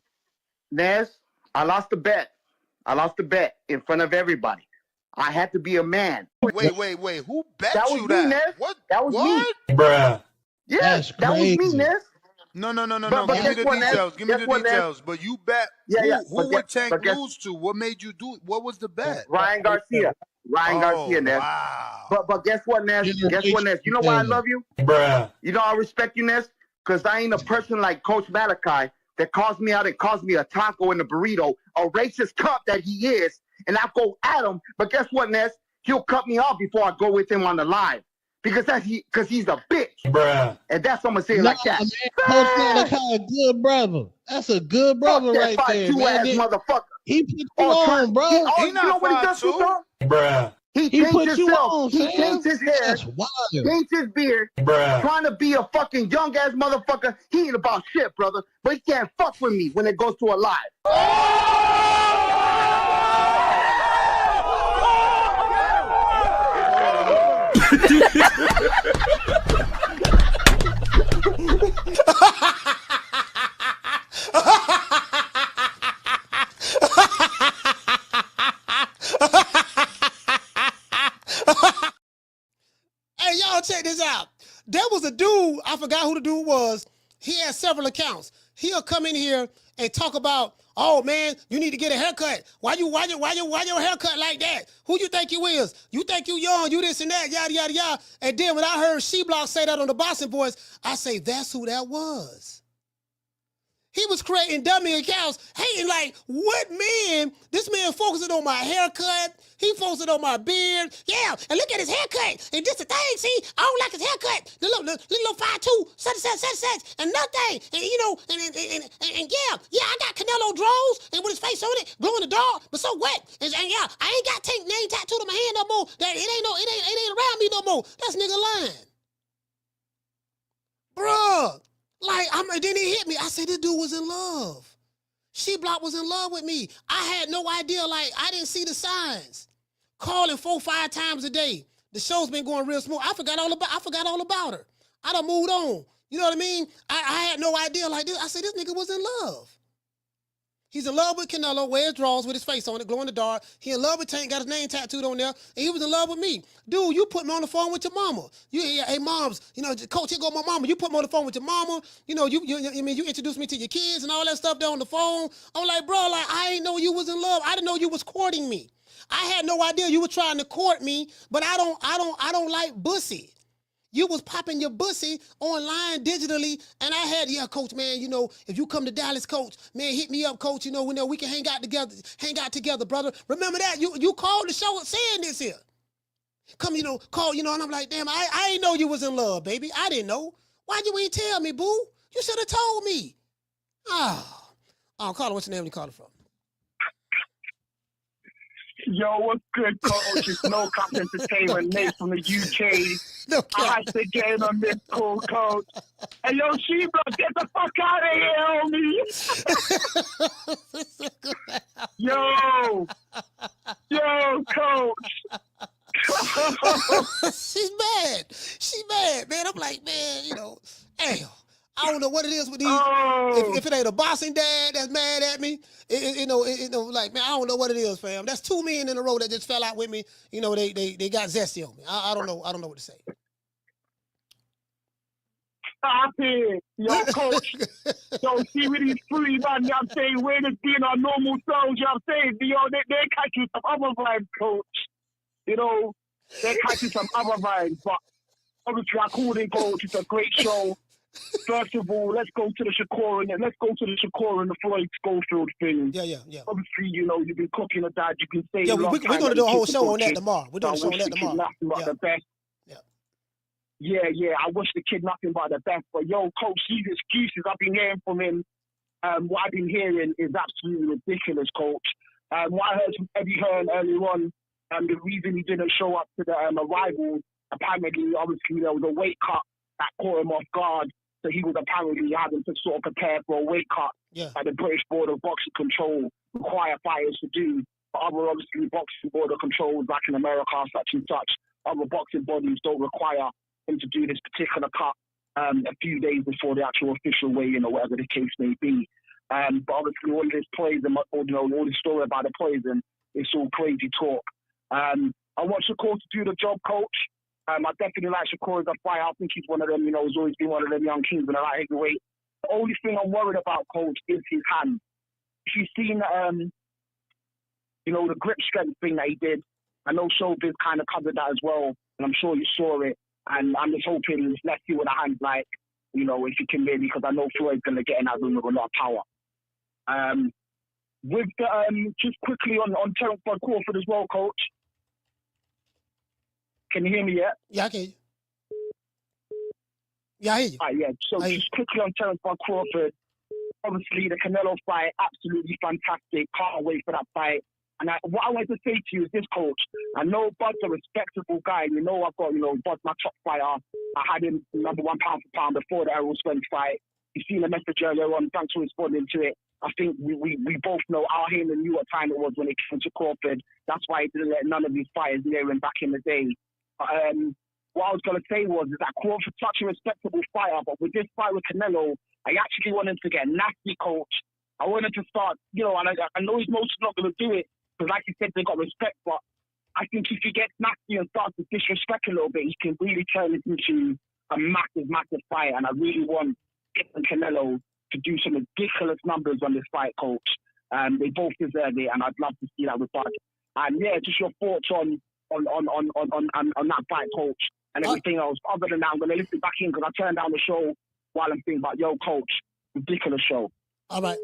Ness, I lost the bet. In front of everybody. I had to be a man. Wait. Who bet that was you me, that? Ness. What? That was me. Bruh. Yeah, That's that was me, crazy. Ness. No. But Give me the guess what, details. Ness? Give me Guess the what, Ness? details. But you bet. Yeah. Who would Tank lose to? What made you do it? What was the bet? Ryan Garcia. Garcia, Ness. Wow. But guess what, Ness? Guess what, Ness? You know why I love you? Bruh. You know I respect you, Ness? Because I ain't a person like Coach Malachi that calls me out and calls me a taco in a burrito, a racist cunt that he is, and I go at him. But guess what, Ness? He'll cut me off before I go with him on the live. Because he's a bitch. Bruh. And that's what I'm going to say like that. Man, Coach Malachi a good brother. That's a good brother right there, man. Motherfucker. He put you on, bro. You know what he does, Tucson? Bruh. He paints himself. He paints his hair. That's wild. Paints his beard. Bruh. Trying to be a fucking young ass motherfucker. He ain't about shit, brother. But he can't fuck with me when it goes to a live. Hey, y'all, check this out. There was a dude, I forgot who the dude was. He had several accounts. He'll come in here and talk about, oh man, you need to get a haircut. Why your haircut like that? Who you think you is? You think you young, you this and that, yada, yada, yada. And then when I heard She-Block say that on the Boston Boys, I say, that's who that was. He was creating dummy accounts, hating like, what man? This man focusing on my haircut. He focusing on my beard. Yeah, and look at his haircut. And this the thing, see? I don't like his haircut. The little 5'2", such, and nothing. And you know, and yeah, I got Canelo draws and with his face on it, glow in the dark, but so what? And yeah, I ain't got Tank name tattooed on my hand no more. That it ain't around me no more. That's nigga lying. Bruh. Like, then he hit me. I said, this dude was in love. She-Block was in love with me. I had no idea. Like, I didn't see the signs. Calling 4-5 times a day. The show's been going real smooth. I forgot all about her. I done moved on. You know what I mean? I had no idea like this. I said, this nigga was in love. He's in love with Canelo, wears drawers with his face on it, glow in the dark. He in love with Tank, got his name tattooed on there, and he was in love with me. Dude, you put me on the phone with your mama. Hey, moms, you know, coach, here go my mama. You put me on the phone with your mama. You know, you introduced me to your kids and all that stuff there on the phone. I'm like, bro, like, I ain't know you was in love. I didn't know you was courting me. I had no idea you were trying to court me, but I don't like bussy. You was popping your bussy online digitally, and I had, yeah, coach, man, you know, if you come to Dallas, coach, man, hit me up, coach, you know, we can hang out together, brother. Remember that? You called the show saying this here. Come, you know, call, you know, and I'm like, damn, I ain't know you was in love, baby. I didn't know. Why you ain't tell me, boo? You should have told me. Oh, Carla, what's your name? You call it from? Yo, what's good, coach? It's No Cap Entertainment, Nate from the UK. I had to get in on this call, coach. Hey, yo, She-Block, get the fuck out of here, homie. Yo, coach. She's mad, man. I'm like, man, you know, damn. I don't know what it is with these. If it ain't a boxing dad that's mad at me, like, man, I don't know what it is, fam. That's 2 men in a row that just fell out with me. You know, they got zesty on me. I don't know what to say. Stop it. Yo, coach. Yo, see with these 3 man, I'm saying, we're just being our normal selves, I'm saying, yo, they catching some other vibes, coach. You know, they catching some other vibes, but obviously I called in, coach. It's a great show. First of all, let's go to the Shakur and the Floyd Schofield thing. Yeah. Obviously, you know, you've been cooking with that. You can say we're going to do a whole show on that tomorrow. We're doing a show on that tomorrow. Nothing but the best. Yeah. I wish the kid nothing but the best. But yo, coach, these excuses I've been hearing from him, what I've been hearing is absolutely ridiculous, coach. What I heard from Eddie Hearn earlier on, the reason he didn't show up to the arrival, apparently, obviously, there was a weight cut that caught him off guard. So he was apparently having to sort of prepare for a weight cut that the British Board of Boxing Control require fighters to do. But other, obviously, boxing board of control, like in America, such and such, other boxing bodies don't require them to do this particular cut a few days before the actual official weigh-in or whatever the case may be. But obviously, all this poison, all this story about the poison, it's all crazy talk. I want Shakur to do the job, coach. I definitely like Shakur as a fighter. I think he's one of them, he's always been one of them young kings in the light heavyweight. The only thing I'm worried about, coach, is his hand. If you've seen, the grip strength thing that he did, I know Showbiz kind of covered that as well, and I'm sure you saw it. And I'm just hoping, let's see what the hand's like, if he can really, because I know Floyd's going to get in that room with a lot of power. With the, just quickly on Terence Crawford as well, coach. Can you hear me yet? Yeah, I can hear you. Yeah, I hear you. Yeah. So just quickly on Terence Crawford. Obviously, the Canelo fight, absolutely fantastic. Can't wait for that fight. And what I want to say to you is this, coach. I know Bud's a respectable guy. I've got, Bud's my top fighter. I had him number 1 pound for pound before the Errol Spence fight. You've seen the message earlier on. Thanks for responding to it. I think we both know, Al Heyman knew what time it was when it came to Crawford. That's why he didn't let none of these fighters near him back in the day. What I was going to say is that Crawford's such a respectable fighter, but with this fight with Canelo, I actually want him to get nasty, coach. I want him to start, and I know he's mostly not going to do it, because like you said, they got respect, but I think if he gets nasty and starts to disrespect a little bit, he can really turn it into a massive, massive fight, and I really want Canelo to do some ridiculous numbers on this fight, coach. They both deserve it, and I'd love to see that with Bud. And yeah, just your thoughts on that fight, coach, and everything else. Other than that, I'm going to listen back in because I turned down the show while I'm thinking about, coach, ridiculous show. All right.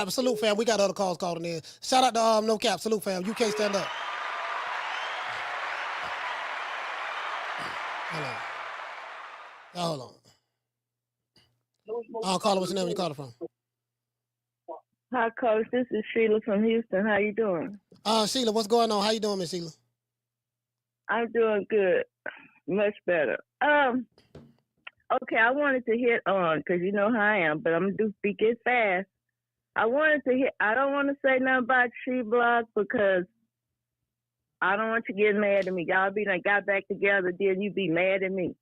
Salute, fam. We got other calls calling in. Shout out to No Cap. Salute, fam. You can't stand up. Hold on. I'll call her. What's your name? Where you calling from? Hi, Coach. This is Sheila from Houston. How you doing? Sheila, what's going on? How you doing, Miss Sheila? I'm doing good. Much better. Okay, I wanted to hit on, because you know how I am, but I'm going to speak it fast. I don't want to say nothing about She-Block because I don't want you getting mad at me. Y'all be like, got back together, then you be mad at me.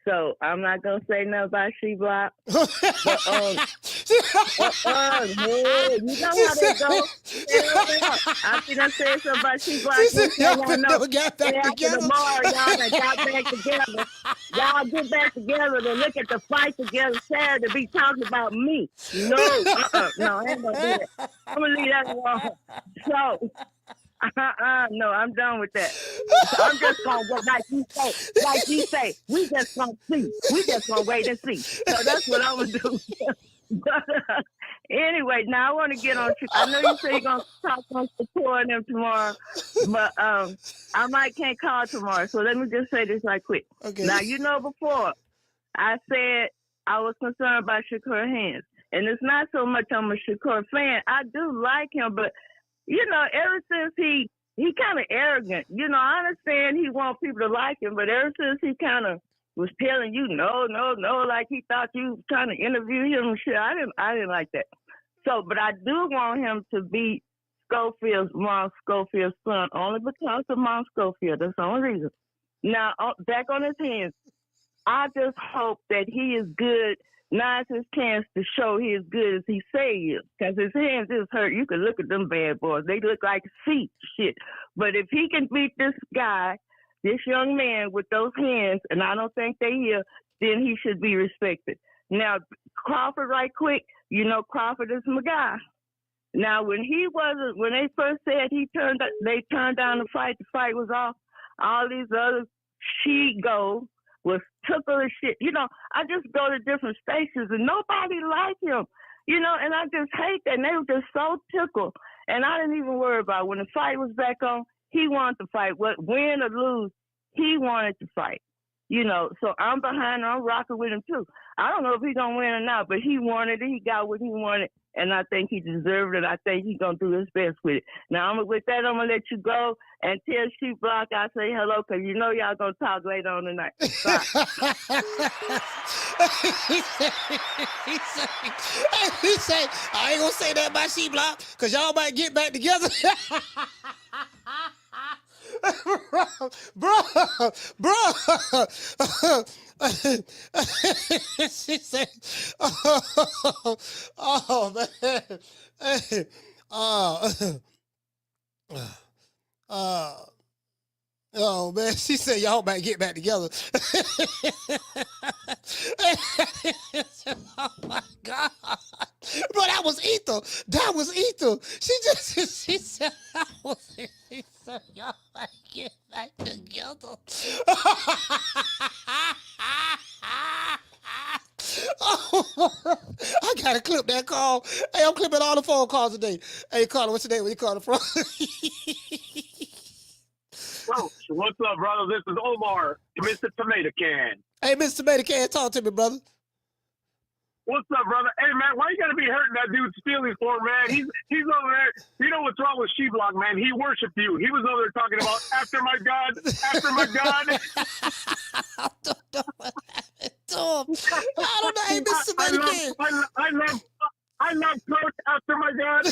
So I'm not going to say nothing about She-Block. But, no, you know how they go. I think I said something about She-Block. Y'all got back together. Tomorrow, y'all that got back together. Y'all get back together to look at the fight together Saturday to be talking about me. No, no, I ain't going to do that. I'm going to leave that alone. So, no, I'm done with that. So I'm just going to, like you say, we just going to see. We just going to wait and see. So that's what I'm going to do. But anyway, now I want to get on. I know you say you're going to talk on Shakur and them tomorrow, but I can't call tomorrow. So let me just say this right quick. Okay. Now, before I said I was concerned about Shakur hands. And it's not so much I'm a Shakur fan. I do like him, but ever since he kind of arrogant. I understand he wants people to like him, but ever since he kind of was telling you no, like he thought you were trying to interview him and shit, I didn't like that. So, but I do want him to beat Mom Schofield's son, only because of Mom Schofield. That's the only reason. Now, back on his hands, I just hope that he is good. Now it's his chance to show he as good as he say he is. Because his hands is hurt. You can look at them bad boys. They look like feet shit. But if he can beat this guy, this young man with those hands, and I don't think they here, then he should be respected. Now, Crawford, right quick, Crawford is my guy. Now, when they first said they turned down the fight was off, all these other she-go was tickle and shit. I just go to different stations and nobody liked him, and I just hate that. And they were just so tickled. And I didn't even worry about it. When the fight was back on, he wanted to fight. Win or lose, he wanted to fight. You know, so I'm behind him. I'm rocking with him too. I don't know if he's gonna win or not, but he wanted it. He got what he wanted, and I think he deserved it. I think he's gonna do his best with it. Now, with that, I'm gonna let you go and tell Sheep Block I say hello, because you know y'all gonna talk later on tonight. Bye. he said, I ain't gonna say that about Sheep Block, because y'all might get back together. bro. She said, oh man. Oh man, she said y'all might get back together. Oh my God. Bro, that was ether. That was ether. She said y'all might get back together. Oh, I gotta clip that call. Hey, I'm clipping all the phone calls today. Hey, Carter, what's your name? Where you calling from? What's up, brother? This is Omar, Mr. Tomato Can. Hey, Mr. Tomato Can, talk to me, brother. What's up, brother? Hey, man, why you gotta be hurting that dude's feelings for, man? He's over there. You know what's wrong with Sheeplock, man? He worshipped you. He was over there talking about after my God, after my God. I don't know what happened to him. I don't know. Hey, Mr. Tomato Can. I love Coach after my God.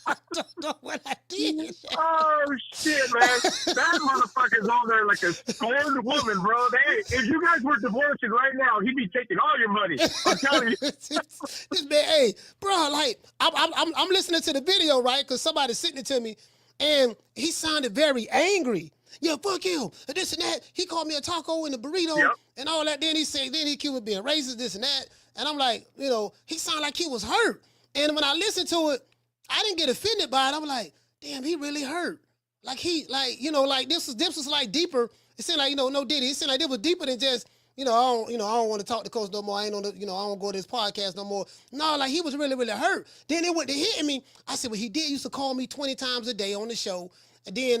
I don't know what I did. Oh, shit, man. That motherfucker's on there like a scorned woman, bro. If you guys were divorcing right now, he'd be taking all your money. I'm telling you. This man, hey, bro, like, I'm listening to the video, right? Because somebody's sitting it to me, and he sounded very angry. Yeah, fuck him, and this and that. He called me a taco and a burrito and all that. Then he accused me of being racist, this and that. And I'm like, you know, he sounded like he was hurt. And when I listened to it, I didn't get offended by it. I was like, damn, he really hurt. Like this was like deeper. It seemed like, no Diddy. It seemed like it was deeper than just, I don't want to talk to Coach no more. I ain't on the, I don't go to this podcast no more. No, like he was really, really hurt. Then it went to hitting me. I said, well, he used to call me 20 times a day on the show. And then,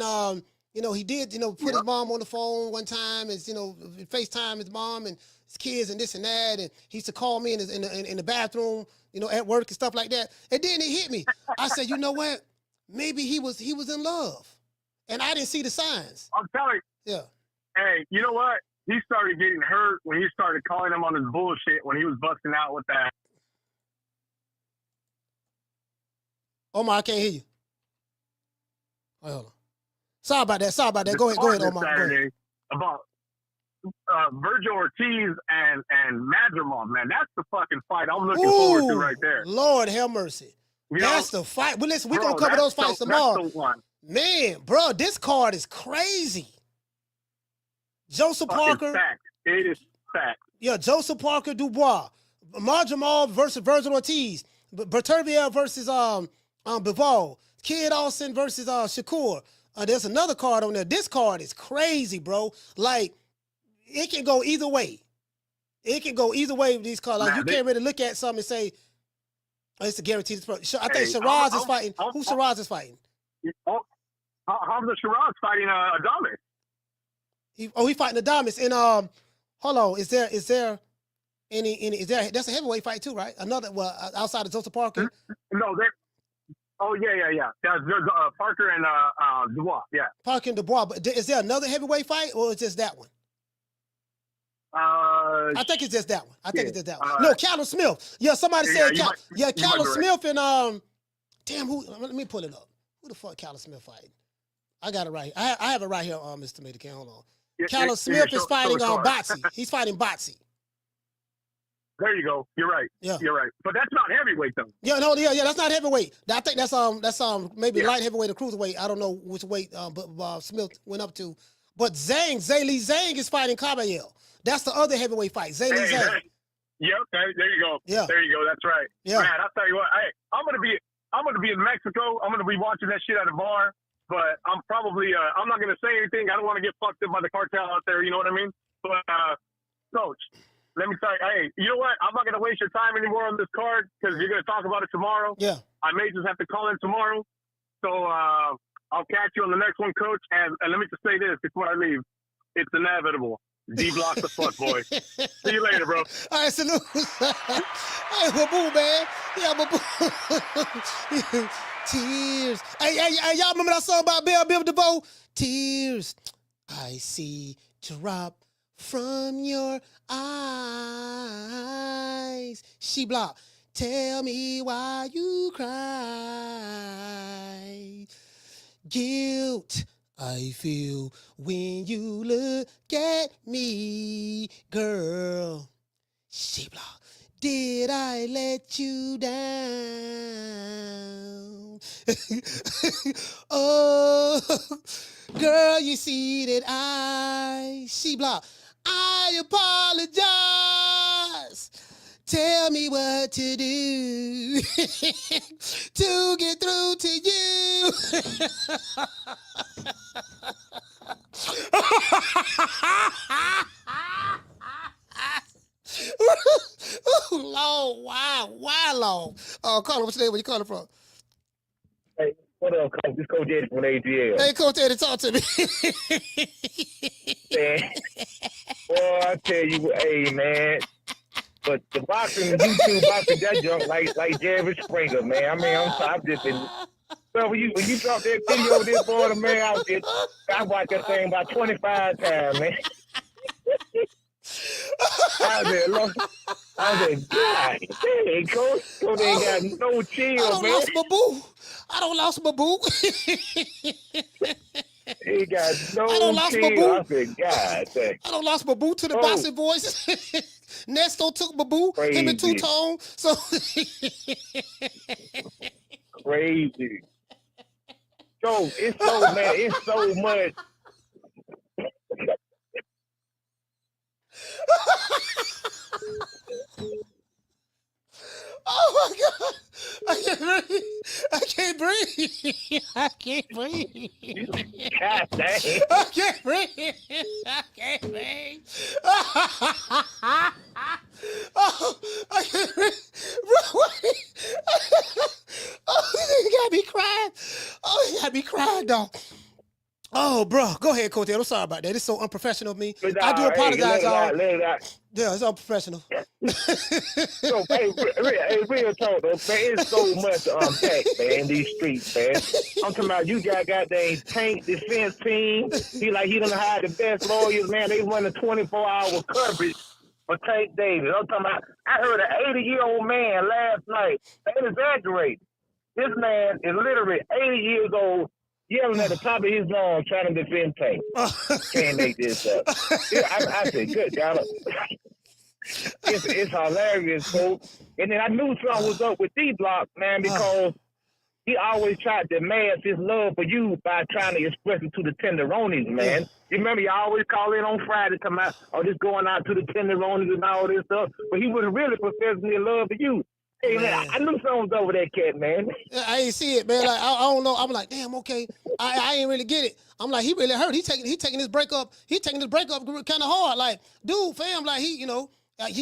he did, put his mom on the phone one time and, FaceTime his mom and his kids and this and that. And he used to call me in the bathroom, at work and stuff like that. And then it hit me. I said, you know what? Maybe he was in love. And I didn't see the signs. I'm telling you. Yeah. Hey, you know what? He started getting hurt when he started calling him on his bullshit when he was busting out with that. Omar, I can't hear you. Wait, hold on. Sorry about that. Go ahead, Omar. Saturday about Virgil Ortiz and Madrimov, man. That's the fucking fight I'm looking forward to right there. Lord have mercy. That's the fight. Well, listen, we're going to cover those fights tomorrow. That's the one. Man, bro, this card is crazy. Joseph Parker. Fact. It is fact. Yeah, Joseph Parker Dubois. Madrimov versus Virgil Ortiz. Bertervier versus Bivol. Kid Austin versus Shakur. There's another card on there. This card is crazy, bro. Like, it can go either way. It can go either way with these cards. Like, you can't really look at something and say, oh, it's a guaranteed. I think Shiraz is fighting. Who Shiraz is fighting? Hamza Shiraz fighting Adames. He's fighting Adames. And hold on, is there any that's a heavyweight fight too, right? Another outside of Joseph Parker? No, yeah. There's Parker and Dubois, yeah. Parker and Dubois, but is there another heavyweight fight or is just that one? I think it's just that one. It's just that one. No, Callum Smith. Yeah, somebody said Callum Smith and damn, who? Let me pull it up. Who the fuck Callum Smith fighting? I got it right. I have it right here, Mr. Tomato Can. Hold on. Callum Smith is fighting Botsy. He's fighting Botsy. There you go. You're right. Yeah, you're right. But that's not heavyweight though. Yeah, that's not heavyweight. I think that's maybe light heavyweight or cruiserweight. I don't know which weight but Smith went up to. But Zhang is fighting Caballero. That's the other heavyweight fight. Zhang. Yep. There you go. Yeah. There you go. That's right. Yeah. Man, I'll tell you what. Hey, I'm gonna be in Mexico. I'm gonna be watching that shit at a bar. But I'm probably I'm not gonna say anything. I don't want to get fucked up by the cartel out there. You know what I mean? But Coach, let me tell you. Hey, you know what? I'm not gonna waste your time anymore on this card because you're gonna talk about it tomorrow. Yeah. I may just have to call in tomorrow. So I'll catch you on the next one, Coach. And let me just say this before I leave: it's inevitable. D-Block the fuck boy. See you later, bro. All right, salute. Hey, Babu, man. Yeah, Babu. Tears. Hey, y'all remember that song by Bill DeVoe? Tears I see drop from your eyes. She Block. Tell me why you cry. Guilt I feel when you look at me, girl. She Block. Did I let you down? Oh, girl, you see that She Block. I apologize. Tell me what to do to get through to you. Long, why long? Carla, what's your name? Where you calling from? Hey, what up, Coach? This Coach Eddie from ATL. Hey, Coach Eddie, talk to me. Man, boy, I tell you, hey, man. But the boxing, YouTube boxing, that junk like Jerry Springer, man. I mean, I've just been. Well, when you dropped that video this morning, man, I watched that thing about 25 times, man. I was like, God, dang, Coach ain't got no chill, man. I don't lost my boo. He got no chill. I said, God, dang. I don't lost my boo to the boxing voice. Nesto took my boo, him and Two-Tone. So crazy. So it's so much. Oh my God! I can't breathe. I can't breathe. God dang. I can't breathe. I can't breathe. Oh, I can't breathe. Bro, oh, you got me crying. Oh, you got me crying, dog. Oh, bro, go ahead, Coach. I'm sorry about that. It's so unprofessional of me. I do apologize, y'all. Yeah, it's unprofessional. So, hey, real talk, though, man, it's so much to unpack, man, in these streets, man. I'm talking about you got goddamn Tank defense team. He done hired the best lawyers, man. They run a 24-hour coverage for Tank Davis. I'm talking about, I heard an 80-year-old man last night. They exaggerate. This man is literally 80 years old, yelling at the top of his lungs trying to defend Tank. Can't make this up. I said, good God. It's hilarious, folks. And then I knew something was up with D-Block, man, because he always tried to mask his love for you by trying to express it to the tenderonis, man. You remember, you always call in on Friday, come out, just going out to the tenderonis and all this stuff. But he was really professing his love for you. Hey, man, I knew something was over that cat, man. I ain't see it, man. Like, I don't know. I'm like, damn, okay. I ain't really get it. I'm like, he really hurt. He taking his breakup. He taking his breakup kind of hard. Like, dude, fam, like he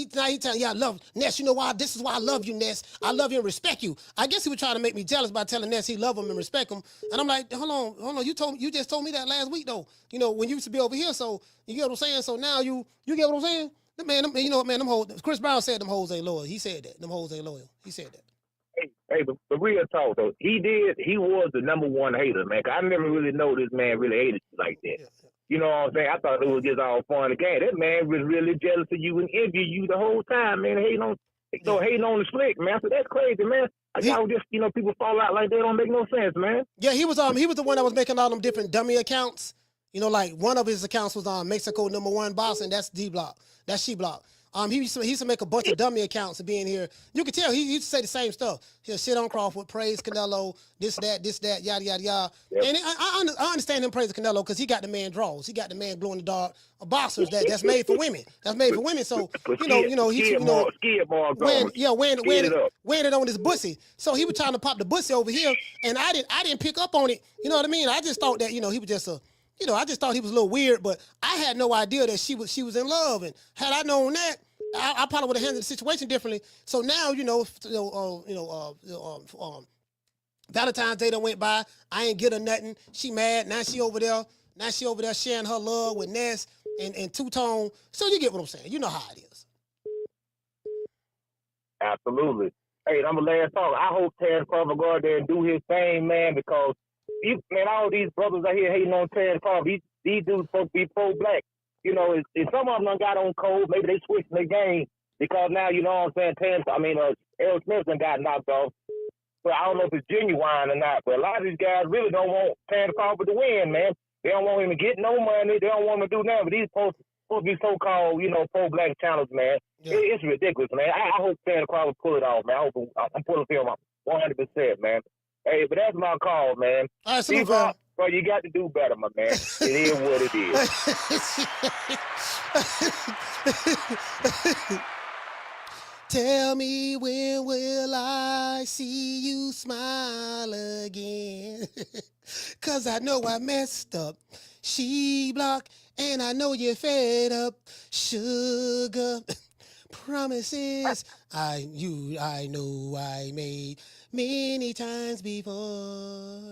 telling, yeah, I love Ness. You know why? This is why I love you, Ness. I love you and respect you. I guess he was trying to make me jealous by telling Ness he love him and respect him. And I'm like, hold on. You just told me that last week though. You know, when you used to be over here. So you get what I'm saying. So now you get what I'm saying. Man, you know what, man? Them hoes. Chris Brown said them hoes ain't loyal. He said that. Them hoes ain't loyal. He said that. Hey, but real talk though, he was the number one hater, man. 'Cause I never really know this man really hated you like that. Yeah. You know what I'm saying? I thought it was just all fun again. That man was really jealous of you and envied you the whole time, man. Hating on the slick, man. So that's crazy, man. Y'all just, people fall out like that don't make no sense, man. Yeah, he was the one that was making all them different dummy accounts. You know, like one of his accounts was on Mexico #1 boss, and that's D-Block. That's She-Block. He used to make a bunch of dummy accounts of being here. You could tell he used to say the same stuff. He'll shit on Crawford, praise Canelo, this, that, yada, yada, yada. Yep. And I understand him praising Canelo because he got the man draws. He got the man glow in the dark boxers that's made for women. That's made for women. So wearing it on his bussy. So he was trying to pop the bussy over here, and I didn't pick up on it. You know what I mean? I just thought that he was just I just thought he was a little weird, but I had no idea that she was in love. And had I known that, I probably would have handled the situation differently. So now, Valentine's Day done went by. I ain't get her nothing. She mad. Now she over there. Now she over there sharing her love with Ness and Two-Tone. So you get what I'm saying. You know how it is. Absolutely. Hey, I'm the last talk. I hope Terence Crawford go out there and do his thing, man, because man, all these brothers out here hating on Terence Crawford, these dudes supposed to be pro-black. You know, if some of them done got on cold, maybe they switched their game because now, you know what I'm saying, Errol Smith done got knocked off. But I don't know if it's genuine or not. But a lot of these guys really don't want Terence Crawford to win, man. They don't want him to get no money. They don't want him to do nothing. But these supposed to be so-called, you know, pro-black channels, man. Yeah. It's ridiculous, man. I hope Terence Crawford pull it off, man. I'm pulling for him 100%, man. Hey, but that's my call, man. All right, salute, fam. Bro, you got to do better, my man. It is what it is. Tell me when will I see you smile again? 'Cause I know I messed up. She block, and I know you're fed up. Sugar promises I know I made many times before.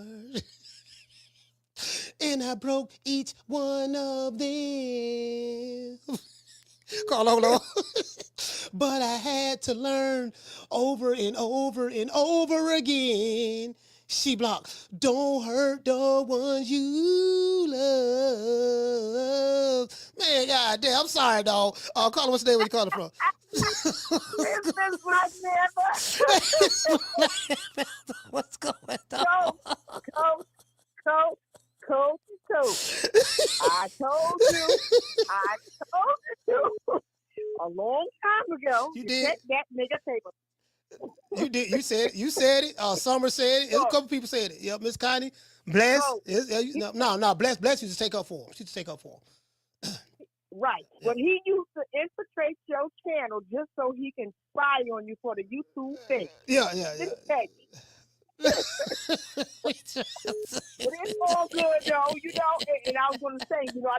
And I broke each one of them. Call on. But I had to learn over and over and over again. She blocked. Don't hurt the ones you love. Man, goddamn, I'm sorry, dog. Call what's the name? Where you calling from? What's going on? Coach. I told you a long time ago. You did. Set that nigga table. You did. You said it. Summer said it. There's a couple people said it. Yep, Miss Connie. Bless. No. Bless used to take up for him. She used to take up for him. Right. Yeah. But he used to infiltrate your channel just so he can spy on you for the YouTube thing. Yeah. But it's all good, though, you know. And I was going to say, you know, I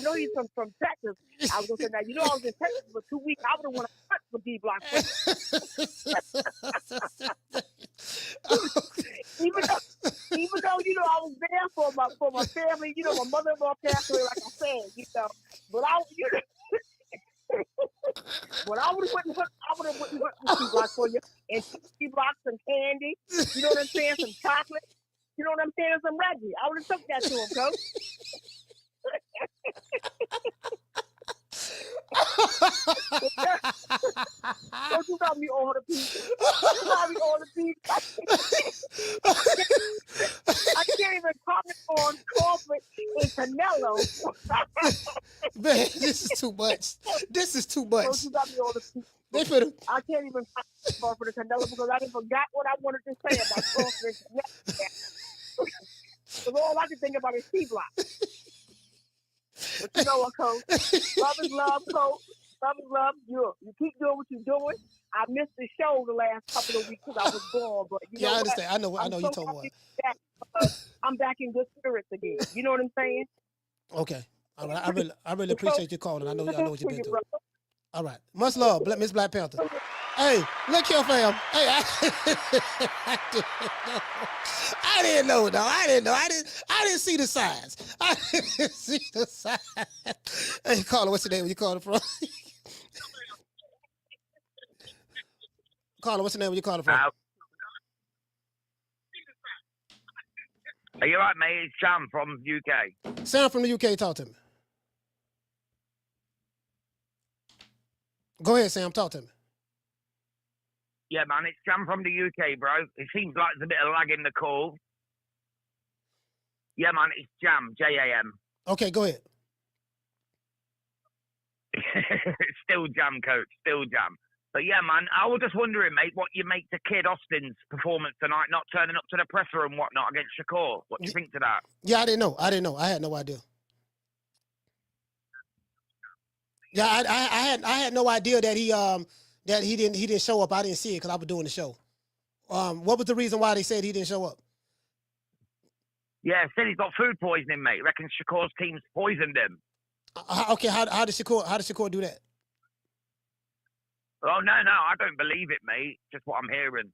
know he's from Texas. I was going to say, now, you know, I was in Texas for 2 weeks. I would have wanted to cut for D Block. Even though, you know, I was there for my family. You know, my mother-in-law passed away, like I said, you know. But I would have went with D-Block for you. And D-Block, some candy. You know what I'm saying? Some chocolate. You know what I'm saying? Some Reggie. I would have took that to him, Coach. Don't you got me all the pieces. You got me all the pieces. I can't even comment on Crawford and Canelo. Man, this is too much. Don't you got me all the pieces. I can't even comment on Crawford and Canelo because I forgot what I wanted to say about Crawford and Canelo. Because all I can think about is T-Block. But you know what, Coach? Love is love, Coach. Love is love. You keep doing what you're doing. I missed the show the last couple of weeks because I was gone. But you know I understand. I know you told me. I'm back in good spirits again. You know what I'm saying? Okay. All right. I really appreciate you calling. I know what you've been through. All right. Much love, Miss Black Panther. Hey, look here, fam. Hey, I didn't know, though. I didn't see the signs. Hey, caller, what's your name? Where you calling from? Caller, what's your name? Where you calling from? Are you right, mate? It's Sam from UK. Sam from the UK, talk to me. Go ahead, Sam, talk to me. Yeah, man, it's Sam from the UK, bro. It seems like there's a bit of lag in the call. Yeah, man, it's Jam, Jam. Okay, go ahead. Still Jam, Coach, still Jam. But yeah, man, I was just wondering, mate, what you make to Kid Austin's performance tonight, not turning up to the presser and whatnot against Shakur. What do you think to that? Yeah, I didn't know. I had no idea. Yeah, I had no idea that he didn't show up. I didn't see it because I was doing the show. What was the reason why they said he didn't show up? Yeah, said he's got food poisoning, mate. Reckons Shakur's team's poisoned him. Okay, how did Shakur do that? Oh no, I don't believe it, mate. Just what I'm hearing.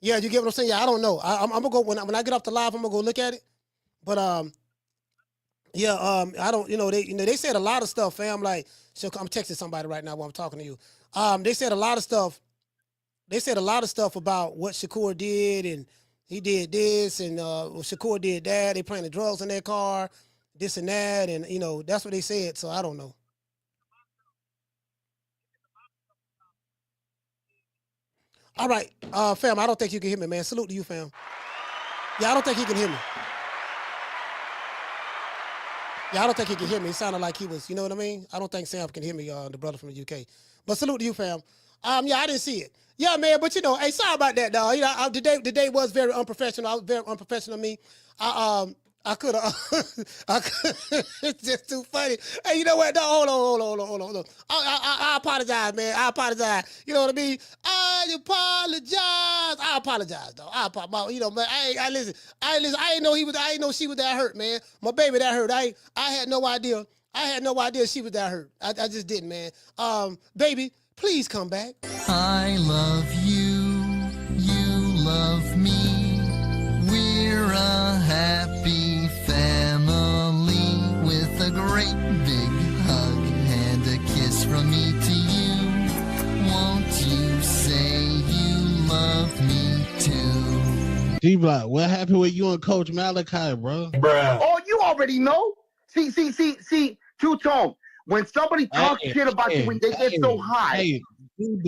Yeah, you get what I'm saying? Yeah, I don't know. I'm gonna go when I get off the live. I'm gonna go look at it. But Yeah, I don't, they said a lot of stuff, fam. Like, so I'm texting somebody right now while I'm talking to you. They said a lot of stuff. They said a lot of stuff about what Shakur did, and he did this, and Shakur did that. They planted drugs in their car, this and that, and that's what they said. So I don't know. All right, fam. I don't think you can hear me, man. Salute to you, fam. Yeah, I don't think he can hear me. Yeah, I don't think he can hear me. He sounded like he was, you know what I mean? I don't think Sam can hear me, the brother from the UK. But salute to you, fam. Yeah, I didn't see it. Yeah, man, but hey, sorry about that, dog. The day was very unprofessional. I was very unprofessional of me. I could have. It's just too funny. Hey, you know what? No, hold on. I apologize, man. I apologize. You know what I mean? I apologize, though. Man. I listen. I didn't know I didn't know she was that hurt, man. My baby that hurt. I had no idea. I had no idea she was that hurt. I just didn't, man. Baby, please come back. I love you. You love me. We're a happy family with a great big hug and a kiss from me to you. Won't you say you love me too? D-Block, what happened with you and Coach Malachi, bro? Bruh. Oh, you already know. See, Two-Tone. When somebody talks shit about you when they get so high.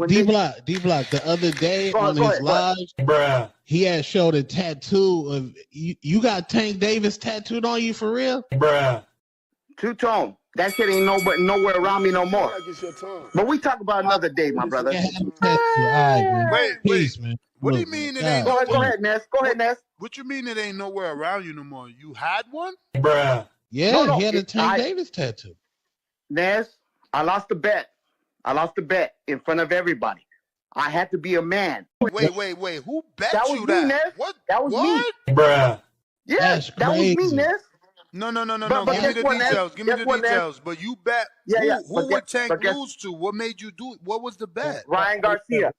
D-Block, the other day on his live, bruh, he had showed a tattoo of you got Tank Davis tattooed on you for real? Bruh. Two-Tone. That shit ain't nowhere around me no more. But we talk about another day, my brother. Wait. Man. What do you mean it ain't Go ahead, Ness. What you mean it ain't nowhere around you no more? You had one? Bruh. Yeah, he had a Tank Davis tattoo. Ness, I lost the bet in front of everybody. I had to be a man. Wait. Who bet that you was that? Me, Ness. What? That was what? me. Bruh. Yeah, that was me, Ness. No. Give me the details. Give me the details. But you bet. Who would Tank lose to? What made you do it? What was the bet? Ryan Garcia,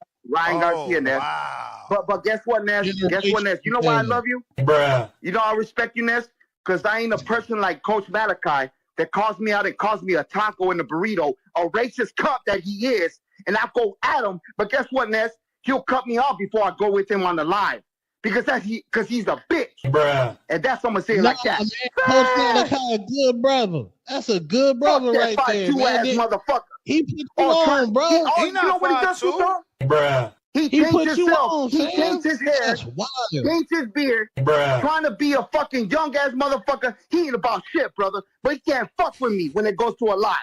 Ness. Wow. But guess what, Ness? You know why I love you? Bruh. You know I respect you, Ness? Because I ain't a person like Coach Malachi that calls me out and calls me a taco in a burrito, a racist cunt that he is, and I go at him. But guess what, Ness? He'll cut me off before I go with him on the live. Because he's a bitch. Bruh. And that's what I'm going to say like that. Man, Coach Malachi, a good brother. That's a good brother right there, man. Motherfucker. He put you on, bro. He not 5'2". Bruh. He put you on, he paints his hair, paints his beard, bruh, trying to be a fucking young ass motherfucker. He ain't about shit, brother. But he can't fuck with me when it goes to a live.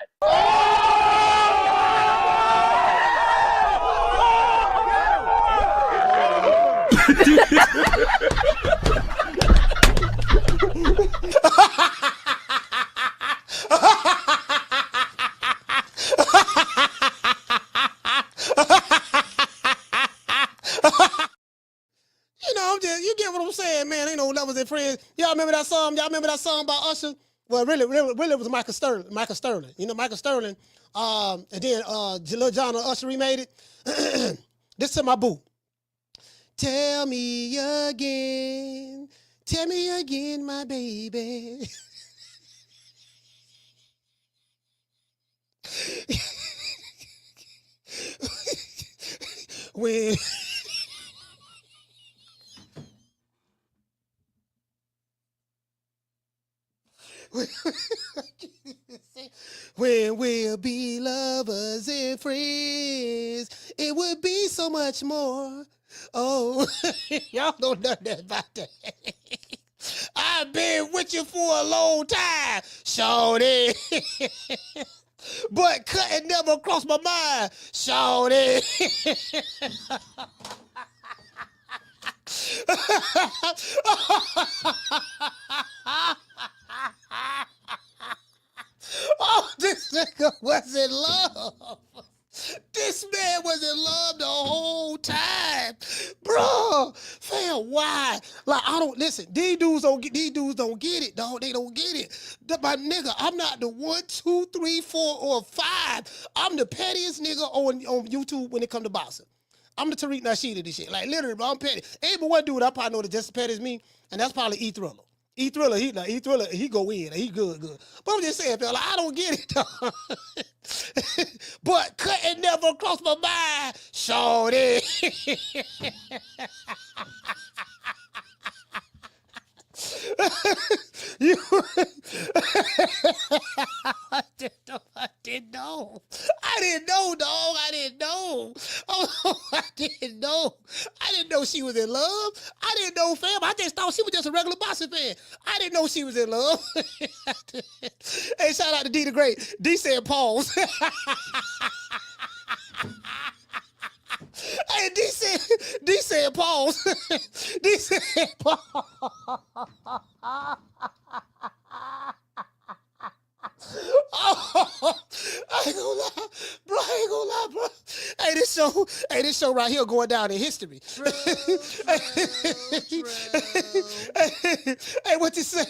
You get what I'm saying, man. Ain't no lovers and friends. Y'all remember that song? Y'all remember that song by Usher? Well, really, it was Michael Sterling. You know, Michael Sterling. And then Lil Jon and Usher remade it. This to my boo. Tell me again, my baby. When we'll be lovers and friends, it would be so much more. Oh, y'all don't know that about that. I've been with you for a long time, shorty. But cutting never crossed my mind, shorty. Oh, this nigga was in love. This man was in love the whole time. Bro, fam, why? Like, I don't listen. These dudes don't get it, dog. They don't get it. My nigga, I'm not the 1, 2, 3, 4, or 5. I'm the pettiest nigga on YouTube when it comes to boxing. I'm the Tariq Nasheed of this shit. Like, literally, bro, I'm petty. Ain't but one dude I probably know that's just as petty as me, and that's probably E Thriller. E-Thriller, he go in. He good. But I'm just saying, fella, I don't get it, dog. But couldn't never cross my mind, shorty. You, I didn't know, dog. I didn't know. Oh, I didn't know she was in love. I didn't know, fam. I just thought she was just a regular boxing fan. I didn't know she was in love. Hey, shout out to D the Great. D said pause. Hey, D said pause. D said pause. Oh, I ain't gonna lie, bro. Hey, this show right here going down in history. Hey, what you say,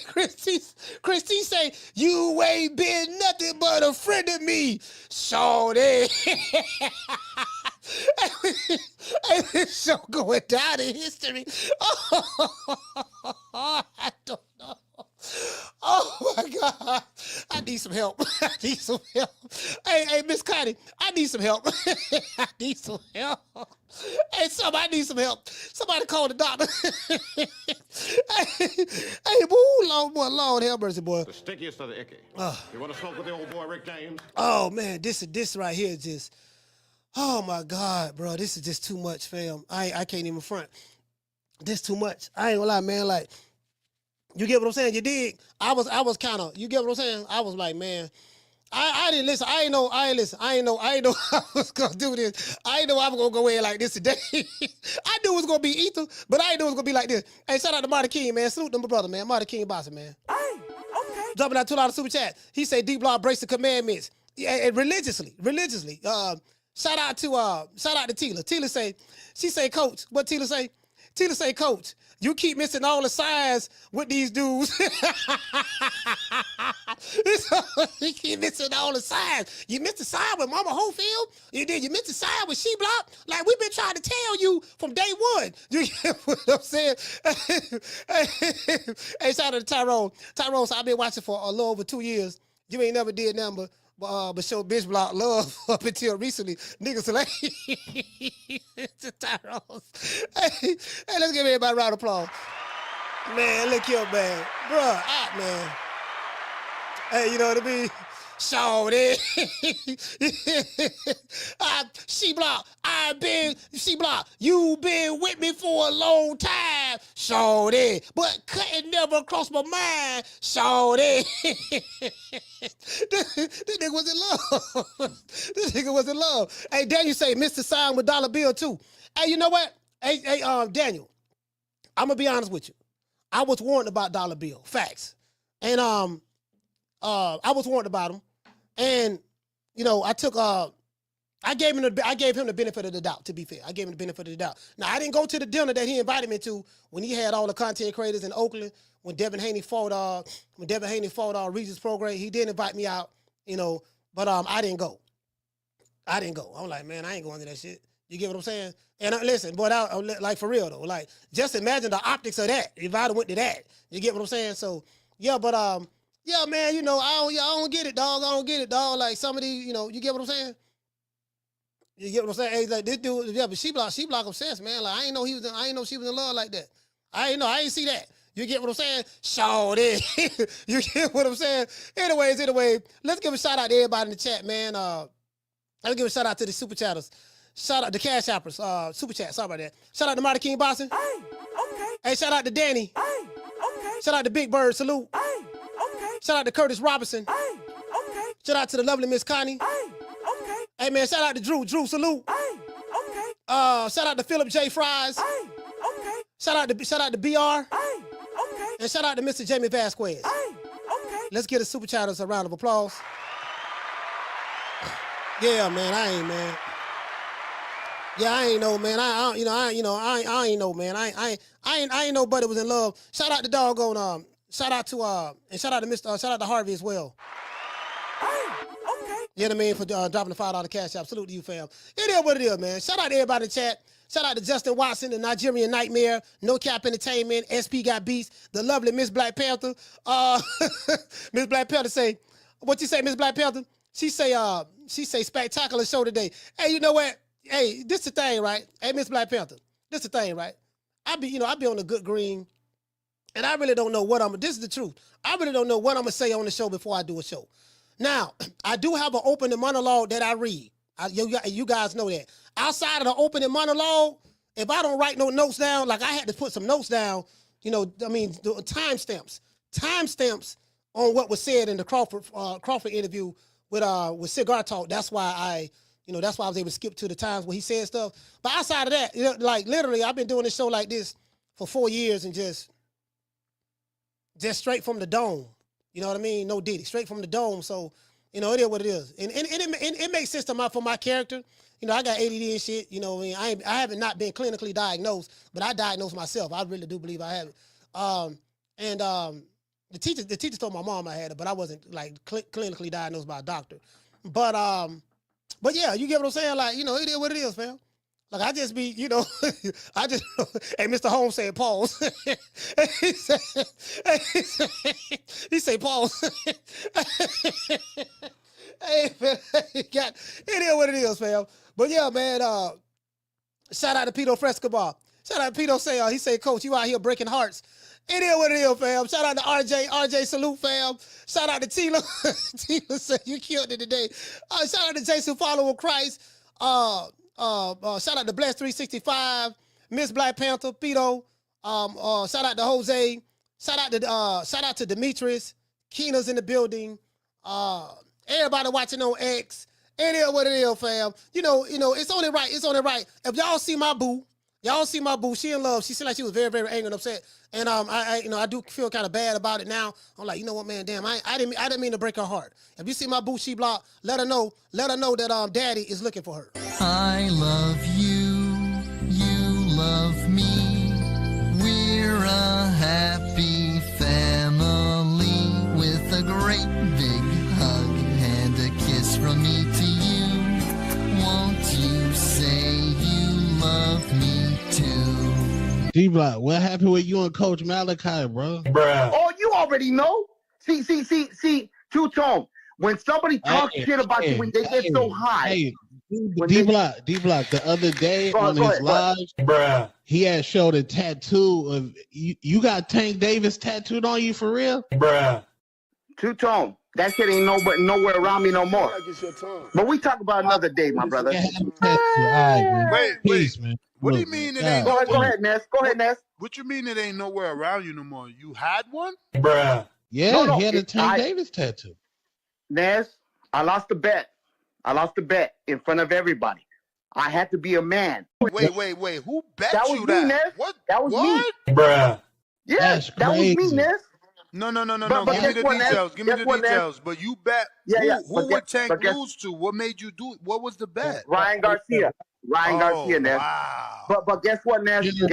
Christy say, you ain't been nothing but a friend of me, shorty. Hey, this show going down in history. I don't know. Oh my God, I need some help. Hey, Miss Connie, I need some help. I need some help. Hey, I need some help. Somebody call the doctor. Hey, boy, Lord have mercy, boy. The stickiest of the icky. You want to smoke with the old boy Rick James? Oh man, this right here is just, oh my God, bro, this is just too much, fam. I can't even front. This too much. I ain't gonna lie, man. Like, you get what I'm saying? You dig? I was kind of, you get what I'm saying? I was like, man, I didn't listen. I ain't know I was gonna do this. I ain't know I was gonna go in like this today. I knew it was gonna be ether, but I ain't know it was gonna be like this. Hey, shout out to Marty King, man. Salute to my brother, man. Marty King boxing, man. Hey, okay. Dropping out $2 super chat. He say D Block breaks the commandments. Yeah, and religiously. Shout out to Tila. Tila say, she say, Coach. What Tila say? Tila say, Coach, you keep missing all the signs with these dudes. You keep missing all the signs. You missed the sign with Mama Holyfield. You missed the sign with She Block. Like, we've been trying to tell you from day one. You get what I'm saying? Hey, shout out to Tyrone. Tyrone, so I've been watching for a little over 2 years. You ain't never did nothing but show bitch block love up until recently. Niggas like Tyrone. Hey, let's give everybody a round of applause. Man, look here, man. Bruh, man. Hey, you know what I mean? Shorty. She Block, you been with me for a long time, shorty, but couldn't never cross my mind, shorty. This nigga was in love. Hey, Daniel say, Mr. Sign with $1 bill too. Hey, you know what? Hey, Daniel, I'm gonna be honest with you. I was warned about $1 bill, facts. And I was warned about him, and you know, I gave him the benefit of the doubt. To be fair, I gave him the benefit of the doubt. Now, I didn't go to the dinner that he invited me to when he had all the content creators in Oakland. When Devin Haney fought Regis program, he did invite me out, you know, but I didn't go. I'm like, man, I ain't going to that shit. You get what I'm saying? And listen, boy, like for real though, like just imagine the optics of that if I'd went to that. You get what I'm saying? So yeah, but yeah, man, you know, I don't get it, dog. Like some of these, you know, you get what I'm saying? You get what I'm saying? Hey, like this dude, yeah, but she block obsessed, man. Like I ain't know she was in love like that. I ain't see that. You get what I'm saying? Shorty. You get what I'm saying? Anyway, let's give a shout out to everybody in the chat, man. Let's give a shout out to the super chatters. Shout out to Cash Appers, super chat. Sorry about that. Shout out to Marty King Boxing. Hey, okay. Hey, shout out to Danny. Hey, okay. Shout out to Big Bird. Salute. Hey, okay. Shout out to Curtis Robinson. Hey, okay. Shout out to the lovely Miss Connie. Hey, okay. Hey, man, shout out to Drew. Drew, salute. Hey, okay. Shout out to Philip J. Fries. Hey, okay. Shout out to BR. Hey, okay. And shout out to Mr. Jamie Vasquez. Hey, okay. Let's give the super chatters a round of applause. Yeah, man, I ain't know, man. I ain't know, man. I ain't know Buddy was in love. Shout out to doggone shout out to Harvey as well. Hey, okay. You know what I mean? For dropping the $5 cash app. Salute to you, fam. It is what it is, man. Shout out to everybody in the chat. Shout out to Justin Watson, the Nigerian Nightmare, No Cap Entertainment, SP Got Beats, the lovely Miss Black Panther. Miss Black Panther say, what you say, Miss Black Panther? She say spectacular show today. Hey, you know what? Hey, this the thing, right? Hey, Miss Black Panther, this the thing, right? I be on the good green, and I really don't know what this is the truth. I really don't know what I'm gonna say on the show before I do a show. Now, I do have an opening monologue that I read. You guys know that. Outside of the opening monologue, if I don't write no notes down, like I had to put some notes down, the timestamps on what was said in the Crawford interview with Cigar Talk. That's why I was able to skip to the times where he said stuff. But outside of that, like literally, I've been doing this show like this for 4 years and just straight from the dome. You know what I mean? No Diddy, straight from the dome. So, it is what it is. And it makes sense for my character. I got ADD and shit. You know what I mean? I haven't not been clinically diagnosed, but I diagnosed myself. I really do believe I have it. The teacher told my mom I had it, but I wasn't like clinically diagnosed by a doctor. But yeah, you get what I'm saying? Like, it is what it is, fam. Like I just be, hey, Mr. Holmes said pause. he say pause. Hey, man, it is what it is, fam. But yeah, man, shout out to Pito Frescobar. Shout out to Pito he say, Coach, you out here breaking hearts. It is what it is, fam. Shout out to RJ. RJ, salute, fam. Shout out to Tila. Tila said you killed it today. Shout out to Jason, follower of Christ. Shout out to Bless 365, Miss Black Panther, Pito. Shout out to Jose. Shout out to Demetrius. Keena's in the building. Everybody watching on X. It is what it is, fam. It's only right. It's only right. If y'all see my boo, she in love. She seemed like she was very, very angry and upset. And I do feel kind of bad about it now. I'm like, you know what, man, damn, I didn't mean to break her heart. If you see my boo, she blocked, let her know that daddy is looking for her. I love you, you love me. We're a happy family with a great big hug and a kiss from me to you. Won't you say you love me too? D-Block, what happened with you and Coach Malachi, bro? Bruh. Oh, you already know. See, Two-Tone. When somebody talks shit about you when they get so high. Hey, D-Block, the other day on his live, bruh, he had showed a tattoo of you got Tank Davis tattooed on you for real? Bruh. Two-Tone. That shit ain't nowhere around me no more. But we talk about another day, my brother. Wait, Peace, man. What do you mean it ain't? Go ahead, Ness. Go ahead, Ness. What you mean it ain't nowhere around you no more? You had one? Bruh. Yeah, he had a Tank Davis tattoo. Ness, I lost the bet. In front of everybody. I had to be a man. Wait. Who bet that was you me, that? Ness. What? That was what? me. Bruh. Yeah, that was me, Ness. No. Give me the details. Give me the details. But you bet. Who would Tank lose to? What made you do it? What was the bet? Ryan Garcia. Garcia, Ness. Wow. But guess what, Ness? You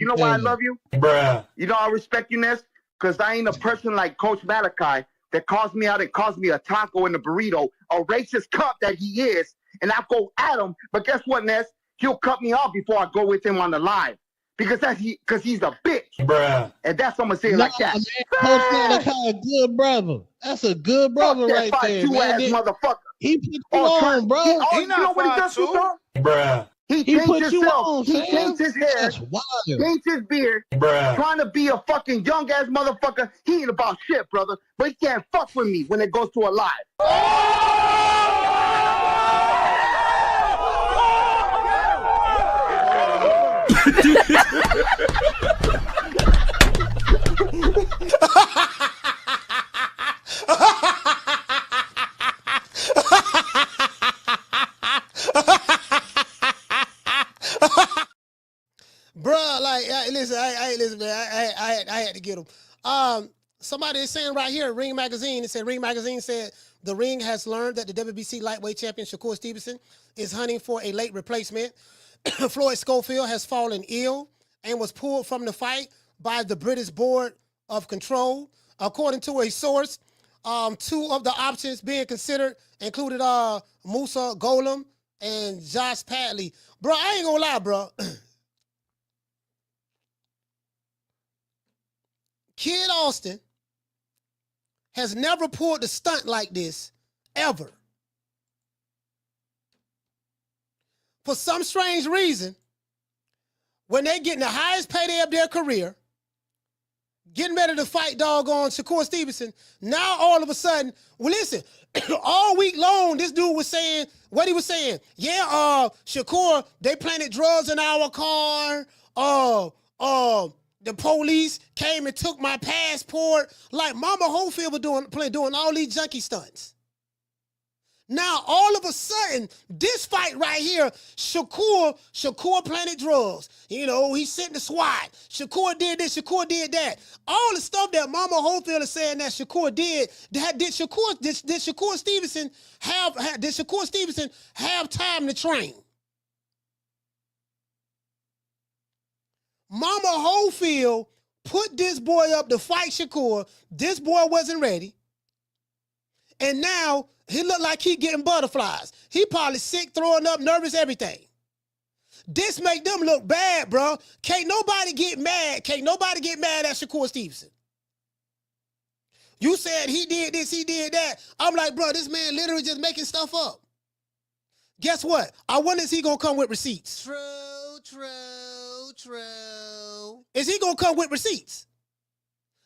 know why I love you? Bruh. You know I respect you, Ness? Because I ain't a person like Coach Malachi that calls me out and calls me a taco in the burrito, a racist cup that he is, and I go at him. But guess what, Ness? He'll cut me off before I go with him on the live. Because he's a bitch. Bruh. And that's what I'm going to say like that. Man, Coach Malachi, a good brother. That's a good brother right there, man. Motherfucker. He put you on, bro. You know what he does to you? Bruh. He put changed you himself. on, He changed his hair. That's wild. Changed his beard. Bruh. Trying to be a fucking young ass motherfucker. He ain't about shit, brother. But he can't fuck with me when it goes to a live. Bruh, like, listen, man. I had to get him. Somebody is saying right here, Ring Magazine. It said Ring Magazine said the Ring has learned that the WBC lightweight champion Shakur Stevenson is hunting for a late replacement. Floyd Schofield has fallen ill and was pulled from the fight by the British Board of Control. According to a source, Two of the options being considered included Musa Golem and Josh Padley. Bro, I ain't gonna lie, bro. Kid Austin has never pulled a stunt like this, ever. For some strange reason, when they getting the highest payday of their career, getting ready to fight doggone Shakur Stevenson, now all of a sudden, well, listen, all week long, this dude was saying, what he was saying, yeah, Shakur, they planted drugs in our car, the police came and took my passport. Like Mama Holyfield was doing all these junkie stunts. Now, all of a sudden, this fight right here, Shakur planted drugs. You know, he sent the SWAT. Shakur did this, Shakur did that. All the stuff that Mama Holyfield is saying that Shakur did Shakur Stevenson have time to train? Mama Holyfield put this boy up to fight Shakur. This boy wasn't ready. And now he looked like he getting butterflies. He probably sick, throwing up, nervous, everything. This make them look bad, bro. Can't nobody get mad. Can't nobody get mad at Shakur Stevenson. You said he did this, he did that. I'm like, bro, this man literally just making stuff up. Guess what? I wonder is he gonna come with receipts? True. Is he gonna come with receipts?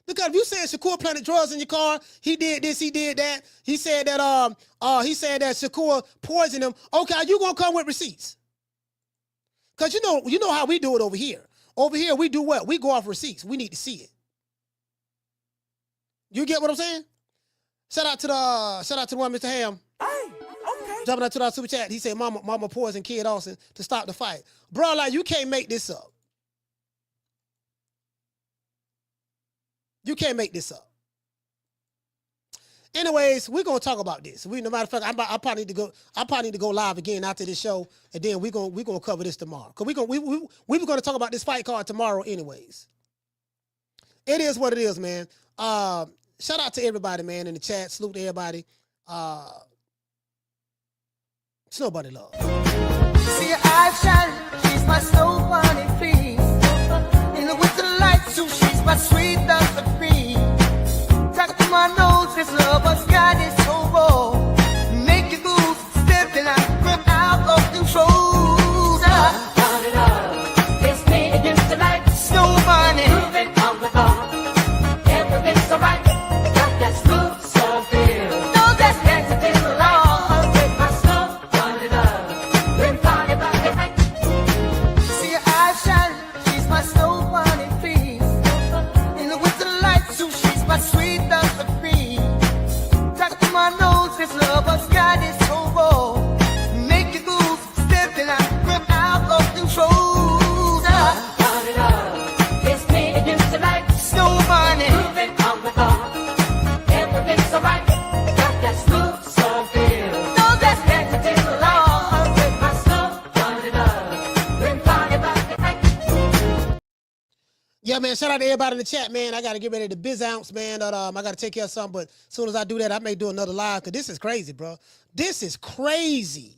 Because if you said Shakur planted drugs in your car, he did this, he did that. He said that Shakur poisoned him. Okay, you gonna come with receipts? Because you know how we do it over here. Over here, we do what? We go off receipts. We need to see it. You get what I'm saying? Shout out to the one, Mr. Ham. Hey, okay. Jumping out to the super chat. He said, Mama poisoned Kid Austin to stop the fight. Bro, like, you can't make this up. You can't make this up. Anyways, we're gonna talk about this. No matter of fact, I probably need to go live again after this show, and then we're gonna cover this tomorrow. Cause we were gonna talk about this fight card tomorrow, anyways. It is what it is, man. Shout out to everybody, man, in the chat. Salute to everybody. It's nobody love. See her eyes shining, she's my snow bunny, please. In the winter lights, so she's my sweet dove of cream. Talk to my nose, this lover's got it so raw. Make you move, stepping out of control. Turn it up, it's me against the light. Snow bunny, moving on the bar. Everything's alright, got that smooth soul feel. No, that's dancing in the lawn. With my snow, turn it up, then party by the night. See her eyes shining, she's my snow bunny, please. In the winter lights, so she's my sweet dove of cream. Talk to my nose, this lover's got it so raw. Make you move, stepping out of control. Turn it up, it's me against the light. Snow bunny, moving on the bar. Everything's alright, got that smooth soul feel. No, that's dancing in the lawn. With my snow, turn it up, then party by the night. Yeah, man, shout out to everybody in the chat, man. I got to get ready to biz ounce, man. I got to take care of something, but as soon as I do that, I may do another live, because this is crazy, bro. This is crazy.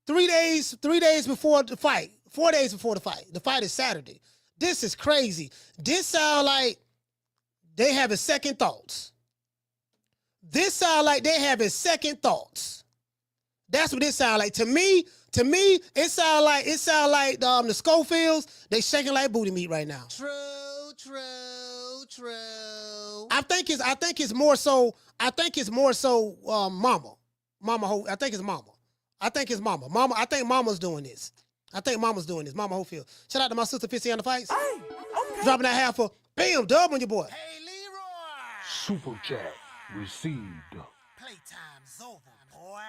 3 days before the fight, 4 days before the fight. The fight is Saturday. This is crazy. This sound like they having second thoughts. This sound like they having second thoughts. That's what it sound like. To me, it sound like the Schofields, they shaking like booty meat right now. True. I think it's more so Mama. I think it's Mama. I think Mama's doing this. Mama Holyfield. Shout out to my sister Fitzy on the fights. Hey, okay. Dropping that half for bam, dub on your boy. Hey, Leroy. Super chat received. Playtime's over, boy.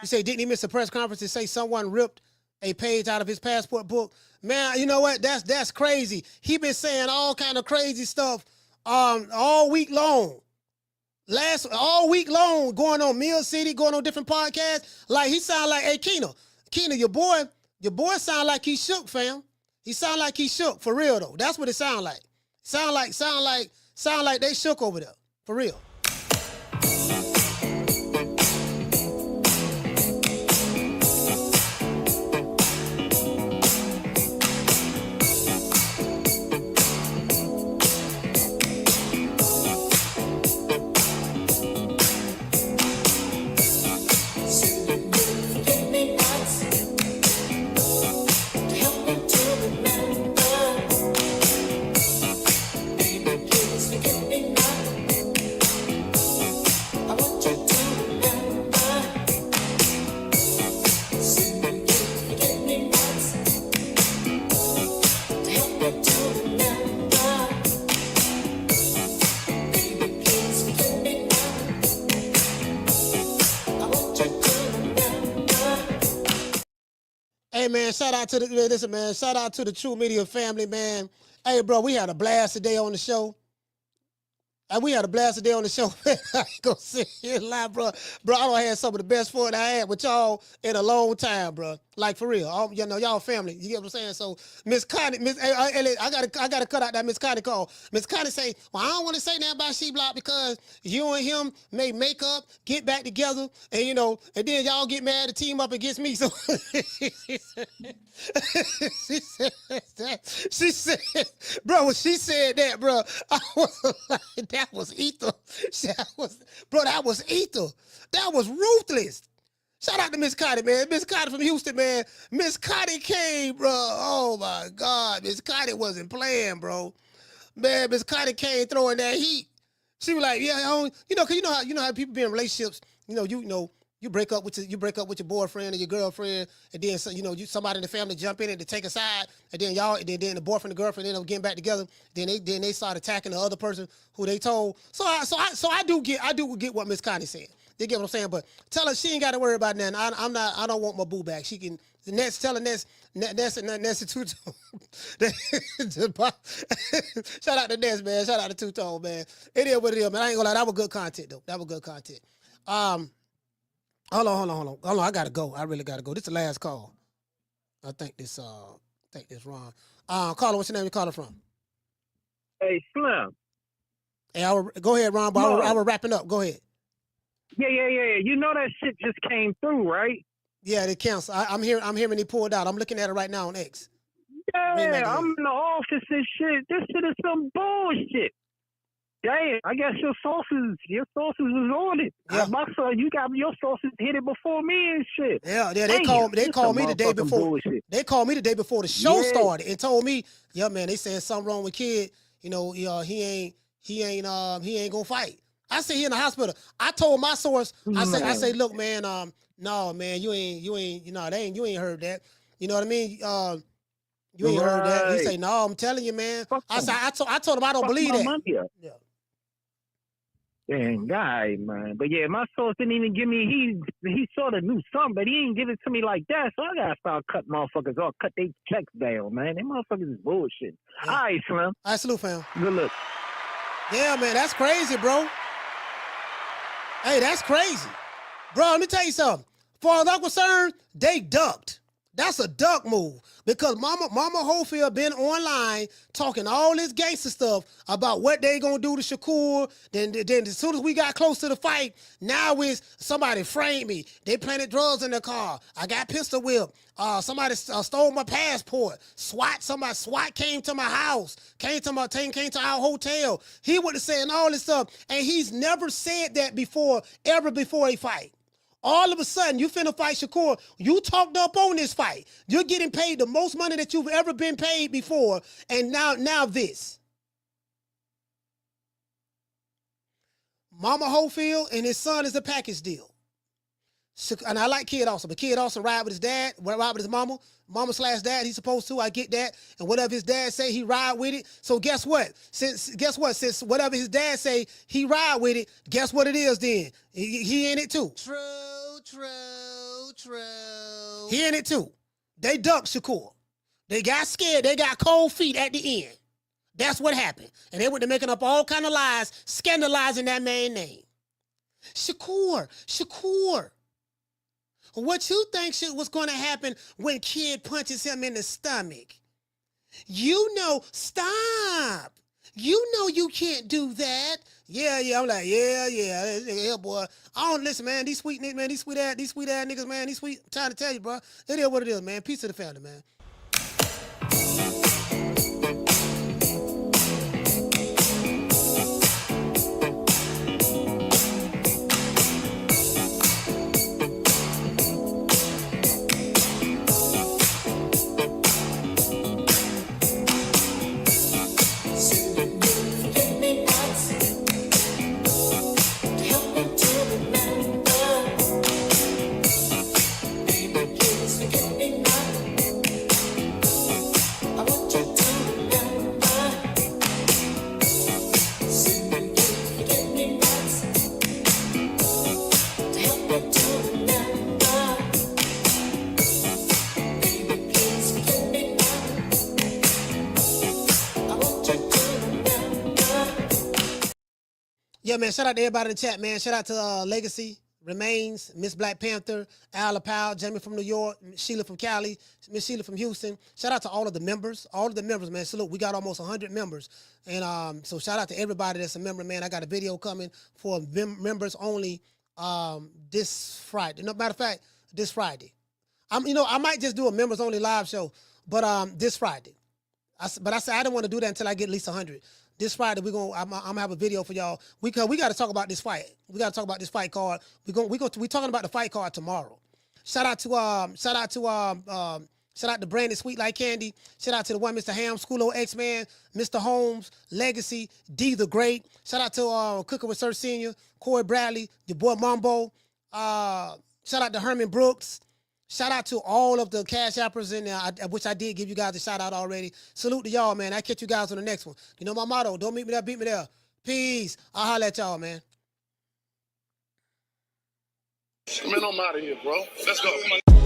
You say, didn't he miss a press conference to say someone ripped a page out of his passport book? Man, you know what? That's crazy. He been saying all kind of crazy stuff all week long. All week long, going on Mill City, going on different podcasts. Like, he sound like, hey, Keena, your boy sound like he shook, fam. He sound like he shook, for real, though. That's what it sound like. Sound like they shook over there. For real. Hey man, shout out to the Tru Media Family, man. Hey bro, we had a blast today on the show. I ain't gonna sit here and lie, bro. Bro, I done had some of the best fun I had with y'all in a long time, bro. Like for real, y'all family. You get what I'm saying? So Miss Connie, I gotta cut out that Miss Connie call. Miss Connie say, well, I don't want to say nothing about She Block because you and him may make up, get back together, and and then y'all get mad to team up against me. So she said, bro, when she said that, bro, I was like, that was ether. That was ether. That was ruthless. Shout out to Miss Cotty, man. Miss Cotty from Houston, man. Miss Cotty came, bro. Oh my God. Miss Cotty wasn't playing, bro. Man, Miss Cotty came throwing that heat. She was like, yeah, cause you know how people be in relationships, you break up with your boyfriend or your girlfriend, and then somebody in the family jump in it to take a side, and then then the boyfriend and girlfriend end up getting back together. Then they start attacking the other person who they told. So I do get what Miss Connie said. You get what I'm saying? But tell her she ain't got to worry about nothing. I don't want my boo back. She can. Tell her Ness Two Tone. Shout out to Ness, man. Shout out to Two Tone, man. It is what it is, man. I ain't gonna lie. That was good content, though. That was good content. Hold on. I gotta go. I really gotta go. This is the last call. I think this wrong. Caller, what's your name? You calling from? Hey, Slim. Hey, go ahead, Ron. But I was wrapping up. Go ahead. Yeah. You know that shit just came through, right? Yeah, it counts. I'm hearing he pulled out. I'm looking at it right now on X. Yeah, I'm in the office and shit. This shit is some bullshit. Damn, I guess your sources was on it. Yeah. You got your sources hit it before me and shit. Yeah. They called me the day before. Bullshit. They called me the day before the show started and told me, yeah, man, they saying something wrong with kid. He ain't gonna fight. I said he in the hospital. I told my source, I say, look, man, no, man, you ain't heard that. You know what I mean? You ain't heard that. He say, no, I'm telling you, man. I told him I don't believe that. Yeah. Dang guy, man. But yeah, my source didn't even give me. He sort of knew something, but he didn't give it to me like that. So I gotta start cutting motherfuckers off, cut their checks down, man. Them motherfuckers is bullshit. Yeah. All right, Slim. All right, salute, fam. Good luck. Yeah, man, that's crazy, bro. Hey, that's crazy, bro. Let me tell you something. As far as I'm concerned, they ducked. That's a duck move because Mama Holyfield been online talking all this gangster stuff about what they gonna do to Shakur. Then as soon as we got close to the fight, now is somebody framed me. They planted drugs in the car. I got pistol whipped. Somebody stole my passport. SWAT came to my house. Came to our hotel. He would have said all this stuff, and he's never said that before he fight. All of a sudden, you finna fight Shakur. You talked up on this fight. You're getting paid the most money that you've ever been paid before, and now this. Mama Holyfield and his son is a package deal. And I like Kid Austin, but Kid Austin ride with his dad, ride with his mama/dad. He's supposed to. I get that. And whatever his dad say, he ride with it. So guess what? Since whatever his dad say, he ride with it. Guess what it is then? He in it too. True. He in it too. They ducked Shakur. They got scared. They got cold feet at the end. That's what happened. And they went to making up all kind of lies, scandalizing that man's name. Shakur. What you think was going to happen when Kid punches him in the stomach? Stop. You know you can't do that. Yeah. I'm like, yeah, boy. I don't listen, man. These sweet niggas, man. These sweet ass niggas, man. These sweet. I'm trying to tell you, bro. It is what it is, man. Peace to the family, man. Yeah, man, shout out to everybody in the chat, man. Shout out to Legacy, Remains, Miss Black Panther, Al Powell, Jamie from New York, Sheila from Cali, Miss Sheila from Houston. Shout out to all of the members, man. So look, we got almost 100 members. And so shout out to everybody that's a member, man. I got a video coming for members only this Friday. No, matter of fact, this Friday. I might just do a members only live show, but this Friday. I said I didn't want to do that until I get at least 100. This Friday I'm gonna have a video for y'all. We got to talk about this fight. We got to talk about this fight card. We talking about the fight card tomorrow. Shout out to Brandon Sweet Like Candy. Shout out to the one Mr. Ham, Schoolo X-Man, Mr. Holmes, Legacy, D the Great. Shout out to Cooker with Sir Senior, Corey Bradley, your boy Mumbo. Shout out to Herman Brooks. Shout out to all of the Cash Appers in there, which I did give you guys a shout out already. Salute to y'all, man. I'll catch you guys on the next one. You know my motto, don't meet me there, beat me there. Peace. I'll holler at y'all, man. Man, I'm out of here, bro. Let's go. Come on.